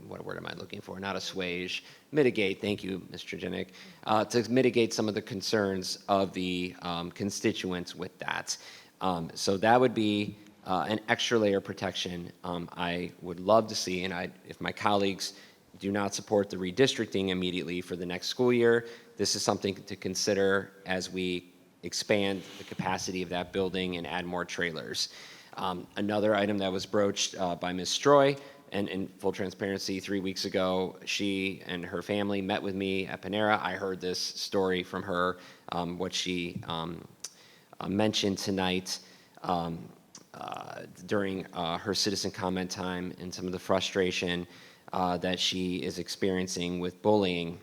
what word am I looking for? Not assuage, mitigate, thank you, Mr. Janik, to mitigate some of the concerns of the constituents with that. So that would be an extra layer of protection I would love to see, and if my colleagues do not support the redistricting immediately for the next school year, this is something to consider as we expand the capacity of that building and add more trailers. Another item that was broached by Ms. Stroy, and in full transparency, 3 weeks ago, she and her family met with me at Panera. I heard this story from her, what she mentioned tonight during her citizen comment time, and some of the frustration that she is experiencing with bullying.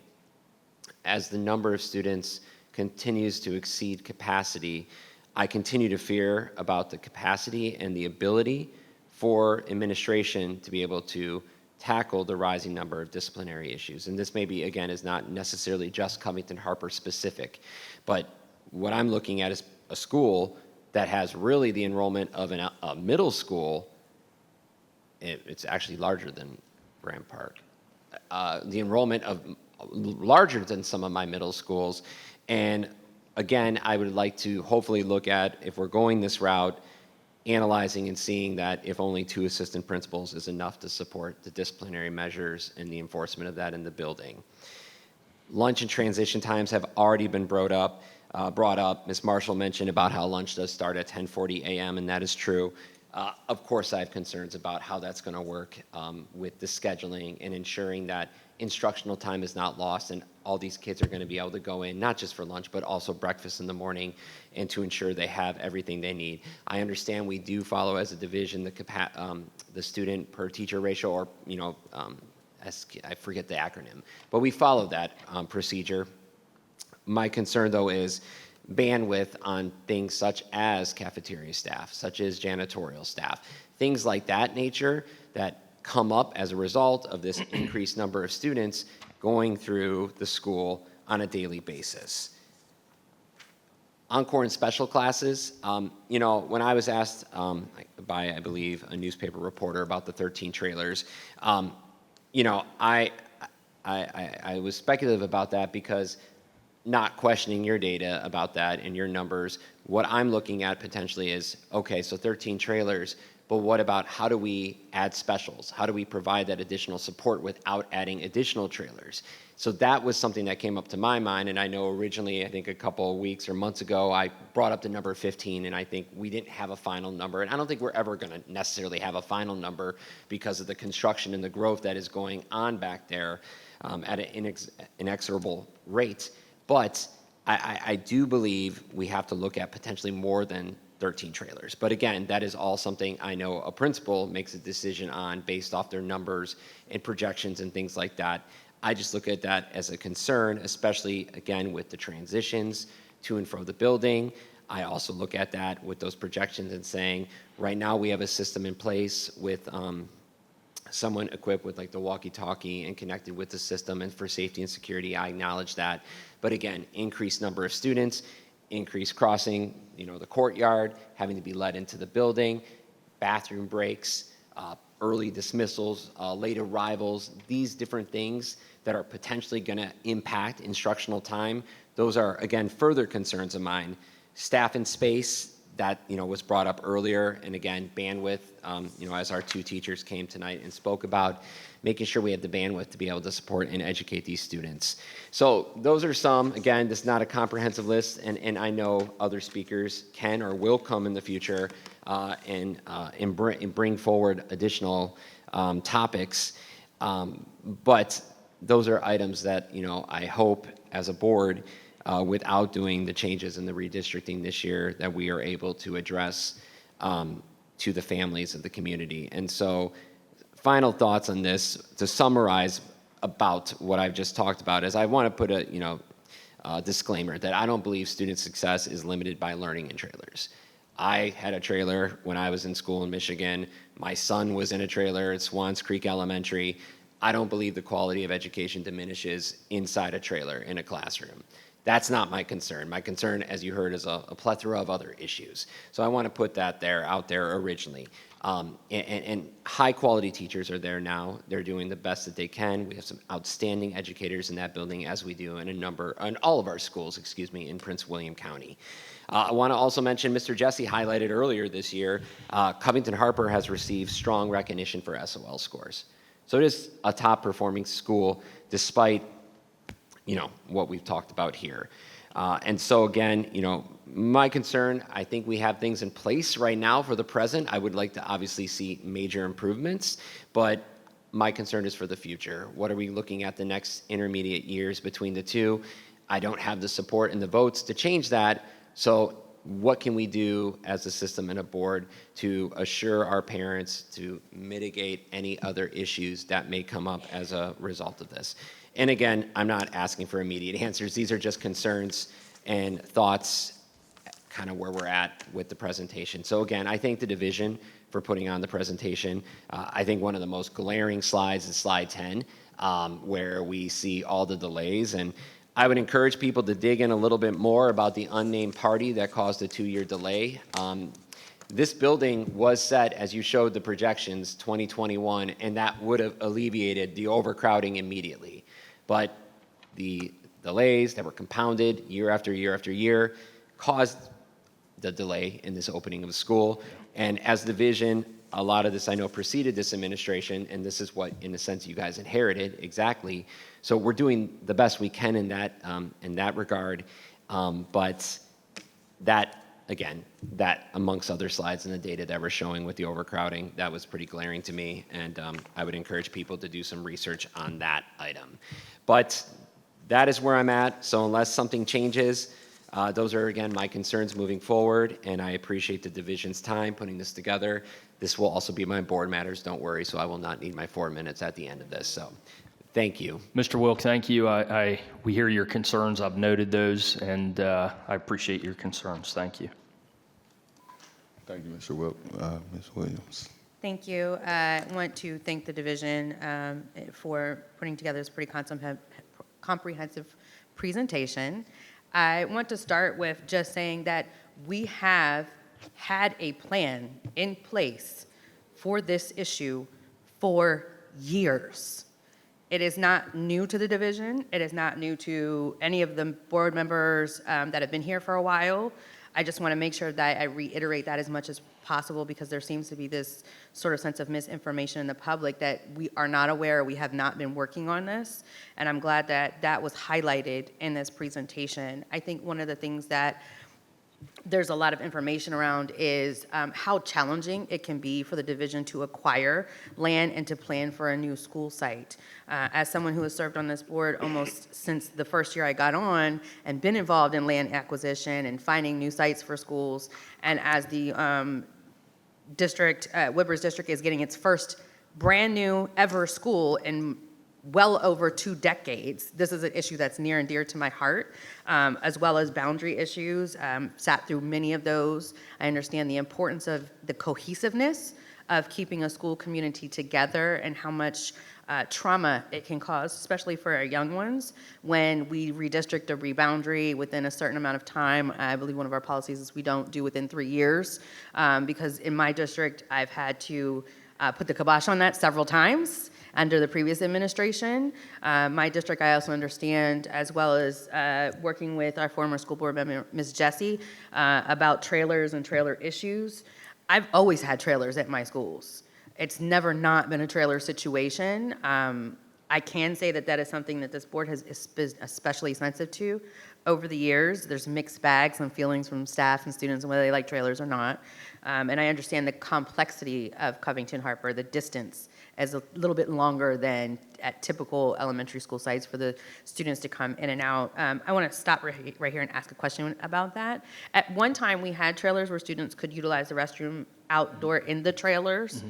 As the number of students continues to exceed capacity, I continue to fear about the capacity and the ability for administration to be able to tackle the rising number of disciplinary issues. And this maybe, again, is not necessarily just Covington Harper specific, but what I'm looking at is a school that has really the enrollment of a middle school. It's actually larger than Grant Park. The enrollment of larger than some of my middle schools. And again, I would like to hopefully look at, if we're going this route, analyzing and seeing that if only 2 assistant principals is enough to support the disciplinary measures and the enforcement of that in the building. Lunch and transition times have already been brought up. Ms. Marshall mentioned about how lunch does start at 10:40 a.m., and that is true. Of course, I have concerns about how that's going to work with the scheduling and ensuring that instructional time is not lost, and all these kids are going to be able to go in, not just for lunch, but also breakfast in the morning, and to ensure they have everything they need. I understand we do follow as a division the student per teacher ratio, or I forget the acronym, but we follow that procedure. My concern, though, is bandwidth on things such as cafeteria staff, such as janitorial staff, things like that nature that come up as a result of this increased number of students going through the school on a daily basis. Encore and special classes, when I was asked by, I believe, a newspaper reporter about the 13 trailers, I was speculative about that because, not questioning your data about that and your numbers, what I'm looking at potentially is, okay, so 13 trailers, but what about how do we add specials? How do we provide that additional support without adding additional trailers? So that was something that came up to my mind, and I know originally, I think a couple of weeks or months ago, I brought up the number 15, and I think we didn't have a final number, and I don't think we're ever going to necessarily have a final number because of the construction and the growth that is going on back there at an inexorable rate. But I do believe we have to look at potentially more than 13 trailers. But again, that is all something I know a principal makes a decision on based off their numbers and projections and things like that. I just look at that as a concern, especially, again, with the transitions to and from the building. I also look at that with those projections and saying, right now we have a system in place with someone equipped with like the walkie-talkie and connected with the system, and for safety and security, I acknowledge that. But again, increased number of students, increased crossing, the courtyard, having to be led into the building, bathroom breaks, early dismissals, late arrivals, these different things that are potentially going to impact instructional time. Those are, again, further concerns of mine. Staff and space, that was brought up earlier, and again, bandwidth, as our 2 teachers came tonight and spoke about, making sure we have the bandwidth to be able to support and educate these students. So those are some. Again, this is not a comprehensive list, and I know other speakers can or will come in the future and bring forward additional topics. But those are items that I hope as a board, without doing the changes in the redistricting this year, that we are able to address to the families of the community. And so, final thoughts on this, to summarize about what I've just talked about, is I want to put a disclaimer that I don't believe student success is limited by learning in trailers. I had a trailer when I was in school in Michigan. My son was in a trailer at Swans Creek Elementary. I don't believe the quality of education diminishes inside a trailer in a classroom. That's not my concern. My concern, as you heard, is a plethora of other issues. So I want to put that out there originally. And high-quality teachers are there now. They're doing the best that they can. We have some outstanding educators in that building, as we do in all of our schools, in Prince William County. I want to also mention, Mr. Jesse highlighted earlier this year, Covington Harper has received strong recognition for SOL scores. So it is a top-performing school, despite what we've talked about here. And so again, my concern, I think we have things in place right now for the present. I would like to obviously see major improvements, but my concern is for the future. What are we looking at the next intermediate years between the two? I don't have the support and the votes to change that. So what can we do as a system and a board to assure our parents to mitigate any other issues that may come up as a result of this? And again, I'm not asking for immediate answers. These are just concerns and thoughts, kind of where we're at with the presentation. So again, I thank the division for putting on the presentation. I think one of the most glaring slides is slide 10, where we see all the delays. And I would encourage people to dig in a little bit more about the unnamed party that caused a 2-year delay. This building was set, as you showed the projections, 2021, and that would have alleviated the overcrowding immediately. But the delays that were compounded year after year after year caused the delay in this opening of the school. And as division, a lot of this I know preceded this administration, and this is what, in a sense, you guys inherited exactly. So we're doing the best we can in that regard. But that, again, that amongst other slides and the data that we're showing with the overcrowding, that was pretty glaring to me. And I would encourage people to do some research on that item. But that is where I'm at. So unless something changes, those are, again, my concerns moving forward. And I appreciate the division's time putting this together. This will also be my board matters, don't worry. So I will not need my 4 minutes at the end of this. So thank you. Mr. Wilk, thank you. We hear your concerns. I've noted those, and I appreciate your concerns. Thank you. Thank you, Mr. Wilk. Ms. Williams. Thank you. I want to thank the division for putting together this pretty comprehensive presentation. I want to start with just saying that we have had a plan in place for this issue for years. It is not new to the division. It is not new to any of the board members that have been here for a while. I just want to make sure that I reiterate that as much as possible, because there seems to be this sort of sense of misinformation in the public that we are not aware, we have not been working on this. And I'm glad that that was highlighted in this presentation. I think one of the things that there's a lot of information around is how challenging it can be for the division to acquire land and to plan for a new school site. As someone who has served on this board almost since the first year I got on and been involved in land acquisition and finding new sites for schools, and as the district, Woodbridge District is getting its first brand new ever school in well over 2 decades. This is an issue that's near and dear to my heart, as well as boundary issues. Sat through many of those. I understand the importance of the cohesiveness of keeping a school community together and how much trauma it can cause, especially for our young ones, when we redistrict or reboundary within a certain amount of time. I believe one of our policies is we don't do within 3 years, because in my district, I've had to put the kibosh on that several times under the previous administration. My district, I also understand, as well as working with our former school board member, Ms. Jessie, about trailers and trailer issues. I've always had trailers at my schools. It's never not been a trailer situation. I can say that that is something that this board has been especially sensitive to over the years. There's mixed bags and feelings from staff and students on whether they like trailers or not. And I understand the complexity of Covington Harper, the distance is a little bit longer than at typical elementary school sites for the students to come in and out. I want to stop right here and ask a question about that. At one time, we had trailers where students could utilize the restroom outdoor in the trailers.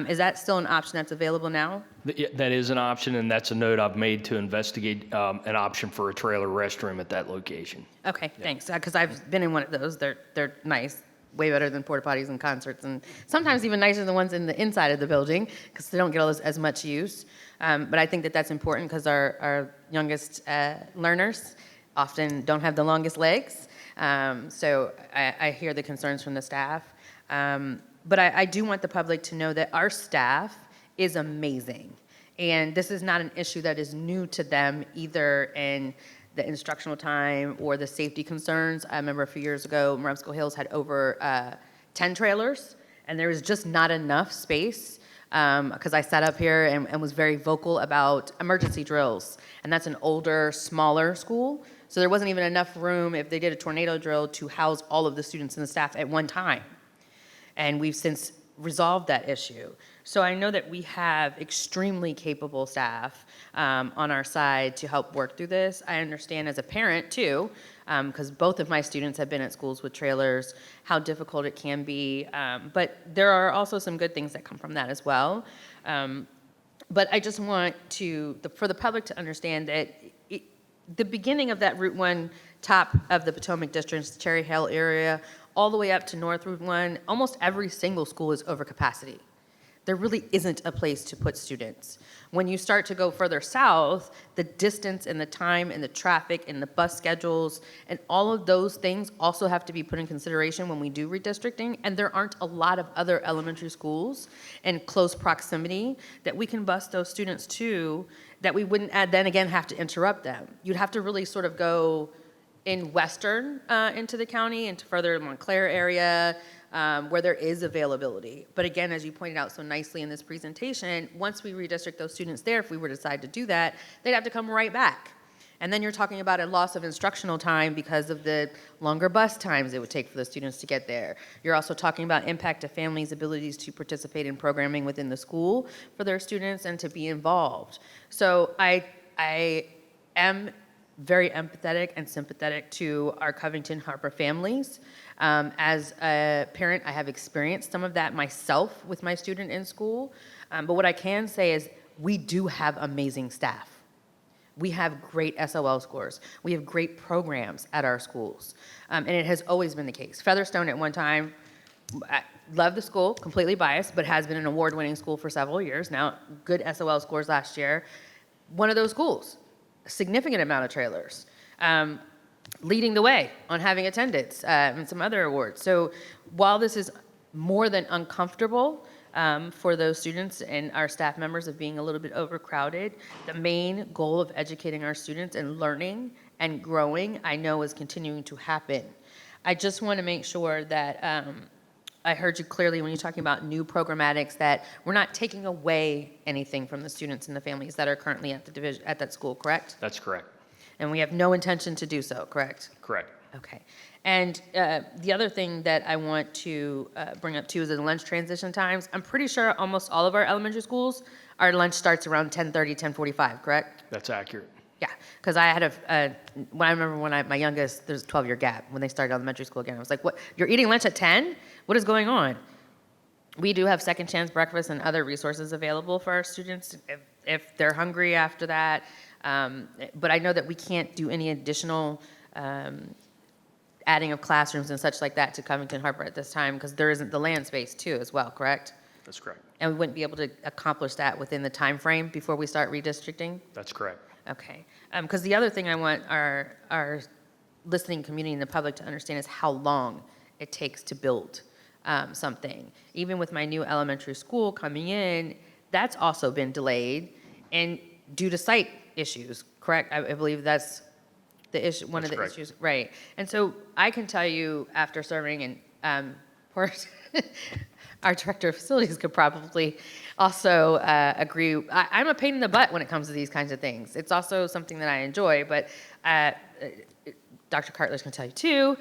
Is that still an option that's available now? That is an option, and that's a note I've made to investigate an option for a trailer restroom at that location. Okay, thanks. Because I've been in one of those. They're nice. Way better than porta potties and concerts, and sometimes even nicer than the ones in the inside of the building, because they don't get as much use. But I think that that's important, because our youngest learners often don't have the longest legs. So I hear the concerns from the staff. But I do want the public to know that our staff is amazing. And this is not an issue that is new to them either in the instructional time or the safety concerns. I remember a few years ago, Marumsco Hills had over 10 trailers, and there was just not enough space because I sat up here and was very vocal about emergency drills. And that's an older, smaller school. So there wasn't even enough room if they did a tornado drill to house all of the students and the staff at one time. And we've since resolved that issue. So I know that we have extremely capable staff on our side to help work through this. I understand as a parent too, because both of my students have been at schools with trailers, how difficult it can be. But there are also some good things that come from that as well. But I just want for the public to understand that the beginning of that Route 1 top of the Potomac District, Cherry Hill area, all the way up to North Route 1, almost every single school is over capacity. There really isn't a place to put students. When you start to go further south, the distance and the time and the traffic and the bus schedules and all of those things also have to be put in consideration when we do redistricting. And there aren't a lot of other elementary schools in close proximity that we can bus those students to that we wouldn't then again have to interrupt them. You'd have to really sort of go in western into the county, into further Montclair area, where there is availability. But again, as you pointed out so nicely in this presentation, once we redistrict those students there, if we were to decide to do that, they'd have to come right back. And then you're talking about a loss of instructional time because of the longer bus times it would take for the students to get there. You're also talking about impact to families' abilities to participate in programming within the school for their students and to be involved. So I am very empathetic and sympathetic to our Covington Harper families. As a parent, I have experienced some of that myself with my student in school. But what I can say is we do have amazing staff. We have great SOL scores. We have great programs at our schools. And it has always been the case. Featherstone at one time, I love the school, completely biased, but has been an award-winning school for several years now. Good SOL scores last year. One of those schools, a significant amount of trailers. Leading the way on having attendance and some other awards. So while this is more than uncomfortable for those students and our staff members of being a little bit overcrowded, the main goal of educating our students and learning and growing, I know is continuing to happen. I just want to make sure that I heard you clearly when you're talking about new programmatics, that we're not taking away anything from the students and the families that are currently at the division, at that school, correct? That's correct. And we have no intention to do so, correct? Correct. Okay. And the other thing that I want to bring up too is the lunch transition times. I'm pretty sure almost all of our elementary schools, our lunch starts around 10:30, 10:45, correct? That's accurate. Yeah, because I had when I remember when my youngest, there's a 12-year gap when they started elementary school again. I was like, what, you're eating lunch at 10? What is going on? We do have second chance breakfast and other resources available for our students if they're hungry after that. But I know that we can't do any additional adding of classrooms and such like that to Covington Harper at this time because there isn't the land space too as well, correct? That's correct. And we wouldn't be able to accomplish that within the time frame before we start redistricting? That's correct. Okay. Because the other thing I want our listening community and the public to understand is how long it takes to build something. Even with my new elementary school coming in, that's also been delayed and due to site issues, correct? I believe that's the issue, one of the issues, right? And so I can tell you, after serving, and our director of facilities could probably also agree. I'm a pain in the butt when it comes to these kinds of things. It's also something that I enjoy, but Dr. Cartledge can tell you too.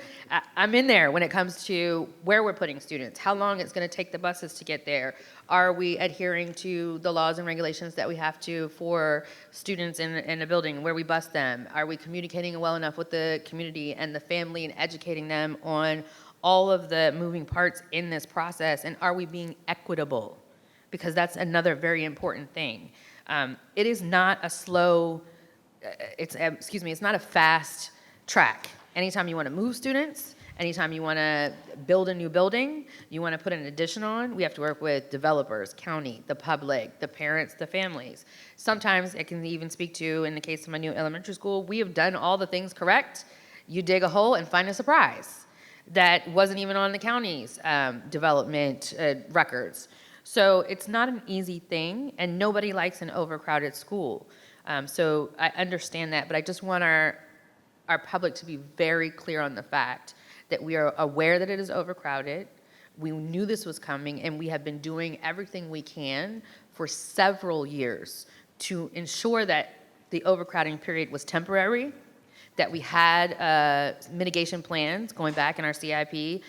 I'm in there when it comes to where we're putting students, how long it's going to take the buses to get there. Are we adhering to the laws and regulations that we have to for students in a building where we bus them? Are we communicating well enough with the community and the family and educating them on all of the moving parts in this process? And are we being equitable? Because that's another very important thing. It is not a slow, it's not a fast track. Anytime you want to move students Anytime you want to build a new building, you want to put an addition on, we have to work with developers, county, the public, the parents, the families. Sometimes it can even speak to, in the case of my new elementary school, we have done all the things correct. You dig a hole and find a surprise that wasn't even on the county's development records. So it's not an easy thing, and nobody likes an overcrowded school. So I understand that, but I just want our public to be very clear on the fact that we are aware that it is overcrowded. We knew this was coming, and we have been doing everything we can for several years to ensure that the overcrowding period was temporary, that we had mitigation plans going back in our CIP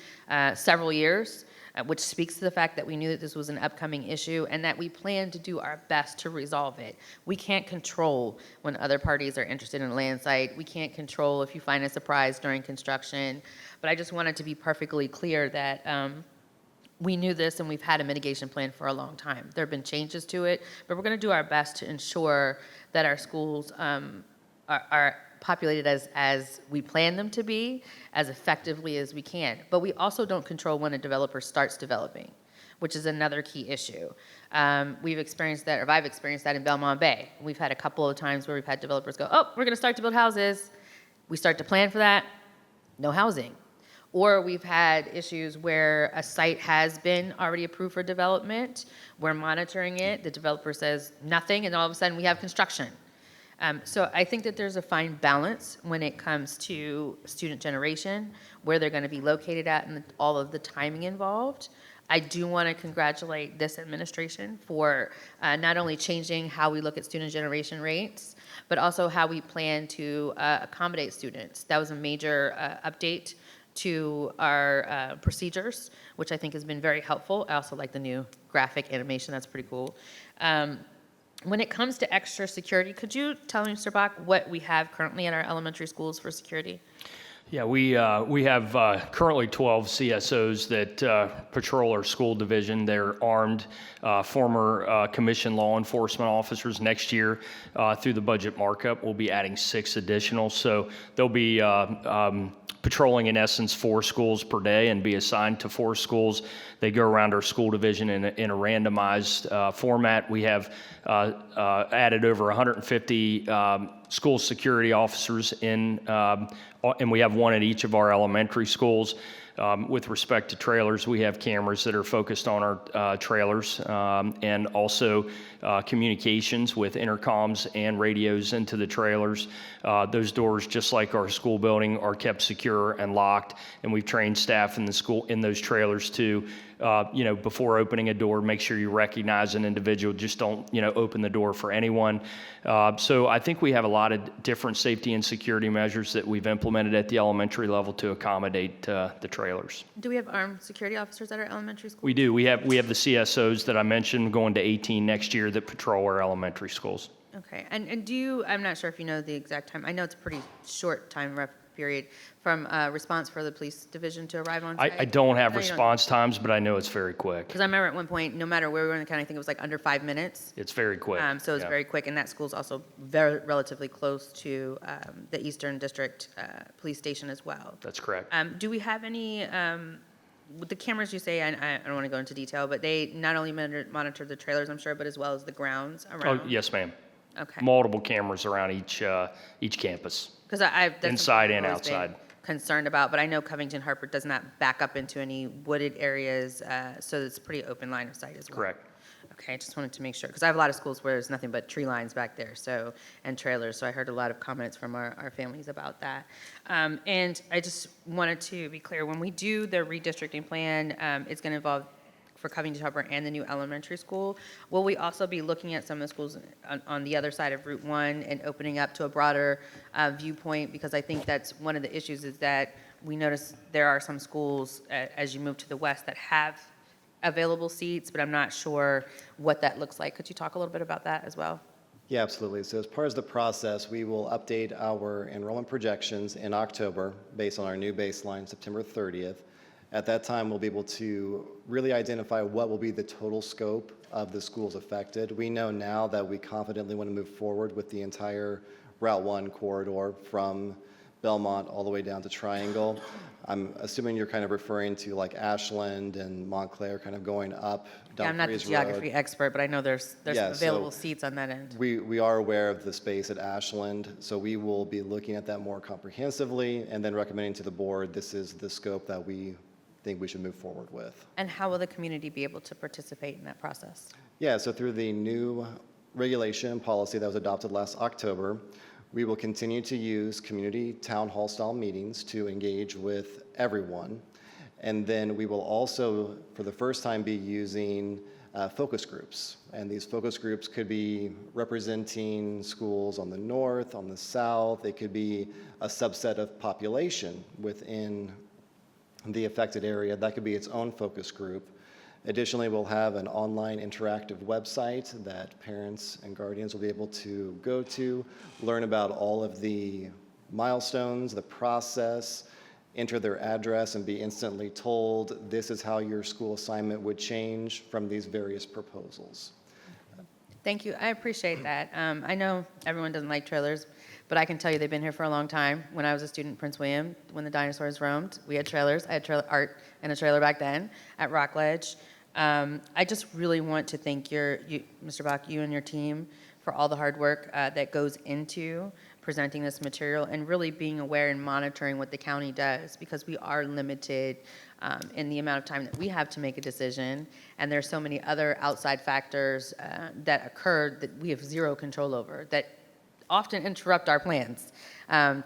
several years, which speaks to the fact that we knew that this was an upcoming issue and that we plan to do our best to resolve it. We can't control when other parties are interested in a land site. We can't control if you find a surprise during construction. But I just wanted to be perfectly clear that we knew this and we've had a mitigation plan for a long time. There have been changes to it, but we're going to do our best to ensure that our schools are populated as we plan them to be, as effectively as we can. But we also don't control when a developer starts developing, which is another key issue. We've experienced that, or I've experienced that in Belmont Bay. We've had a couple of times where we've had developers go, oh, we're gonna start to build houses. We start to plan for that, no housing. Or we've had issues where a site has been already approved for development, we're monitoring it, the developer says nothing, and all of a sudden we have construction. So I think that there's a fine balance when it comes to student generation, where they're going to be located at, and all of the timing involved. I do want to congratulate this administration for not only changing how we look at student generation rates, but also how we plan to accommodate students. That was a major update to our procedures, which I think has been very helpful. I also like the new graphic animation. That's pretty cool. When it comes to extra security, could you tell me, Mr. Bach, what we have currently in our elementary schools for security? Yeah, we have currently 12 CSOs that patrol our school division. They're armed, former commissioned law enforcement officers. Next year, through the budget markup, we'll be adding 6 additional. So they'll be patrolling, in essence, 4 schools per day and be assigned to 4 schools. They go around our school division in a randomized format. We have added over 150 school security officers in, and we have one at each of our elementary schools. With respect to trailers, we have cameras that are focused on our trailers, and also communications with intercoms and radios into the trailers. Those doors, just like our school building, are kept secure and locked, and we've trained staff in the school in those trailers to, before opening a door, make sure you recognize an individual. Just don't, open the door for anyone. So I think we have a lot of different safety and security measures that we've implemented at the elementary level to accommodate the trailers. Do we have armed security officers at our elementary schools? We do. We have the CSOs that I mentioned, going to 18 next year, that patrol our elementary schools. Okay, and do you, I'm not sure if you know the exact time, I know it's a pretty short time period from response for the police division to arrive on site? I don't have No, you response times, but I know it's very quick. Because I remember at one point, no matter where we were in the county, I think it was like under 5 minutes. It's very quick. So it's Yeah. very quick, and that school's also very relatively close to the Eastern District Police Station as well. That's correct. Do we have any, with the cameras you say, I don't want to go into detail, but they not only monitor the trailers, I'm sure, but as well as the grounds around? Oh, yes, ma'am. Okay. Multiple cameras around each campus. Because that's inside and something I've always been outside. concerned about, but I know Covington Harper does not back up into any wooded areas, so it's a pretty open line of sight as well. Correct. Okay, I just wanted to make sure, because I have a lot of schools where there's nothing but tree lines back there, and trailers, so I heard a lot of comments from our families about that. And I just wanted to be clear, when we do the redistricting plan, it's going to involve for Covington Harper and the new elementary school. Will we also be looking at some of the schools on the other side of Route 1 and opening up to a broader viewpoint? Because I think that's one of the issues, is that we notice there are some schools as you move to the west that have available seats, but I'm not sure what that looks like. Could you talk a little bit about that as well? Yeah, absolutely. So as part of the process, we will update our enrollment projections in October based on our new baseline, September 30th. At that time, we'll be able to really identify what will be the total scope of the schools affected. We know now that we confidently want to move forward with the entire Route 1 corridor from Belmont, all the way down to Triangle. I'm assuming you're kind of referring to like Ashland and Montclair kind of going up Yeah, I'm not the Dumfries geography Road. expert, but I know there's Yeah, some available so seats on that end. We are aware of the space at Ashland, so we will be looking at that more comprehensively and then recommending to the board, this is the scope that we think we should move forward with. And how will the community be able to participate in that process? Yeah, so through the new regulation and policy that was adopted last October, we will continue to use community town hall style meetings to engage with everyone. And then we will also, for the first time, be using focus groups. And these focus groups could be representing schools on the north, on the south. It could be a subset of population within the affected area. That could be its own focus group. Additionally, we'll have an online interactive website that parents and guardians will be able to go to, learn about all of the milestones, the process, enter their address and be instantly told this is how your school assignment would change from these various proposals. Thank you. I appreciate that. I know everyone doesn't like trailers, but I can tell you they've been here for a long time. When I was a student in Prince William, when the dinosaurs roamed, we had trailers. I had trailer art and a trailer back then at Rockledge. I just really want to thank you, Mr. Bach, you and your team for all the hard work that goes into presenting this material and really being aware and monitoring what the county does, because we are limited in the amount of time that we have to make a decision, and there's so many other outside factors that occur that we have zero control over that often interrupt our plans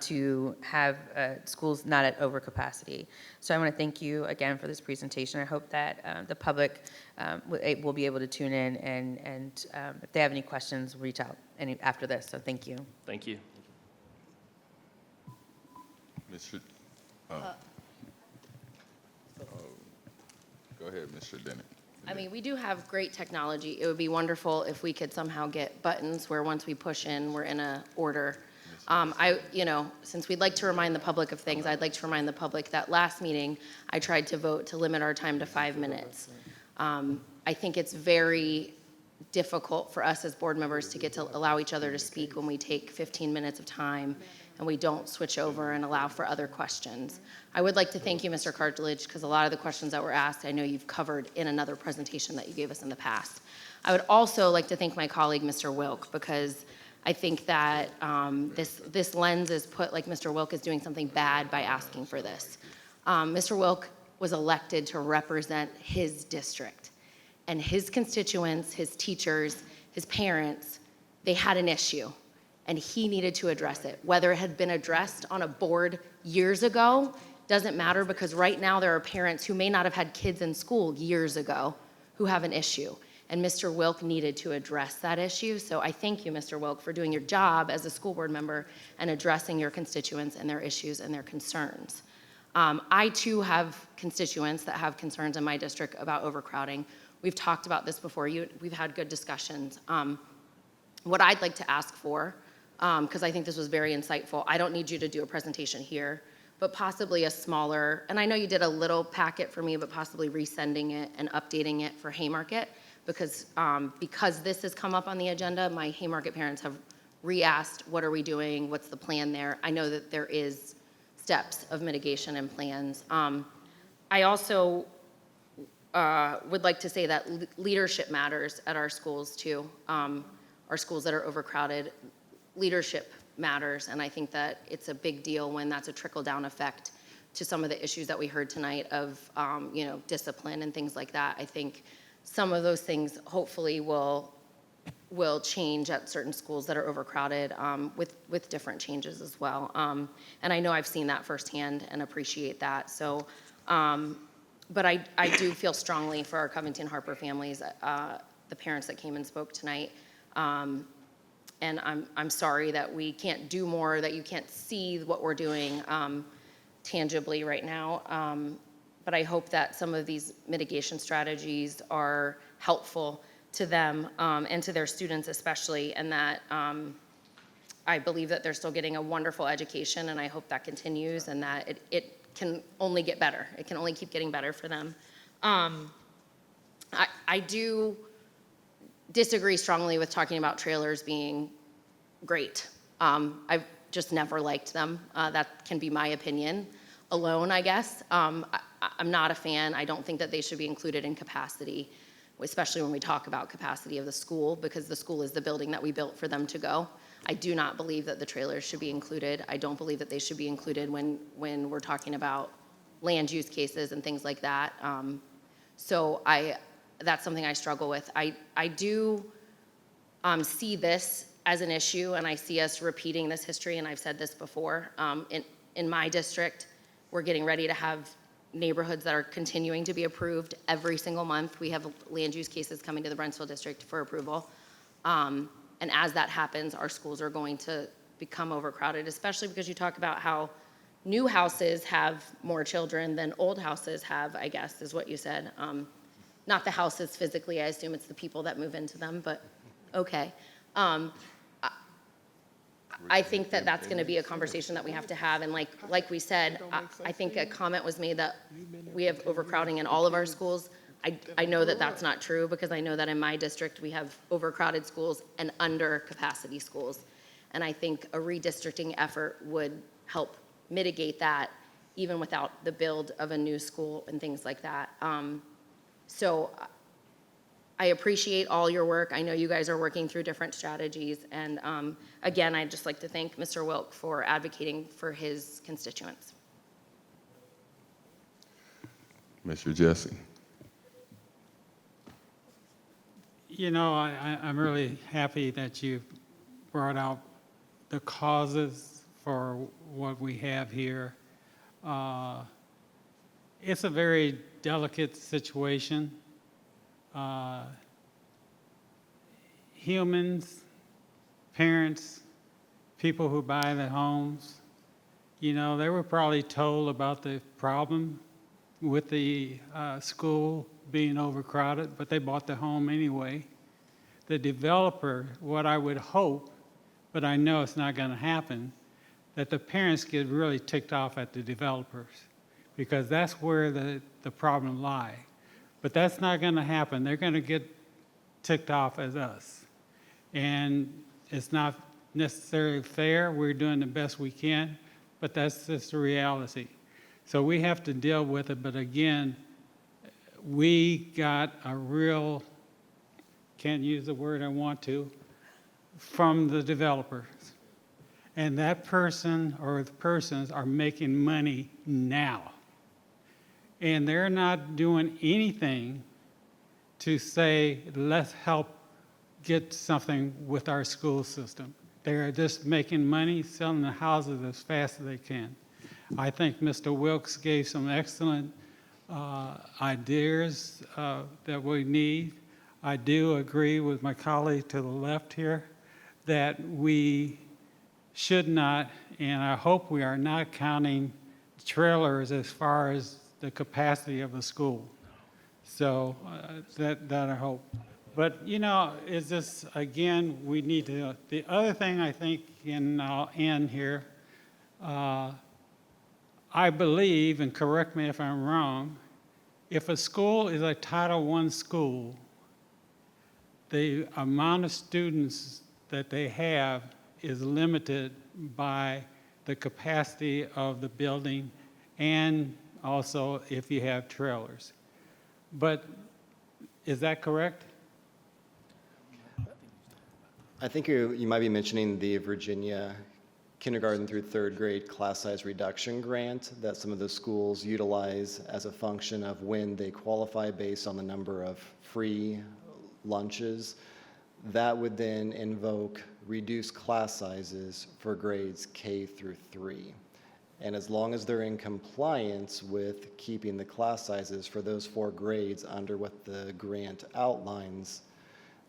to have schools not at overcapacity. So I want to thank you again for this presentation. I hope that the public will be able to tune in, and if they have any questions, reach out after this. So thank you. Thank you. Mr. Go ahead, Mr. Dennett. I mean, we do have great technology. It would be wonderful if we could somehow get buttons where once we push in, we're in a order. Since we'd like to remind the public of things, I'd like to remind the public that last meeting, I tried to vote to limit our time to 5 minutes. I think it's very difficult for us as board members to get to allow each other to speak when we take 15 minutes of time and we don't switch over and allow for other questions. I would like to thank you, Mr. Cartledge, because a lot of the questions that were asked, I know you've covered in another presentation that you gave us in the past. I would also like to thank my colleague, Mr. Wilk, because I think that this lens is put like Mr. Wilk is doing something bad by asking for this. Mr. Wilk was elected to represent his district, and his constituents, his teachers, his parents, they had an issue, and he needed to address it. Whether it had been addressed on a board years ago doesn't matter, because right now there are parents who may not have had kids in school years ago who have an issue. And Mr. Wilk needed to address that issue. So I thank you, Mr. Wilk, for doing your job as a school board member and addressing your constituents and their issues and their concerns. I too have constituents that have concerns in my district about overcrowding. We've talked about this before. We've had good discussions. What I'd like to ask for, because I think this was very insightful, I don't need you to do a presentation here, but possibly a smaller, and I know you did a little packet for me, but possibly resending it and updating it for Haymarket, because this has come up on the agenda, my Haymarket parents have re-asked, what are we doing, what's the plan there? I know that there is steps of mitigation and plans. I also would like to say that leadership matters at our schools too. Our schools that are overcrowded, leadership matters, and I think that it's a big deal when that's a trickle-down effect to some of the issues that we heard tonight of discipline and things like that. I think some of those things hopefully will change at certain schools that are overcrowded with different changes as well. And I know I've seen that firsthand and appreciate that. So, but I do feel strongly for our Covington Harper families, the parents that came and spoke tonight. And I'm sorry that we can't do more, that you can't see what we're doing tangibly right now. But I hope that some of these mitigation strategies are helpful to them and to their students especially, and that I believe that they're still getting a wonderful education, and I hope that continues and that it can only get better. It can only keep getting better for them. I do disagree strongly with talking about trailers being great. I've just never liked them. That can be my opinion alone, I guess. I'm not a fan. I don't think that they should be included in capacity, especially when we talk about capacity of the school, because the school is the building that we built for them to go. I do not believe that the trailers should be included. I don't believe that they should be included when we're talking about land use cases and things like that. So that's something I struggle with. I do see this as an issue, and I see us repeating this history, and I've said this before. In my district, we're getting ready to have neighborhoods that are continuing to be approved every single month. We have land use cases coming to the Brentsville district for approval. And as that happens, our schools are going to become overcrowded, especially because you talk about how new houses have more children than old houses have, I guess, is what you said. Not the houses physically, I assume it's the people that move into them, but okay. I think that that's going to be a conversation that we have to have. And like we said, I think a comment was made that we have overcrowding in all of our schools. I know that that's not true, because I know that in my district we have overcrowded schools and under capacity schools. And I think a redistricting effort would help mitigate that, even without the build of a new school and things like that. So I appreciate all your work. I know you guys are working through different strategies. And again, I'd just like to thank Mr. Wilk for advocating for his constituents. Mr. Jesse. You know, I'm really happy that you brought out the causes for what we have here. It's a very delicate situation. Humans, parents, people who buy the homes, you know, they were probably told about the problem with the school being overcrowded, but they bought the home anyway. The developer, what I would hope, but I know it's not going to happen, that the parents get really ticked off at the developers, because that's where the problem lies. But that's not going to happen. They're going to get ticked off at us. And it's not necessarily fair. We're doing the best we can, but that's just the reality. So we have to deal with it. But again, we got a real, can't use the word I want to, from the developers. And that person or the persons are making money now. And they're not doing anything to say, let's help get something with our school system. They're just making money, selling the houses as fast as they can. I think Mr. Wilkes gave some excellent ideas that we need. I do agree with my colleague to the left here that we should not, and I hope we are not counting trailers as far as the capacity of the school. So that I hope. But, you know, it's just, again, we need to, the other thing I think, and I'll end here, I believe, and correct me if I'm wrong, if a school is a Title I school, the amount of students that they have is limited by the capacity of the building, and also if you have trailers. But is that correct? I think you might be mentioning the Virginia kindergarten through third grade class size reduction grant that some of the schools utilize as a function of when they qualify based on the number of free lunches. That would then invoke reduced class sizes for grades K through 3. And as long as they're in compliance with keeping the class sizes for those 4 grades under what the grant outlines,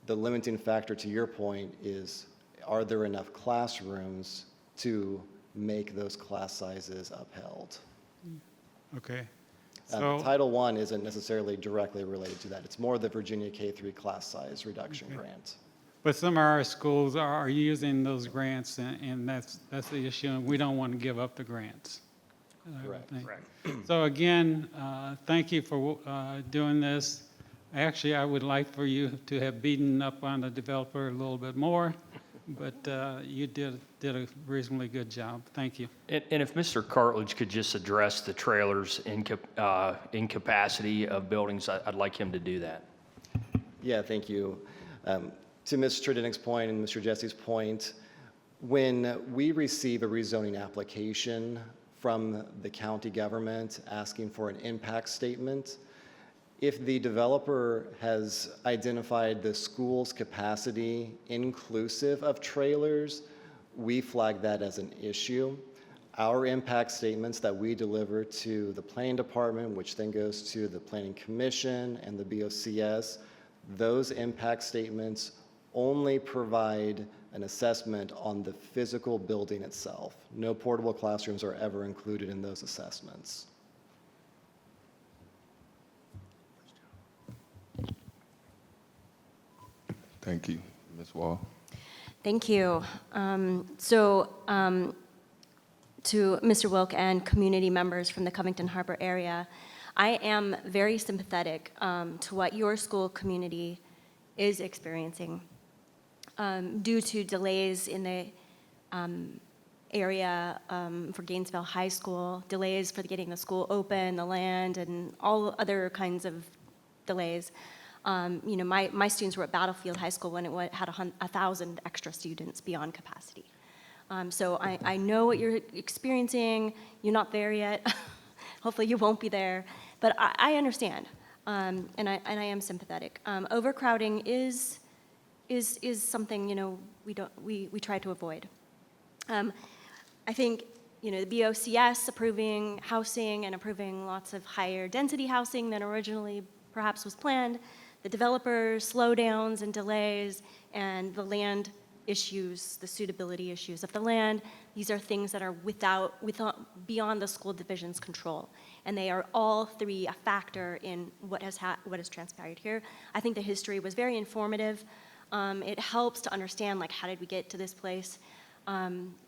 the limiting factor to your point is, are there enough classrooms to make those class sizes upheld? Okay. So Title I isn't necessarily directly related to that. It's more the Virginia K-3 class size reduction grant. but some of our schools are using those grants, and that's the issue, and we don't want to give up the grants. Correct. So again, thank you for doing this. Actually, I would like for you to have beaten up on the developer a little bit more, but you did a reasonably good job. Thank you. And if Mr. Cartledge could just address the trailers incapacity of buildings, I'd like him to do that. Yeah, thank you. To Ms. Tredinnick's point and Mr. Jesse's point, when we receive a rezoning application from the county government asking for an impact statement, if the developer has identified the school's capacity inclusive of trailers, we flag that as an issue. Our impact statements that we deliver to the planning department, which then goes to the planning commission and the BOCS, those impact statements only provide an assessment on the physical building itself. No portable classrooms are ever included in those assessments. Thank you. Ms. Wall. Thank you. To Mr. Wilk and community members from the Covington Harper area, I am very sympathetic to what your school community is experiencing due to delays in the area for Gainesville High School, delays for getting the school open, the land, and all other kinds of delays. My students were at Battlefield High School when it had 1,000 extra students beyond capacity. So I know what you're experiencing. You're not there yet. Hopefully you won't be there. But I understand, and I am sympathetic. Overcrowding is something we try to avoid. I think the BOCS approving housing and approving lots of higher density housing than originally perhaps was planned, the developer slowdowns and delays, and the land issues, the suitability issues of the land. These are things that are beyond the school division's control, and they are all three a factor in what has transpired here. I think the history was very informative. It helps to understand how did we get to this place,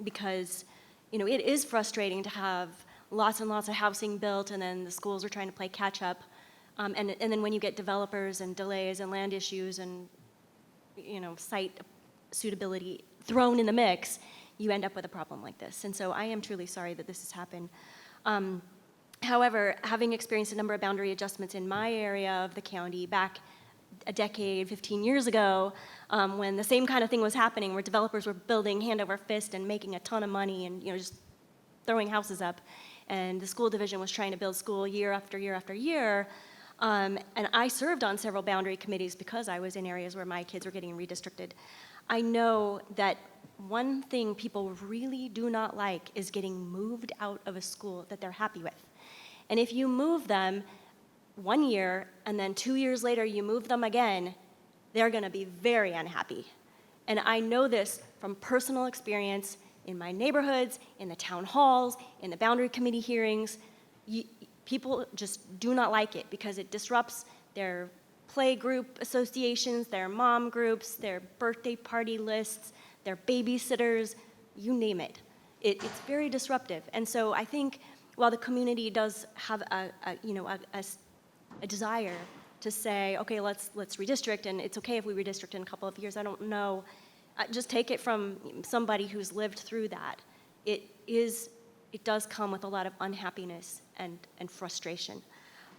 because it is frustrating to have lots and lots of housing built, and then the schools are trying to play catch up, and then when you get developers and delays and land issues and site suitability thrown in the mix, you end up with a problem like this. And so I am truly sorry that this has happened. However, having experienced a number of boundary adjustments in my area of the county back a decade, 15 years ago, when the same kind of thing was happening, where developers were building hand over fist and making a ton of money and just throwing houses up, and the school division was trying to build school year after year after year, and I served on several boundary committees because I was in areas where my kids were getting redistricted. I know that one thing people really do not like is getting moved out of a school that they're happy with. And if you move them 1 year and then 2 years later you move them again, they're going to be very unhappy. And I know this from personal experience in my neighborhoods, in the town halls, in the boundary committee hearings. People just do not like it because it disrupts their play group associations, their mom groups, their birthday party lists, their babysitters, you name it. It's very disruptive. And so I think while the community does have a desire to say, okay, let's redistrict, and it's okay if we redistrict in a couple of years, I don't know. Just take it from somebody who's lived through that. It does come with a lot of unhappiness and frustration.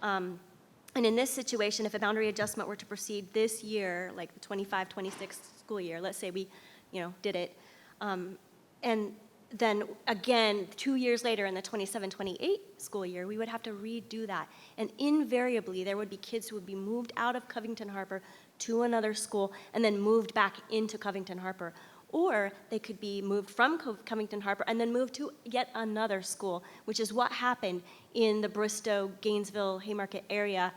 And in this situation, if a boundary adjustment were to proceed this year, like the 25-26 school year, let's say we, did it, and then again, 2 years later in the 27-28 school year, we would have to redo that. And invariably, there would be kids who would be moved out of Covington Harper to another school and then moved back into Covington Harper. Or they could be moved from Covington Harper and then moved to yet another school, which is what happened in the Bristow, Gainesville, Haymarket area,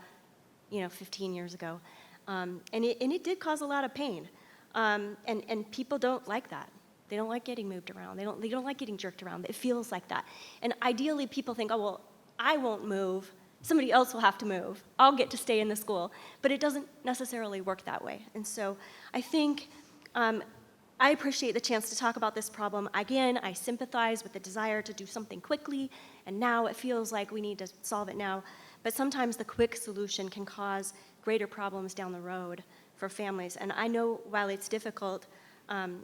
15 years ago. And it did cause a lot of pain. And people don't like that. They don't like getting moved around. They don't like getting jerked around. It feels like that. And ideally, people think, oh, well, I won't move. Somebody else will have to move. I'll get to stay in the school. But it doesn't necessarily work that way. And so I think I appreciate the chance to talk about this problem. Again, I sympathize with the desire to do something quickly, and now it feels like we need to solve it now. But sometimes the quick solution can cause greater problems down the road for families. And I know while it's difficult,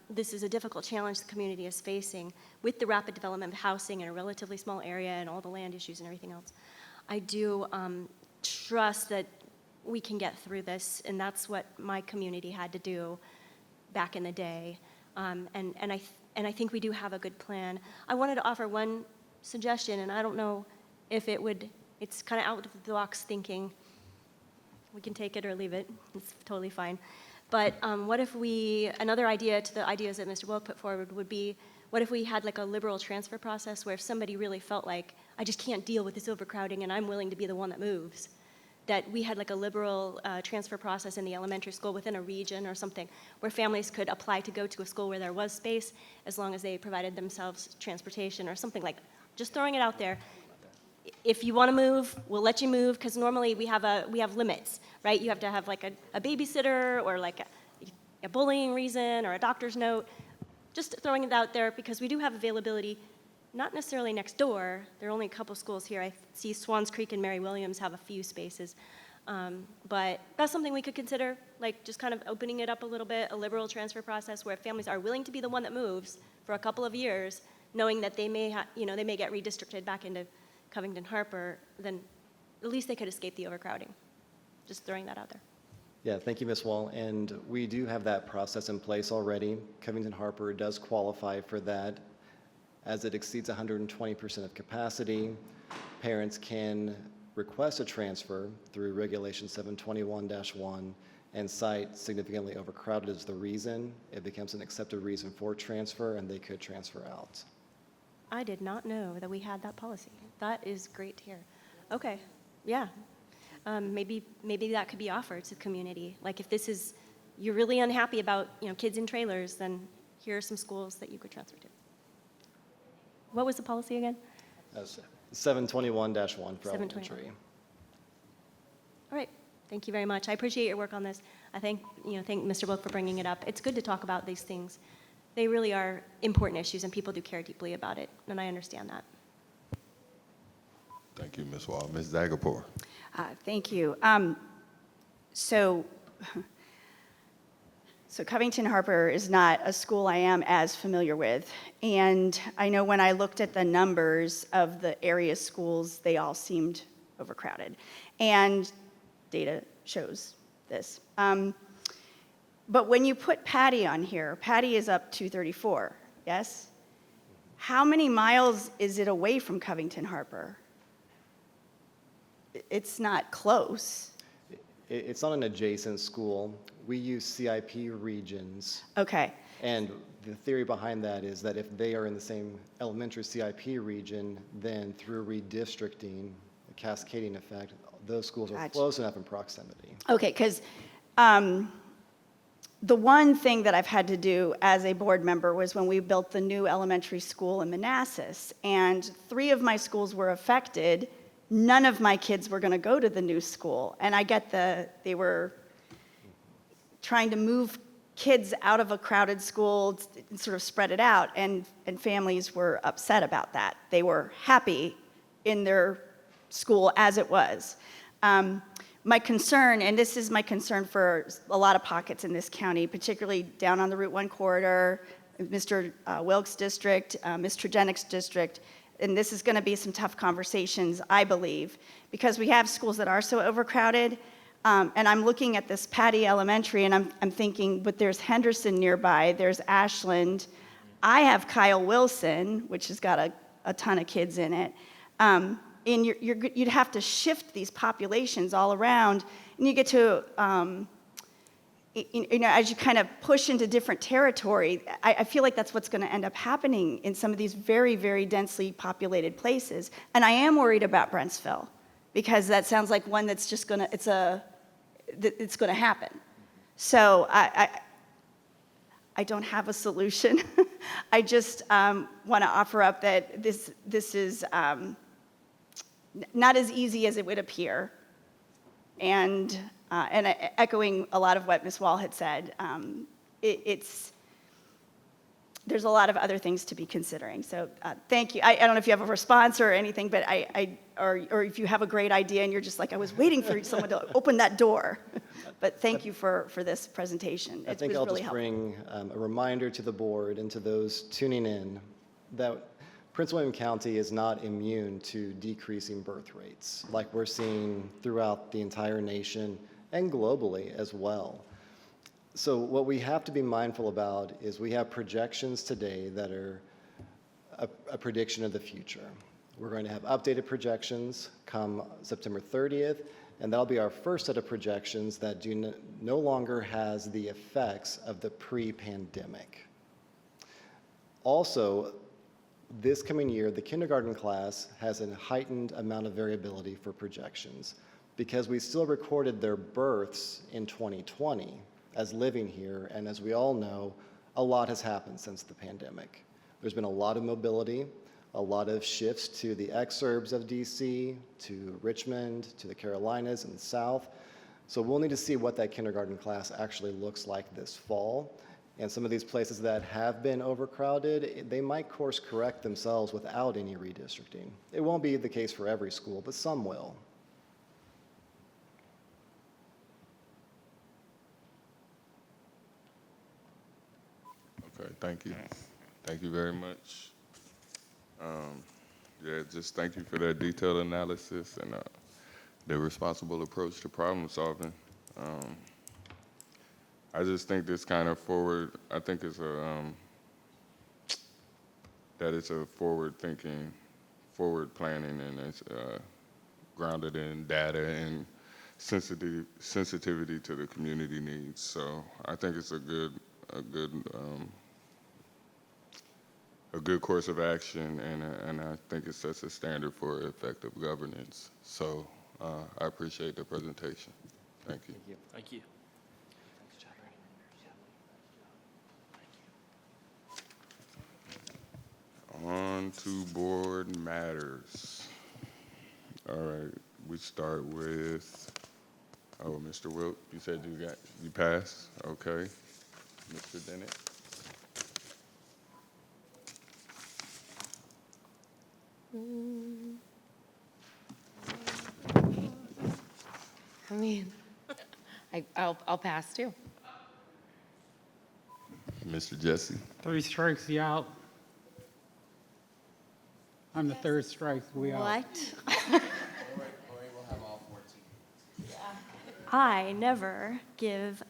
this is a difficult challenge the community is facing with the rapid development of housing in a relatively small area and all the land issues and everything else. I do trust that we can get through this, and that's what my community had to do back in the day. And I think we do have a good plan. I wanted to offer one suggestion, and I don't know if it's kind of out of the box thinking. We can take it or leave it. It's totally fine. But what if another idea to the ideas that Mr. Wilk put forward would be, what if we had like a liberal transfer process where if somebody really felt like, I just can't deal with this overcrowding and I'm willing to be the one that moves, that we had like a liberal transfer process in the elementary school within a region or something where families could apply to go to a school where there was space as long as they provided themselves transportation or something like that. Just throwing it out there. If you want to move, we'll let you move, because normally we have limits, right? You have to have like a babysitter or like a bullying reason or a doctor's note. Just throwing it out there because we do have availability, not necessarily next door. There are only a couple schools here. I see Swans Creek and Mary Williams have a few spaces. But that's something we could consider, like just kind of opening it up a little bit, a liberal transfer process where families are willing to be the one that moves for a couple of years, knowing that they may get redistricted back into Covington Harper, then at least they could escape the overcrowding. Just throwing that out there. Yeah, thank you, Ms. Wall. And we do have that process in place already. Covington Harper does qualify for that. As it exceeds 120% of capacity, parents can request a transfer through Regulation 721-1 and cite significantly overcrowded as the reason. It becomes an accepted reason for transfer, and they could transfer out. I did not know that we had that policy. That is great to hear. Okay, yeah. Maybe that could be offered to the community. Like if you're really unhappy about kids in trailers, then here are some schools that you could transfer to. What was the policy again? 721-1 for 721. elementary. All right, thank you very much. I appreciate your work on this. I thank Mr. Wilk for bringing it up. It's good to talk about these things. They really are important issues, and people do care deeply about it, and I understand that. Thank you, Ms. Wall. Ms. Dagopour. Thank you. So Covington Harper is not a school I am as familiar with. And I know when I looked at the numbers of the area schools, they all seemed overcrowded. And data shows this. But when you put Patty on here, Patty is up 234, yes? How many miles is it away from Covington Harper? It's not close. It's not an adjacent school. We use CIP regions. Okay. And the theory behind that is that if they are in the same elementary CIP region, then through redistricting, a cascading effect, those schools are close enough in proximity. Okay, because the one thing that I've had to do as a board member was when we built the new elementary school in Manassas, and 3 of my schools were affected. None of my kids were going to go to the new school, and I get they were trying to move kids out of a crowded school and sort of spread it out, and families were upset about that. They were happy in their school as it was. My concern, and this is my concern for a lot of pockets in this county, particularly down on the Route 1 corridor, Mr. Wilkes district, Ms. Tregenik's district, and this is going to be some tough conversations, I believe, because we have schools that are so overcrowded, and I'm looking at this Patty Elementary, and I'm thinking, but there's Henderson nearby, there's Ashland, I have Kyle Wilson, which has got a ton of kids in it, and you'd have to shift these populations all around, and you get to, as you kind of push into different territory, I feel like that's what's going to end up happening in some of these very, very densely populated places. And I am worried about Brentsville, because that sounds like one that's just going to, it's going to happen. So I don't have a solution. I just want to offer up that this is not as easy as it would appear. And echoing a lot of what Ms. Wall had said, there's a lot of other things to be considering. So thank you. I don't know if you have a response or anything, but or if you have a great idea and you're just like, I was waiting for someone to open that door. But thank you for this presentation. I It think was I'll really just helpful. bring a reminder to the board and to those tuning in that Prince William County is not immune to decreasing birth rates like we're seeing throughout the entire nation and globally as well. So what we have to be mindful about is we have projections today that are a prediction of the future. We're going to have updated projections come September 30th, and that'll be our first set of projections that no longer has the effects of the pre-pandemic. Also, this coming year, the kindergarten class has a heightened amount of variability for projections because we still recorded their births in 2020 as living here, and as we all know, a lot has happened since the pandemic. There's been a lot of mobility, a lot of shifts to the exurbs of DC, to Richmond, to the Carolinas and the South. So we'll need to see what that kindergarten class actually looks like this fall. And some of these places that have been overcrowded, they might course correct themselves without any redistricting. It won't be the case for every school, but some will. Okay, thank you. Thank you very much. Yeah, just thank you for that detailed analysis and the responsible approach to problem solving. I just think this kind of I think it's that it's a forward thinking, forward planning, and it's grounded in data and sensitivity to the community needs. So I think it's a good course of action, and I think it sets a standard for effective governance. So I appreciate the presentation. Thank you. Thank you. On to board matters. All right, we start with, Mr. Wilt, you said you passed? Okay. Mr. Dennett? I mean, I'll pass too. Mr. Jesse? 3 strikes, you out. I'm the third strike, we out. What? I never give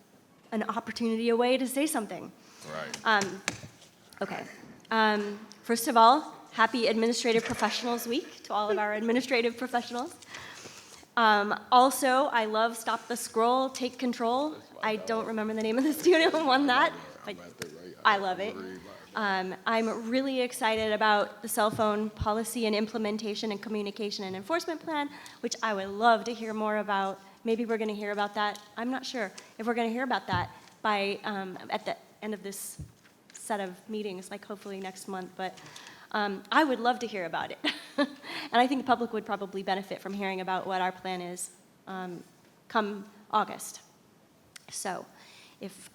an opportunity away to say something. Right. Okay. First of all, happy Administrative Professionals Week to all of our administrative professionals. Also, I love Stop the Scroll, Take Control. I don't remember the name of the student who won that, but I love it. I'm really excited about the cell phone policy and implementation and communication and enforcement plan, which I would love to hear more about. Maybe we're going to hear about that. I'm not sure if we're going to hear about that by at the end of this set of meetings, like hopefully next month. But I would love to hear about it. And I think the public would probably benefit from hearing about what our plan is come August. So if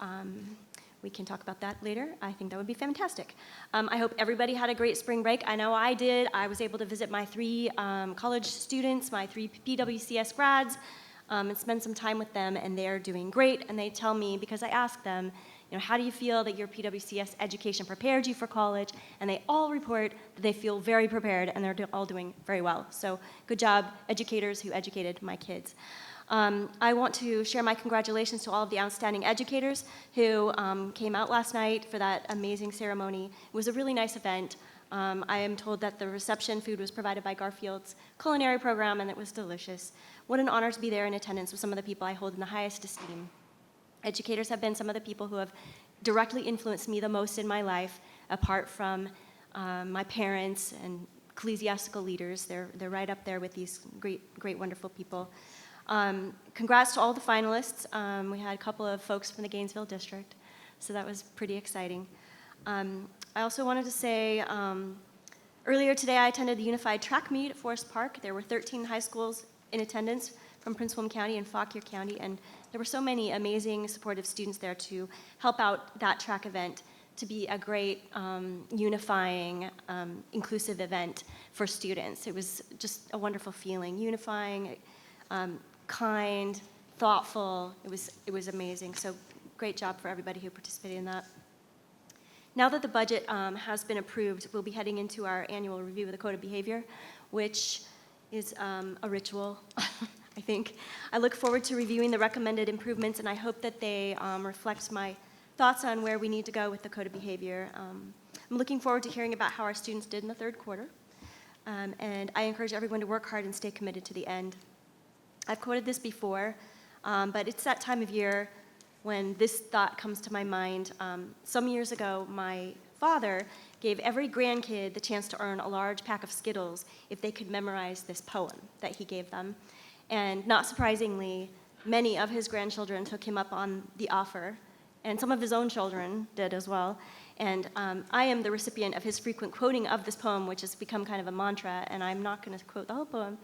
we can talk about that later, I think that would be fantastic. I hope everybody had a great spring break. I know I did. I was able to visit my 3 college students, my 3 PWCS grads, and spend some time with them, and they're doing great. And they tell me, because I ask them, how do you feel that your PWCS education prepared you for college? And they all report that they feel very prepared, and they're all doing very well. So good job, educators who educated my kids. I want to share my congratulations to all of the outstanding educators who came out last night for that amazing ceremony. It was a really nice event. I am told that the reception food was provided by Garfield's culinary program, and it was delicious. What an honor to be there in attendance with some of the people I hold in the highest esteem. Educators have been some of the people who have directly influenced me the most in my life, apart from my parents and ecclesiastical leaders. They're right up there with these great, wonderful people. Congrats to all the finalists. We had a couple of folks from the Gainesville district, so that was pretty exciting. I also wanted to say, earlier today I attended the Unified Track Meet at Forest Park. There were 13 high schools in attendance from Prince William County and Fauquier County, and there were so many amazing, supportive students there to help out that track event to be a great, unifying, inclusive event for students. It was just a wonderful feeling, unifying, kind, thoughtful. It was amazing. So great job for everybody who participated in that. Now that the budget has been approved, we'll be heading into our annual review of the Code of Behavior, which is a ritual, I think. I look forward to reviewing the recommended improvements, and I hope that they reflect my thoughts on where we need to go with the Code of Behavior. I'm looking forward to hearing about how our students did in the third quarter, and I encourage everyone to work hard and stay committed to the end. I've quoted this before, but it's that time of year when this thought comes to my mind. Some years ago, my father gave every grandkid the chance to earn a large pack of Skittles if they could memorize this poem that he gave them. And not surprisingly, many of his grandchildren took him up on the offer, and some of his own children did as well. And I am the recipient of his frequent quoting of this poem, which has become kind of a mantra, and I'm not going to quote the whole poem,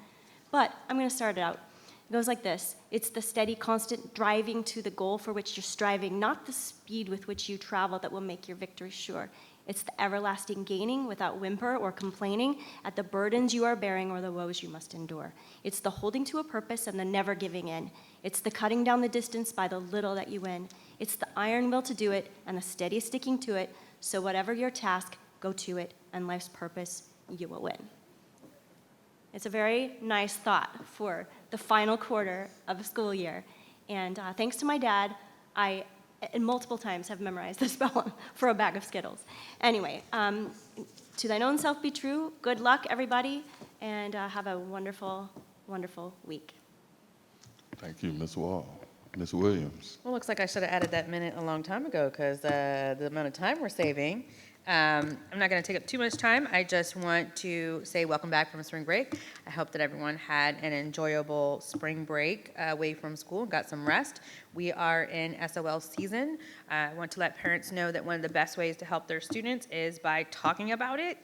but I'm going to start it out. It goes like this: it's the steady, constant driving to the goal for which you're striving, not the speed with which you travel that will make your victory sure. It's the everlasting gaining without whimper or complaining at the burdens you are bearing or the woes you must endure. It's the holding to a purpose and the never giving in. It's the cutting down the distance by the little that you win. It's the iron will to do it and the steady sticking to it. So whatever your task, go to it, and life's purpose, you will win. It's a very nice thought for the final quarter of a school year. And thanks to my dad, I multiple times have memorized this poem for a bag of Skittles. Anyway, to thine own self be true. Good luck, everybody, and have a wonderful, wonderful week. Thank you, Ms. Wall. Ms. Williams. Well, looks like I should have added that minute a long time ago because the amount of time we're saving. I'm not going to take up too much time. I just want to say welcome back from spring break. I hope that everyone had an enjoyable spring break away from school and got some rest. We are in SOL season. I want to let parents know that one of the best ways to help their students is by talking about it.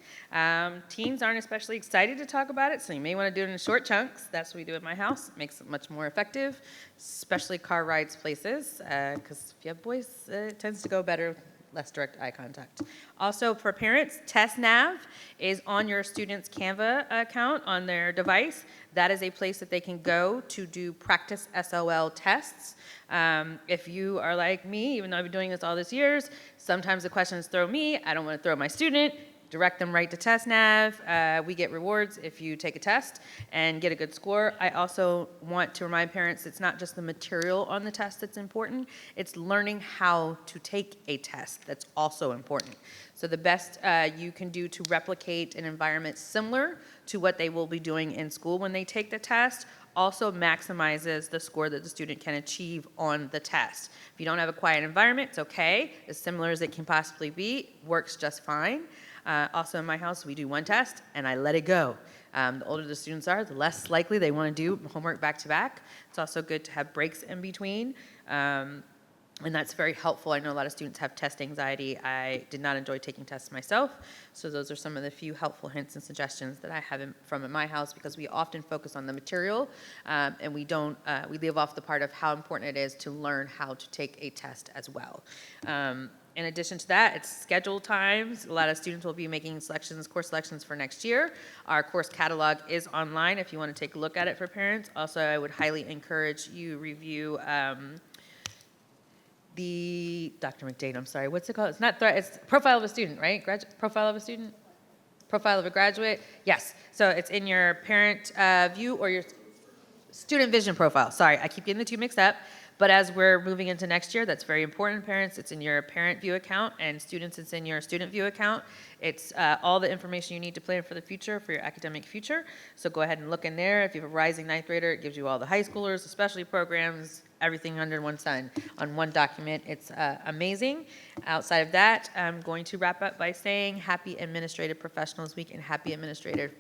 Teens aren't especially excited to talk about it, so you may want to do it in short chunks. That's what we do at my house. It makes it much more effective, especially car rides places, because if you have boys, it tends to go better with less direct eye contact. Also, for parents, TestNav is on your student's Canva account on their device. That is a place that they can go to do practice SOL tests. If you are like me, even though I've been doing this all these years, sometimes the questions throw me. I don't want to throw my student. Direct them right to TestNav. We get rewards if you take a test and get a good score. I also want to remind parents it's not just the material on the test that's important, it's learning how to take a test that's also important. So the best you can do to replicate an environment similar to what they will be doing in school when they take the test also maximizes the score that the student can achieve on the test. If you don't have a quiet environment, it's okay. As similar as it can possibly be, works just fine. Also in my house, we do one test, and I let it go. The older the students are, the less likely they want to do homework back to back. It's also good to have breaks in between, and that's very helpful. I know a lot of students have test anxiety. I did not enjoy taking tests myself, so those are some of the few helpful hints and suggestions that I have from in my house, because we often focus on the material, and we leave off the part of how important it is to learn how to take a test as well. In addition to that, it's scheduled times. A lot of students will be making course selections for next year. Our course catalog is online if you want to take a look at it for parents. Also, I would highly encourage you review Dr. McDade, I'm sorry, what's it called? It's Profile of a Student, right? Profile of a Student? Profile of a Graduate? Yes. So it's in your parent view or your student vision profile. Sorry, I keep getting the two mixed up. But as we're moving into next year, that's very important. Parents, it's in your parent view account, and students, it's in your student view account. It's all the information you need to plan for the future, for your academic future. So go ahead and look in there. If you have a rising ninth grader, it gives you all the high schoolers, the specialty programs, everything under one sun on one document. It's amazing. Outside of that, I'm going to wrap up by saying Happy Administrative Professionals Week and Happy Administrative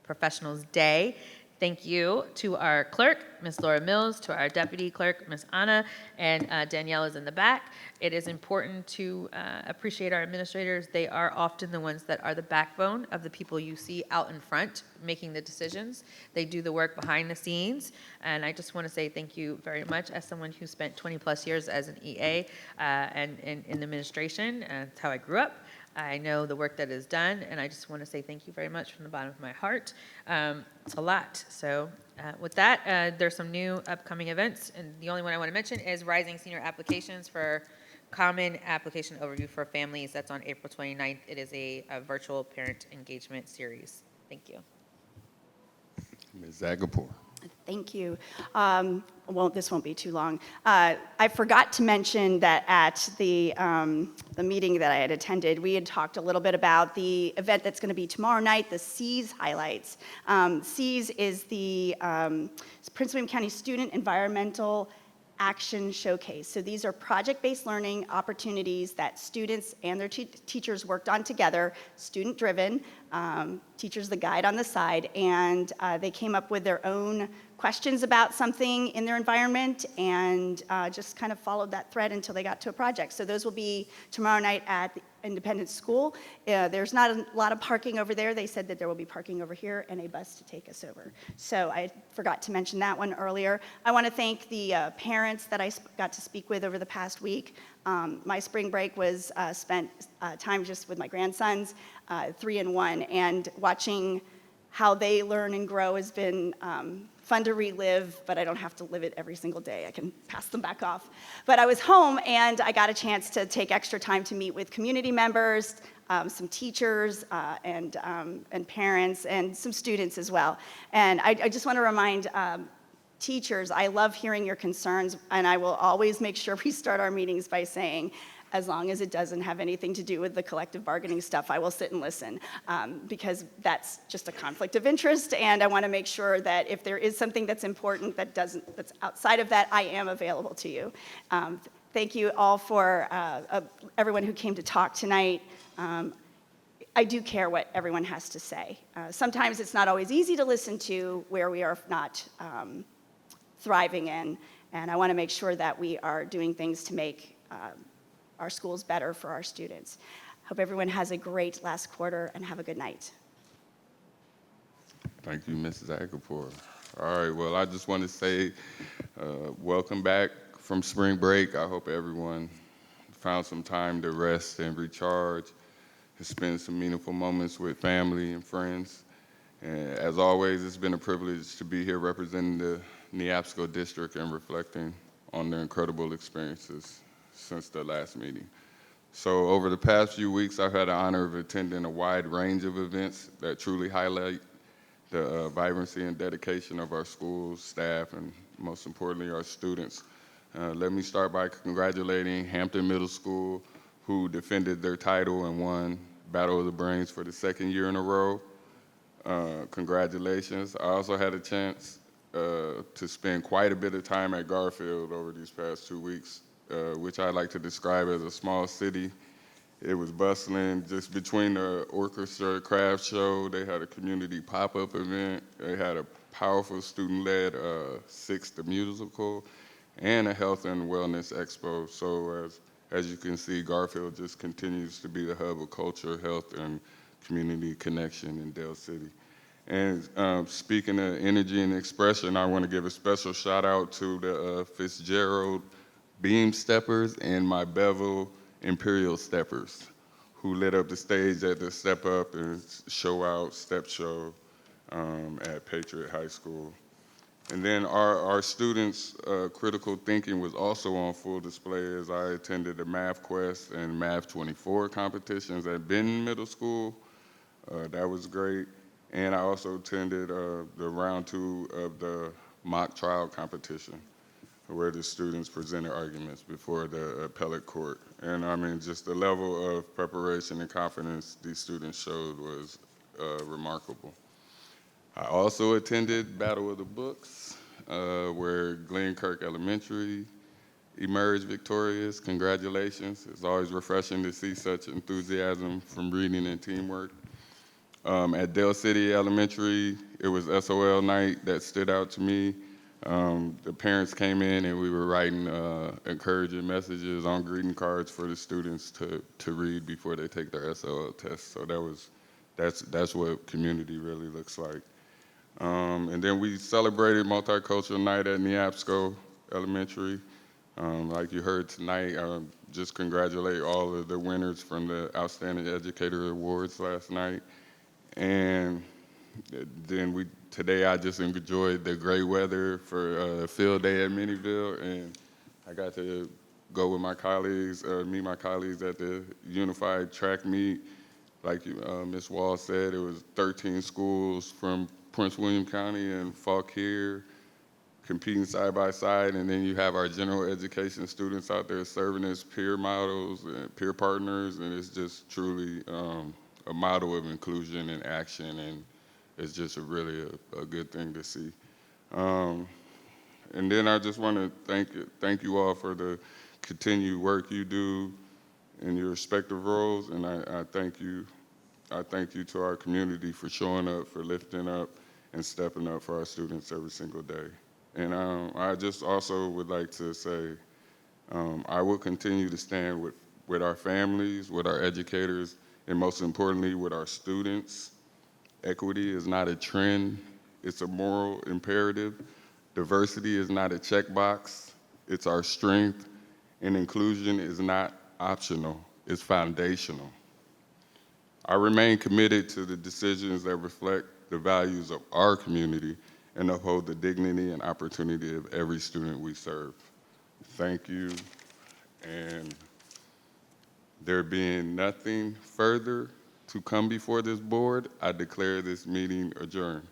Professionals Day. Thank you to our clerk, Ms. Laura Mills, to our deputy clerk, Ms. Anna, and Danielle is in the back. It is important to appreciate our administrators. They are often the ones that are the backbone of the people you see out in front making the decisions. They do the work behind the scenes, and I just want to say thank you very much as someone who spent 20 plus years as an EA and in administration. That's how I grew up. I know the work that is done, and I just want to say thank you very much from the bottom of my heart. It's a lot. So with that, there's some new upcoming events, and the only one I want to mention is Rising Senior Applications for Common Application Overview for Families. That's on April 29th. It is a virtual parent engagement series. Thank you. Ms. Zagapur. Thank you. This won't be too long. I forgot to mention that at the meeting that I had attended, we had talked a little bit about the event that's going to be tomorrow night, the SEAS highlights. SEAS is the Prince William County Student Environmental Action Showcase. So these are project-based learning opportunities that students and their teachers worked on together, student-driven, teachers the guide on the side, and they came up with their own questions about something in their environment and just kind of followed that thread until they got to a project. So those will be tomorrow night at the Independent School. There's not a lot of parking over there. They said that there will be parking over here and a bus to take us over. So I forgot to mention that one earlier. I want to thank the parents that I got to speak with over the past week. My spring break was spent time just with my grandsons, 3 and 1, and watching how they learn and grow has been fun to relive, but I don't have to live it every single day. I can pass them back off. But I was home, and I got a chance to take extra time to meet with community members, some teachers, and parents, and some students as well. And I just want to remind teachers, I love hearing your concerns, and I will always make sure we start our meetings by saying, as long as it doesn't have anything to do with the collective bargaining stuff, I will sit and listen, because that's just a conflict of interest, and I want to make sure that if there is something that's important that's outside of that, I am available to you. Thank you all for everyone who came to talk tonight. I do care what everyone has to say. Sometimes it's not always easy to listen to where we are not thriving in, and I want to make sure that we are doing things to make our schools better for our students. Hope everyone has a great last quarter and have a good night. Thank you, Mrs. Akapor. All right, well, I just want to say welcome back from spring break. I hope everyone found some time to rest and recharge and spend some meaningful moments with family and friends. And as always, it's been a privilege to be here representing the Neabsco district and reflecting on their incredible experiences since the last meeting. So over the past few weeks, I've had the honor of attending a wide range of events that truly highlight the vibrancy and dedication of our schools, staff, and most importantly, our students. Let me start by congratulating Hampton Middle School, who defended their title and won Battle of the Brains for the second year in a row. Congratulations. I also had a chance to spend quite a bit of time at Garfield over these past 2 weeks, which I like to describe as a small city. It was bustling just between the orchestra craft show. They had a community pop-up event. They had a powerful student-led Six the Musical and a health and wellness expo. So as you can see, Garfield just continues to be the hub of culture, health, and community connection in Dale City. And speaking of energy and expression, I want to give a special shout out to the Fitzgerald Beam Steppers and my Bevel Imperial Steppers, who lit up the stage at the Step Up and Show Out Step Show at Patriot High School. And then our students' critical thinking was also on full display as I attended the Math Quest and Math 24 competitions at Benton Middle School. That was great. And I also attended the round 2 of the mock trial competition, where the students presented arguments before the appellate court. And I mean, just the level of preparation and confidence these students showed was remarkable. I also attended Battle of the Books, where Glenkirk Elementary emerged victorious. Congratulations. It's always refreshing to see such enthusiasm from reading and teamwork. At Dale City Elementary, it was SOL night that stood out to me. The parents came in and we were writing encouraging messages on greeting cards for the students to read before they take their SOL test. So that's what community really looks like. And then we celebrated Multicultural Night at Neabsco Elementary. Like you heard tonight, just congratulate all of the winners from the Outstanding Educator Awards last night. And then today I just enjoyed the great weather for field day at Minnieville, and I got to go with my colleagues, meet my colleagues at the Unified Track Meet. Like Ms. Wall said, it was 13 schools from Prince William County and Fauquier competing side by side, and then you have our general education students out there serving as peer models and peer partners, and it's just truly a model of inclusion and action, and it's just really a good thing to see. And then I just want to thank you all for the continued work you do in your respective roles, and I thank you to our community for showing up, for lifting up, and stepping up for our students every single day. And I just also would like to say I will continue to stand with our families, with our educators, and most importantly, with our students. Equity is not a trend, it's a moral imperative. Diversity is not a checkbox, it's our strength. And inclusion is not optional, it's foundational. I remain committed to the decisions that reflect the values of our community and uphold the dignity and opportunity of every student we serve. Thank you, and there being nothing further to come before this board, I declare this meeting adjourned.